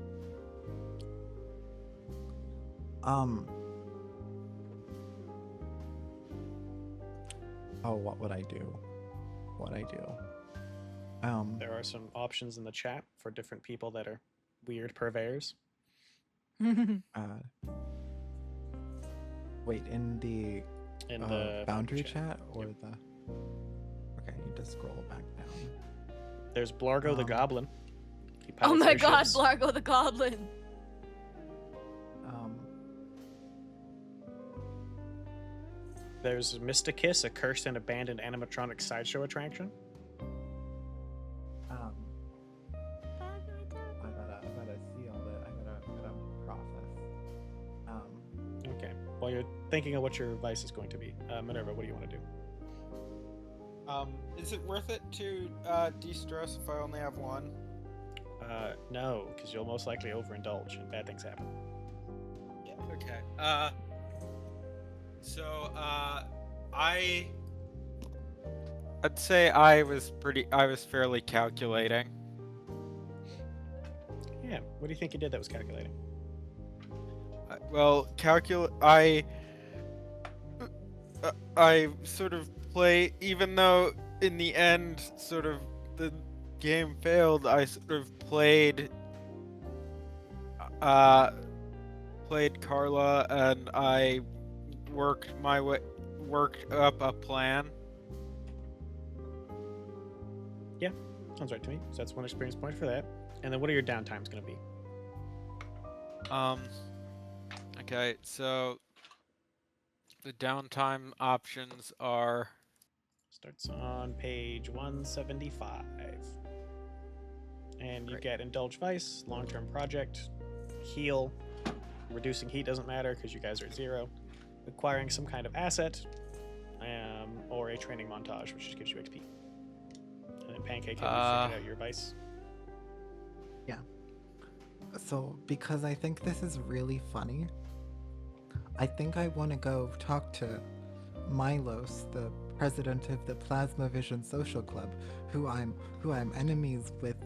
Oh, what would I do? There are some options in the chat for different people that are weird purveyors. Wait, in the In the boundary chat or the? Okay, I need to scroll back down. There's Blargo the Goblin. He Oh pilots my their God, ships. Blargo the Goblin. There's Mysticus, a cursed and abandoned animatronic sideshow attraction. I gotta see all that. I gotta process. Okay. While you're thinking of what your vice is going to be, Minerva, what do you want to do? Is it worth it to de-stress if I only have one? No, because you'll most likely overindulge and bad things happen. Yeah. Okay. So I'd say I was fairly calculating. Yeah. What do you think you did that was calculating? Well, I sort of play, even though in the end sort of the game failed, I sort of played Carla, and I worked up a plan. Yeah, sounds right to me. So that's 1 experience point for that. And then what are your downtimes going to be? Okay, so the downtime options are Starts on page 175. And you Great. get Indulge Vice, Long-Term Project, Heal, Reducing Heat doesn't matter because you guys are at 0, Acquiring some kind of asset, or a training montage, which just gives you XP. And then Pancake, have you figured out your Vice? So, because I think this is really funny, I think I want to go talk to Milos, the president of the Plasma Vision Social Club, who I'm enemies with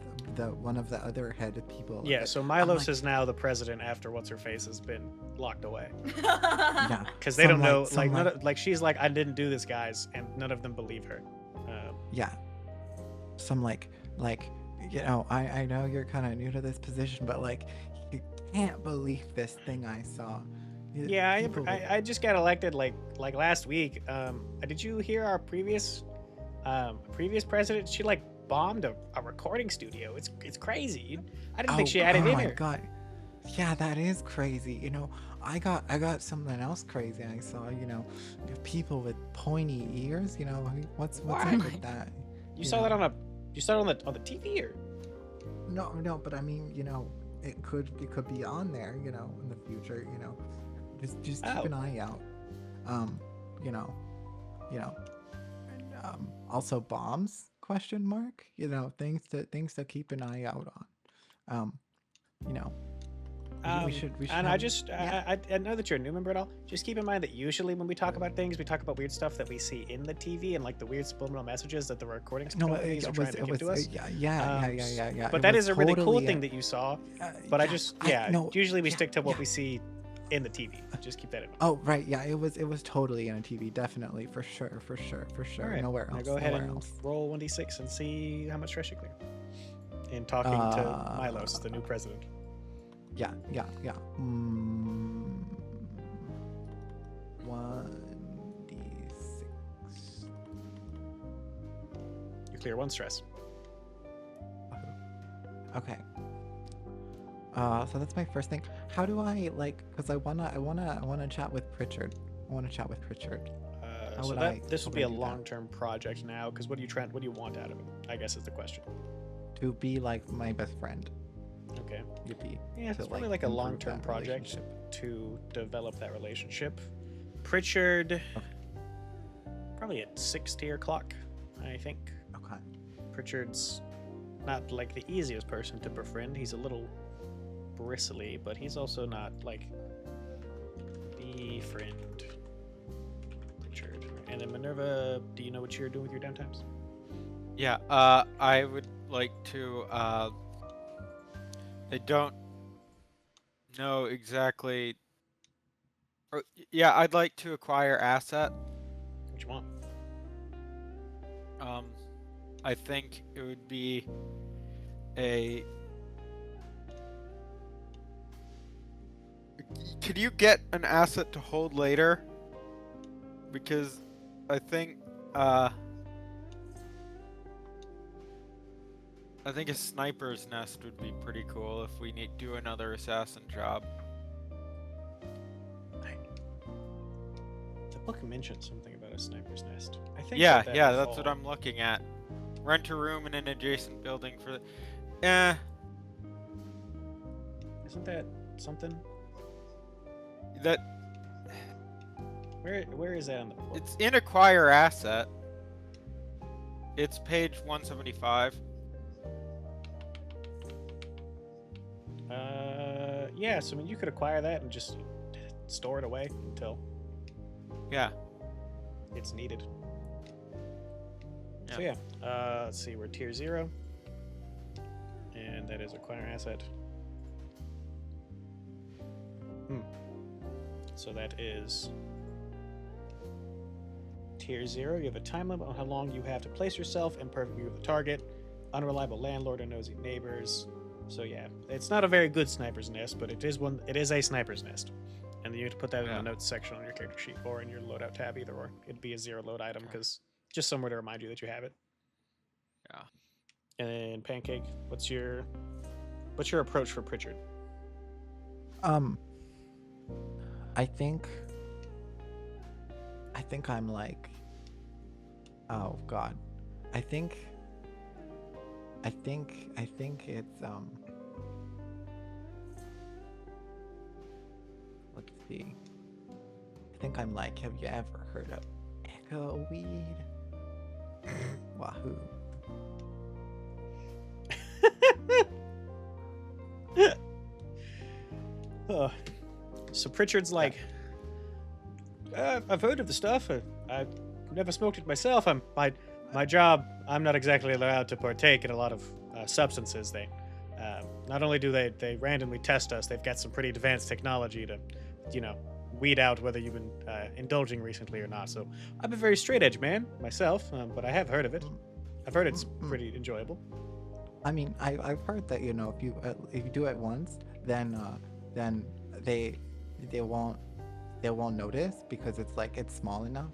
one of the other head people. of Yeah, it. so I'm Milos like, is now the president after What's-Her-Face has been locked away. yeah, Because they some don't know, some she's like, I didn't do this, guys, and none of them believe her. yeah, some like I know you're kind of new to this position, but like you can't believe this thing I saw. Yeah, People- I just got elected like last week. Did you hear our previous president? She like bombed a recording studio. It's crazy. I didn't think she had it oh in my her. god. Yeah, that is crazy. I got something else crazy. I saw, people with pointy ears. What's What? up with that? You saw that on a you saw it on the TV or? No, but I mean, it could be on there, in the future, just keep an eye out. You know, you know, also bombs, question mark, things to keep an eye out on. You know, we should And I have, just, yeah. I know that you're a new member at all. Just keep in mind that usually when we talk about things, we talk about weird stuff that we see in the TV and like the weird subliminal messages that the recording No, companies are trying to give to us. yeah. But It that was is a really cool totally thing that you saw. But I just, usually we stick to what yeah. we see in the TV. Just keep that in mind. Oh, right, yeah, it was totally in a TV, definitely, for sure. All right, Nowhere now else. go ahead nowhere and else. roll 1d6 and see how much stress you clear. In talking to Milos, the new president. Yeah. 1d6. You clear 1 stress. Okay. So that's my first thing. How do I because I wanna chat with Pritchard. How So would this how would be a do that? long-term project now, because what do you want out of it? I guess is the question. To be like my best friend. Okay. Yippee. Yeah, to, it's probably like a improve long-term that project relationship. to develop that relationship. Pritchard, Okay. probably at 6-tier clock, I think. Okay. Pritchard's not like the easiest person to befriend. He's a little bristly, but he's also not like befriend Pritchard. And then Minerva, do you know what you're doing with your downtimes? Yeah, I would like to, I don't know exactly. Yeah, I'd like to acquire asset. What you want? I think it would be a. Could you get an asset to hold later? Because I think a sniper's nest would be pretty cool if we do another assassin job. The book mentioned something about a sniper's nest. I think. Yeah, that yeah, would that's what fall- I'm looking at. Rent a room in an adjacent building for. Isn't that something? That Where is that on the book? it's in acquire asset. It's page 175. Yeah. So I mean, you could acquire that and just store it away until Yeah. it's needed. So yeah, let's see, we're tier 0, and that is acquire asset. So that is tier 0. You have a time limit on how long you have to place yourself in perfect view of the target. Unreliable landlord or nosy neighbors. So yeah, it's not a very good sniper's nest, but it is one. It is a sniper's nest, and you have to put that in the notes section on your character sheet or in your loadout tab, either or. It'd be a 0 load item because just somewhere to remind you that you have it. Yeah. And then Pancake, what's your approach for Pritchard? I think I'm like, oh god, I think it's let's see, I think I'm like, have you ever heard of echo weed? Wahoo. So Pritchard's like, I've heard of the stuff. I've never smoked it myself. My job, I'm not exactly allowed to partake in a lot of substances. They not only do they randomly test us, they've got some pretty advanced technology to, weed out whether you've been indulging recently or not. So I'm a very straight edge man myself, but I have heard of it. I've heard it's pretty enjoyable. I mean, I've heard that if you do it once, then they won't notice because it's small enough,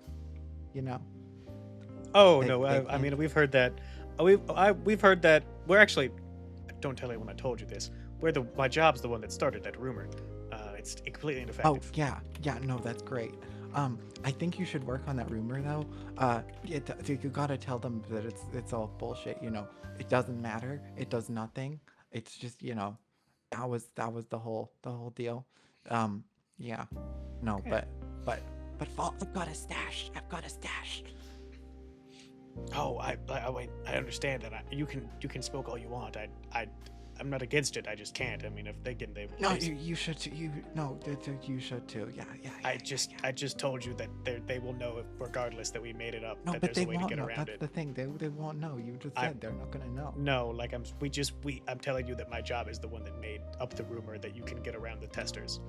Oh They- no, they I mean we've heard that we've heard that we're actually. Don't tell anyone I told you this. My job's the one that started that rumor. It's completely Oh ineffective. yeah, no, that's great. I think you should work on that rumor though. You gotta tell them that it's all bullshit. It doesn't matter. It does nothing. It's just that was the whole deal. Um, yeah, no, Okay. but Fall, I've got a stash. I've got a stash. Oh, wait. I understand that. You can smoke all you want. I'm not against it. I just can't. I mean, if they can, they. No, they- you should too. You should too. Yeah. I just told you that they will know regardless that we made it up. No, that but there's they a way to won't get know. around That's it. the thing. They won't know. You just I- said they're not gonna know. No, like I'm telling you that my job is the one that made up the rumor that you can get around the testers.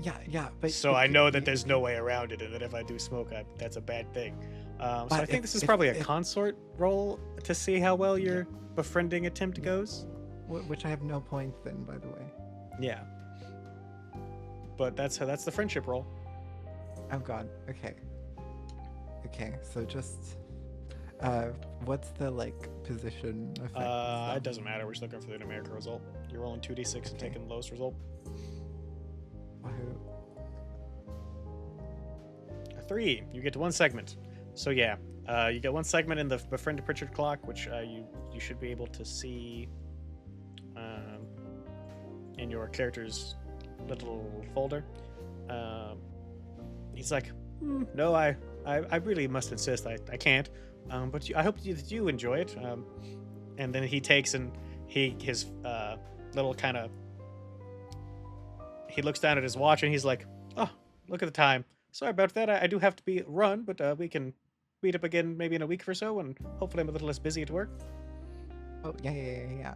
Yeah. But So I know that there's no way around it, and that if I do smoke, that's a bad thing. So I But think this is if- probably a if- consort roll to see how well your befriending attempt goes. Which I have no points in, by the way. Yeah. But that's the friendship roll. Oh God. Okay. So just, what's the position effect? It doesn't matter. We're just looking for the numerical result. You're rolling 2d6 and taking the lowest result. Wahoo. A 3. You get to one segment. So yeah, you get one segment in the befriended Pritchard clock, which you should be able to see in your character's little folder. He's like, no, I really must insist. I can't. But I hope that you enjoy it. And then he takes and his little kind of. He looks down at his watch and he's like, oh, look at the time. Sorry about that. I do have to be run, but we can meet up again maybe in a week or so, and hopefully I'm a little less busy at work. Oh yeah.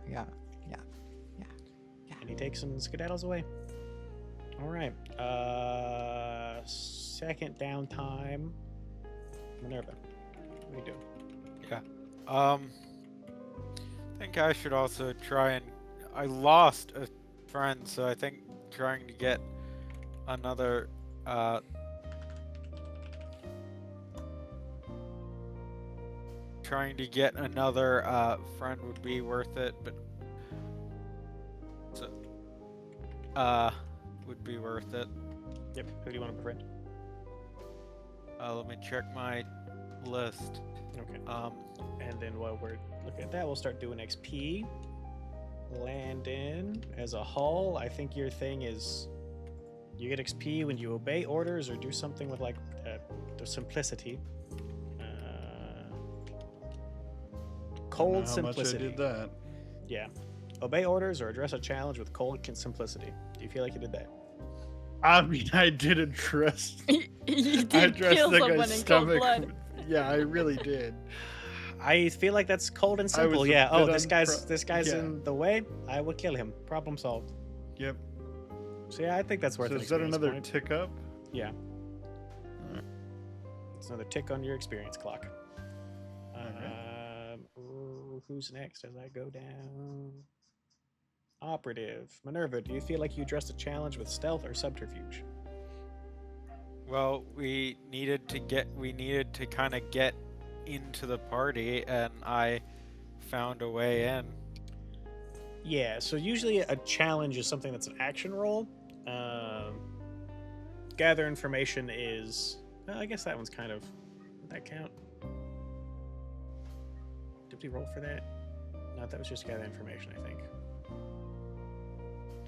And he takes and skedaddles away. All right. Second downtime. Minerva, what are you doing? I think I should also try and. I lost a friend, so I think trying to get another. Trying to get another friend would be worth it, but would be worth it. Yep. Who do you want to befriend? Let me check my list. Okay. And then while we're looking at that, we'll start doing XP. Landon, as a whole, I think your thing is you get XP when you obey orders or do something with the simplicity. Cold How simplicity. much I did that. Yeah. Obey orders or address a challenge with cold simplicity. Do you feel like you did that? I mean, I did address. You I did addressed kill the someone guy's in cold stomach. blood. Yeah, I really did. I feel like that's cold and I simple. was a Yeah. Oh, bit this guy's yeah. in the way. I will kill him. Problem solved. Yep. So yeah, I think that's worth So an is that experience another point. tick up? Yeah. It's another tick on your experience clock. Who's next as I go down? Operative. Minerva, do you feel like you addressed a challenge with stealth or subterfuge? Well, we needed to kind of get into the party, and I found a way in. Yeah, so usually a challenge is something that's an action roll. Gather information is... Well, I guess that one's kind of... Would that count? Did we roll for that? No, that was just gather information, I think.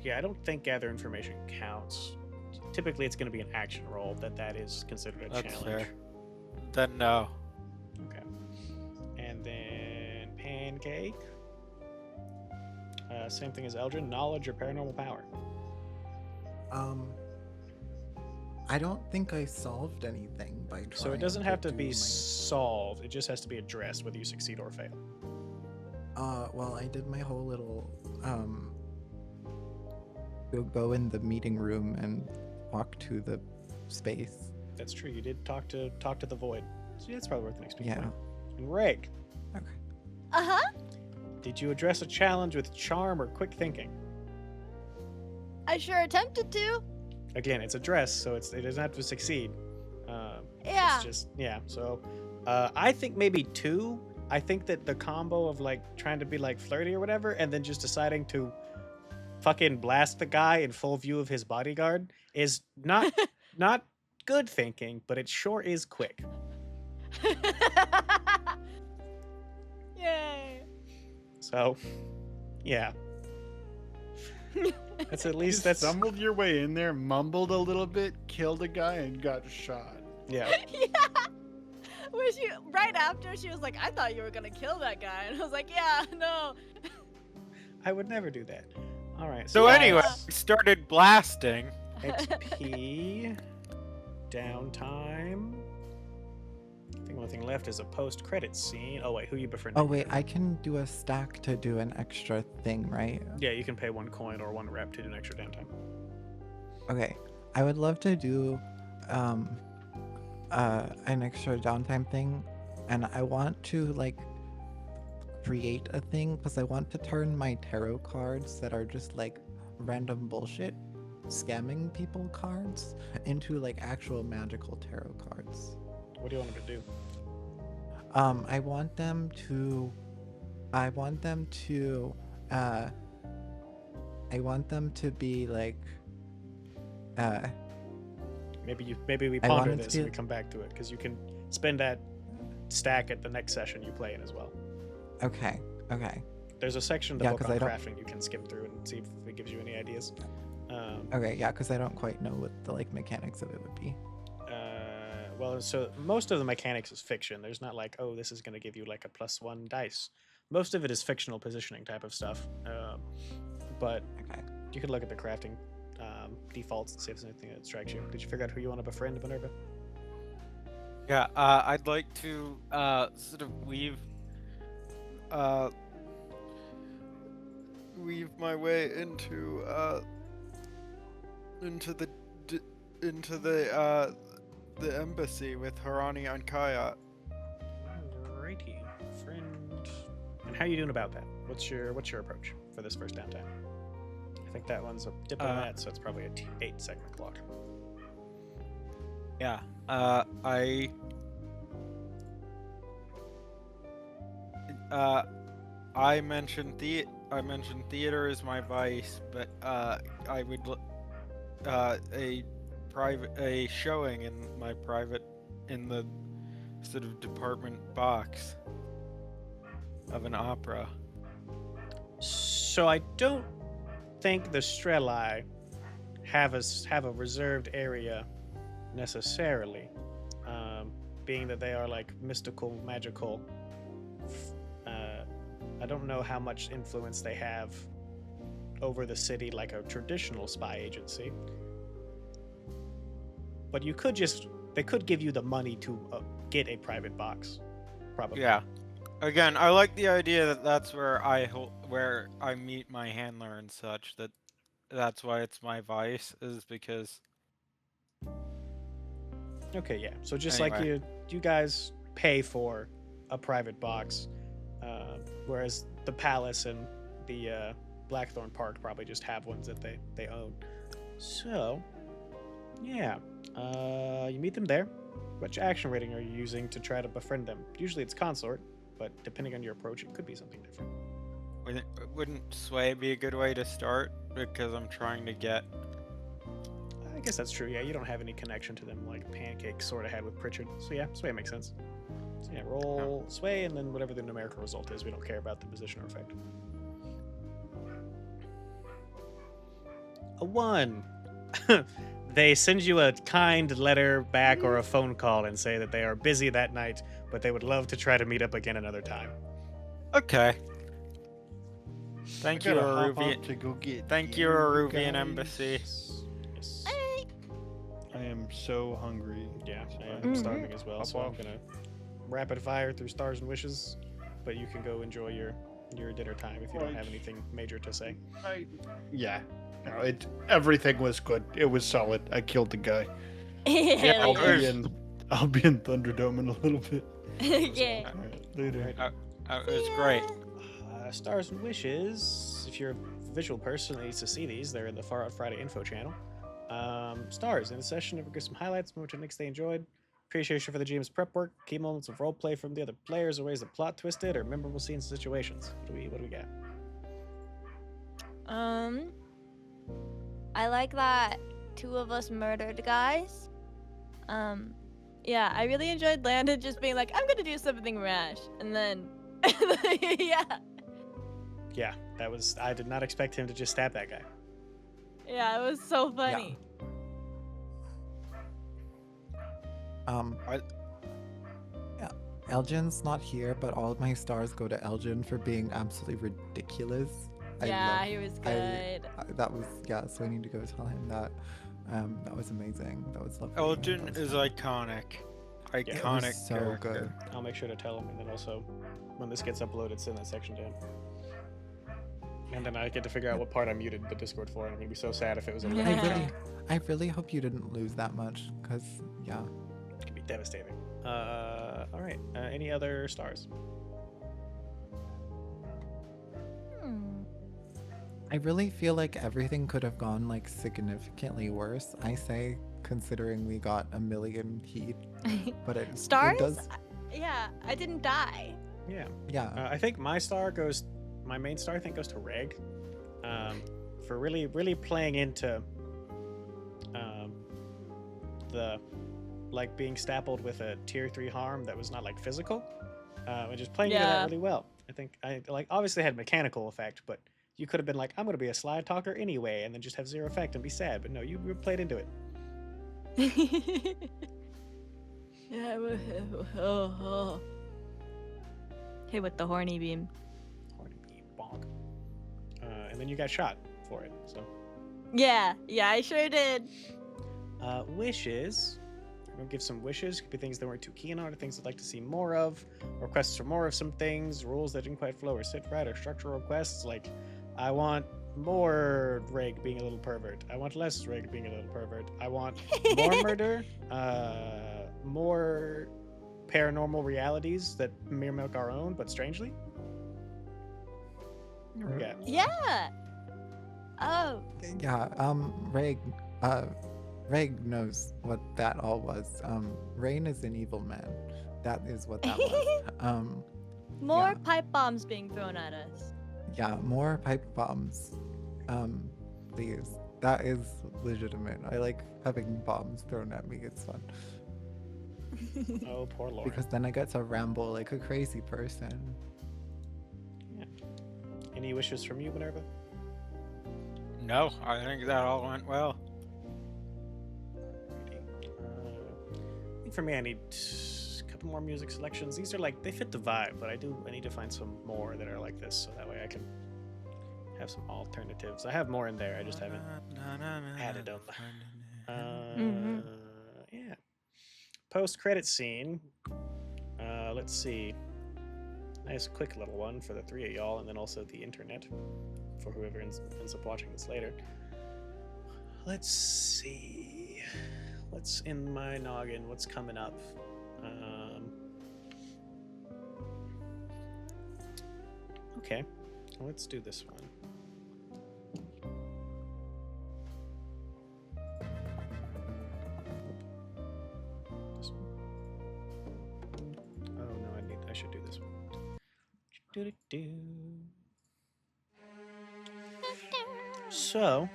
Yeah, I don't think gather information counts. Typically, it's going to be an action roll that is considered a That's challenge. fair. Then no. Okay. And then Pancake. Same thing as Eldrin. Knowledge or paranormal power. I don't think I solved anything by trying. So it doesn't have to do be my- solved. It just has to be addressed, whether you succeed or fail. Well, I did my whole little go in the meeting room and walk to the space. That's true. You did talk to the void. So yeah, it's probably worth an experience Yeah. point. And Reg, Okay. Uh-huh. did you address a challenge with charm or quick thinking? I sure attempted to. Again, it's address, so it doesn't have to succeed. Yeah. It's just, yeah. So I think maybe 2 I think that the combo of like trying to be like flirty or whatever, and then just deciding to fucking blast the guy in full view of his bodyguard is not good thinking, but it sure is quick. Yay. So, yeah. That's at You least that's stumbled your way in there, mumbled a little bit, killed a guy, and got shot. yeah. Yeah. Where she right after she was like, I thought you were gonna kill that guy, and I was like, yeah, no. I would never do that. All right. So Yeah. anyway, we started blasting. XP downtime. I think the only thing left is a post-credit scene. Oh wait, who you befriending? Oh wait, I can do a stack to do an extra thing, right? Yeah, you can pay 1 coin or 1 rep to do an extra downtime. Okay, I would love to do an extra downtime thing, and I want to like create a thing because I want to turn my tarot cards that are just like random bullshit scamming people cards into like actual magical tarot cards. What do you want him to do? I want them to be like Maybe we I ponder wanted this to- and we come back to it because you can spend that stack at the next session you play in as well. okay. There's a section of the Yeah, book 'cause on I don't- crafting you can skim through and see if it gives you any ideas. Okay, yeah, because I don't quite know what the like mechanics of it would be. Well, so most of the mechanics is fiction. There's not like, oh, this is going to give you like a +1 dice. Most of it is fictional positioning type of stuff. But Okay. you could look at the crafting defaults and see if there's anything that strikes you. Did you figure out who you want to befriend, Minerva? Yeah, I'd like to sort of weave my way into the embassy with Harani and Kaya. Alrighty, friend. And how you doing about that? What's your approach for this first downtime? I think that one's a diplomat, so it's probably a 8-segment clock. Yeah. I mentioned theater is my vice, but I would a showing in my private in the sort of department box of an opera. So I don't think the Strelai have a reserved area necessarily, being that they are like mystical, magical. I don't know how much influence they have over the city like a traditional spy agency. But they could give you the money to get a private box, probably. Yeah. Again, I like the idea that that's where I meet my handler and such. That's why it's my vice, is because. Okay, yeah. So just like Anyway. you guys pay for a private box, whereas the palace and the Blackthorn Park probably just have ones that they own. So, yeah. You meet them there. Which action rating are you using to try to befriend them? Usually it's consort, but depending on your approach, it could be something different. Wouldn't sway be a good way to start? Because I'm trying to get. I guess that's true. Yeah, you don't have any connection to them like Pancake sort of had with Pritchard. So yeah, sway makes sense. So yeah, roll sway and then whatever the numerical result is. We don't care about the position or effect. A 1. They send you a kind letter back or a phone call and say that they are busy that night, but they would love to try to meet up again another time. Okay. Thank I you, gotta hop Arubian. off to go get Thank the you, other Arubian guys. Embassy. Yes. I am so hungry. Yeah, So I'm starving as well, Hop so I'm off. gonna rapid fire through stars and wishes, but you can go enjoy your dinner time if you don't Right. have anything major to say. Yeah. No, everything was good. It was solid. I killed the guy. Yeah, I'll There's- be in Thunderdome in a little bit. Yeah. All right, later. It was great. Stars and wishes. If you're a visual person that needs to see these, they're in the Far Out Friday info channel. Stars in the session, never get some highlights, more techniques they enjoyed. appreciation for the GM's prep work, key moments of roleplay from the other players, or ways the plot twisted, or memorable scenes and situations. What do we got? I like that 2 of us murdered guys. Yeah, I really enjoyed Landon just being like, I'm gonna do something rash, and then, yeah, Yeah, that was. I did not expect him to just stab that guy. yeah, it was so funny. I- Yeah, Elgin's not here, but all of my stars go to Elgin for being absolutely ridiculous. Yeah, he was good. That was so I need to go tell him that. That was amazing. That was lovely. Elgin That was is fun. iconic. It Iconic was so character. good. I'll make sure to tell him, and then also, when this gets uploaded, send that section to him. And then I get to figure out what part I muted the Discord for, and I'm gonna be so sad if it was a little Yeah. I really hope you didn't lose that much, cause yeah. It could be devastating. All right. Any other stars? Hmm. I really feel like everything could have gone like significantly worse. I say, considering we got a million heat, but it Stars? It does, Yeah, I didn't die. Yeah. yeah. I think my main star, I think, goes to Reg, for really playing into the like being stappled with a tier 3 harm that was not like physical, and just playing into that Yeah. really well. I think I like obviously had mechanical effect, but you could have been like, I'm gonna be a slide talker anyway, and then just have 0 effect and be sad. But no, you played into it. Yeah. Hey, with the horny beam. Horny beam, bonk. And then you got shot for it. So Yeah, I sure did. wishes. I'm gonna give some wishes. Could be things that weren't too keen on, or things I'd like to see more of, requests for more of some things, rules that didn't quite flow or sit right, or structural requests like I want more Reg being a little pervert. I want less Reg being a little pervert. I want more murder, more paranormal realities that mirror milk our own, but strangely. What we got? Yeah. Oh. Yeah, Reg knows what that all was. Rain is an evil man. That is what that was. More Yeah. pipe bombs being thrown at us. Yeah, more pipe bombs. Please. That is legitimate. I like having bombs thrown at me. It's fun. Oh, poor Lauren. Because then I get to ramble like a crazy person. Any wishes from you, Minerva? No, I think that all went well. I think for me, I need a couple more music selections. These are like, they fit the vibe, but I need to find some more that are like this, so that way I can have some alternatives. I have more in there, I just haven't added them. Yeah. Post-credit scene. Let's see. Nice quick little one for the 3 of y'all, and then also the internet for whoever ends up watching this later. Let's see. What's in my noggin? What's coming up? Okay, let's do this one. This one. Oh no, I should do this one. Do-do-do. So,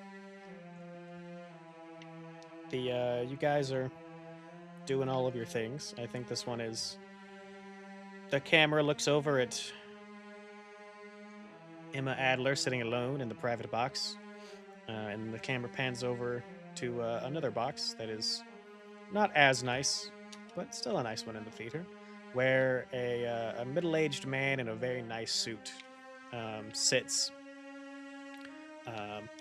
you guys are doing all of your things. I think this one is. The camera looks over at Emma Adler sitting alone in the private box, and the camera pans over to another box that is not as nice, but still a nice one in the theater, where a middle-aged man in a very nice suit sits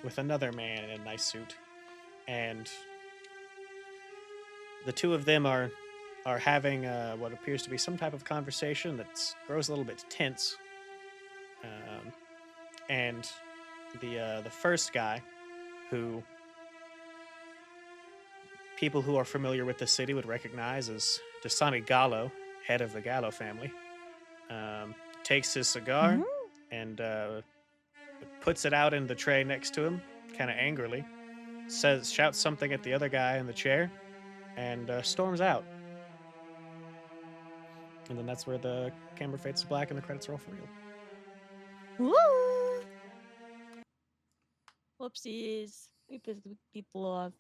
with another man in a nice suit, and the two of them are having what appears to be some type of conversation that grows a little bit tense. And the first guy, who people who are familiar with the city would recognize as Dasani Gallo, head of the Gallo family, takes his cigar and puts it out in the tray next to him, kind of angrily, shouts something at the other guy in the chair, and storms out. And then that's where the camera fades to black and the credits roll for real. Woo! Whoopsies. We pissed people off.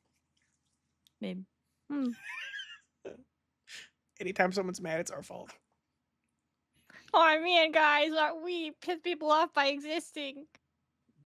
Maybe. Hmm. Anytime someone's mad, it's our fault. Oh man, guys, we piss people off by existing.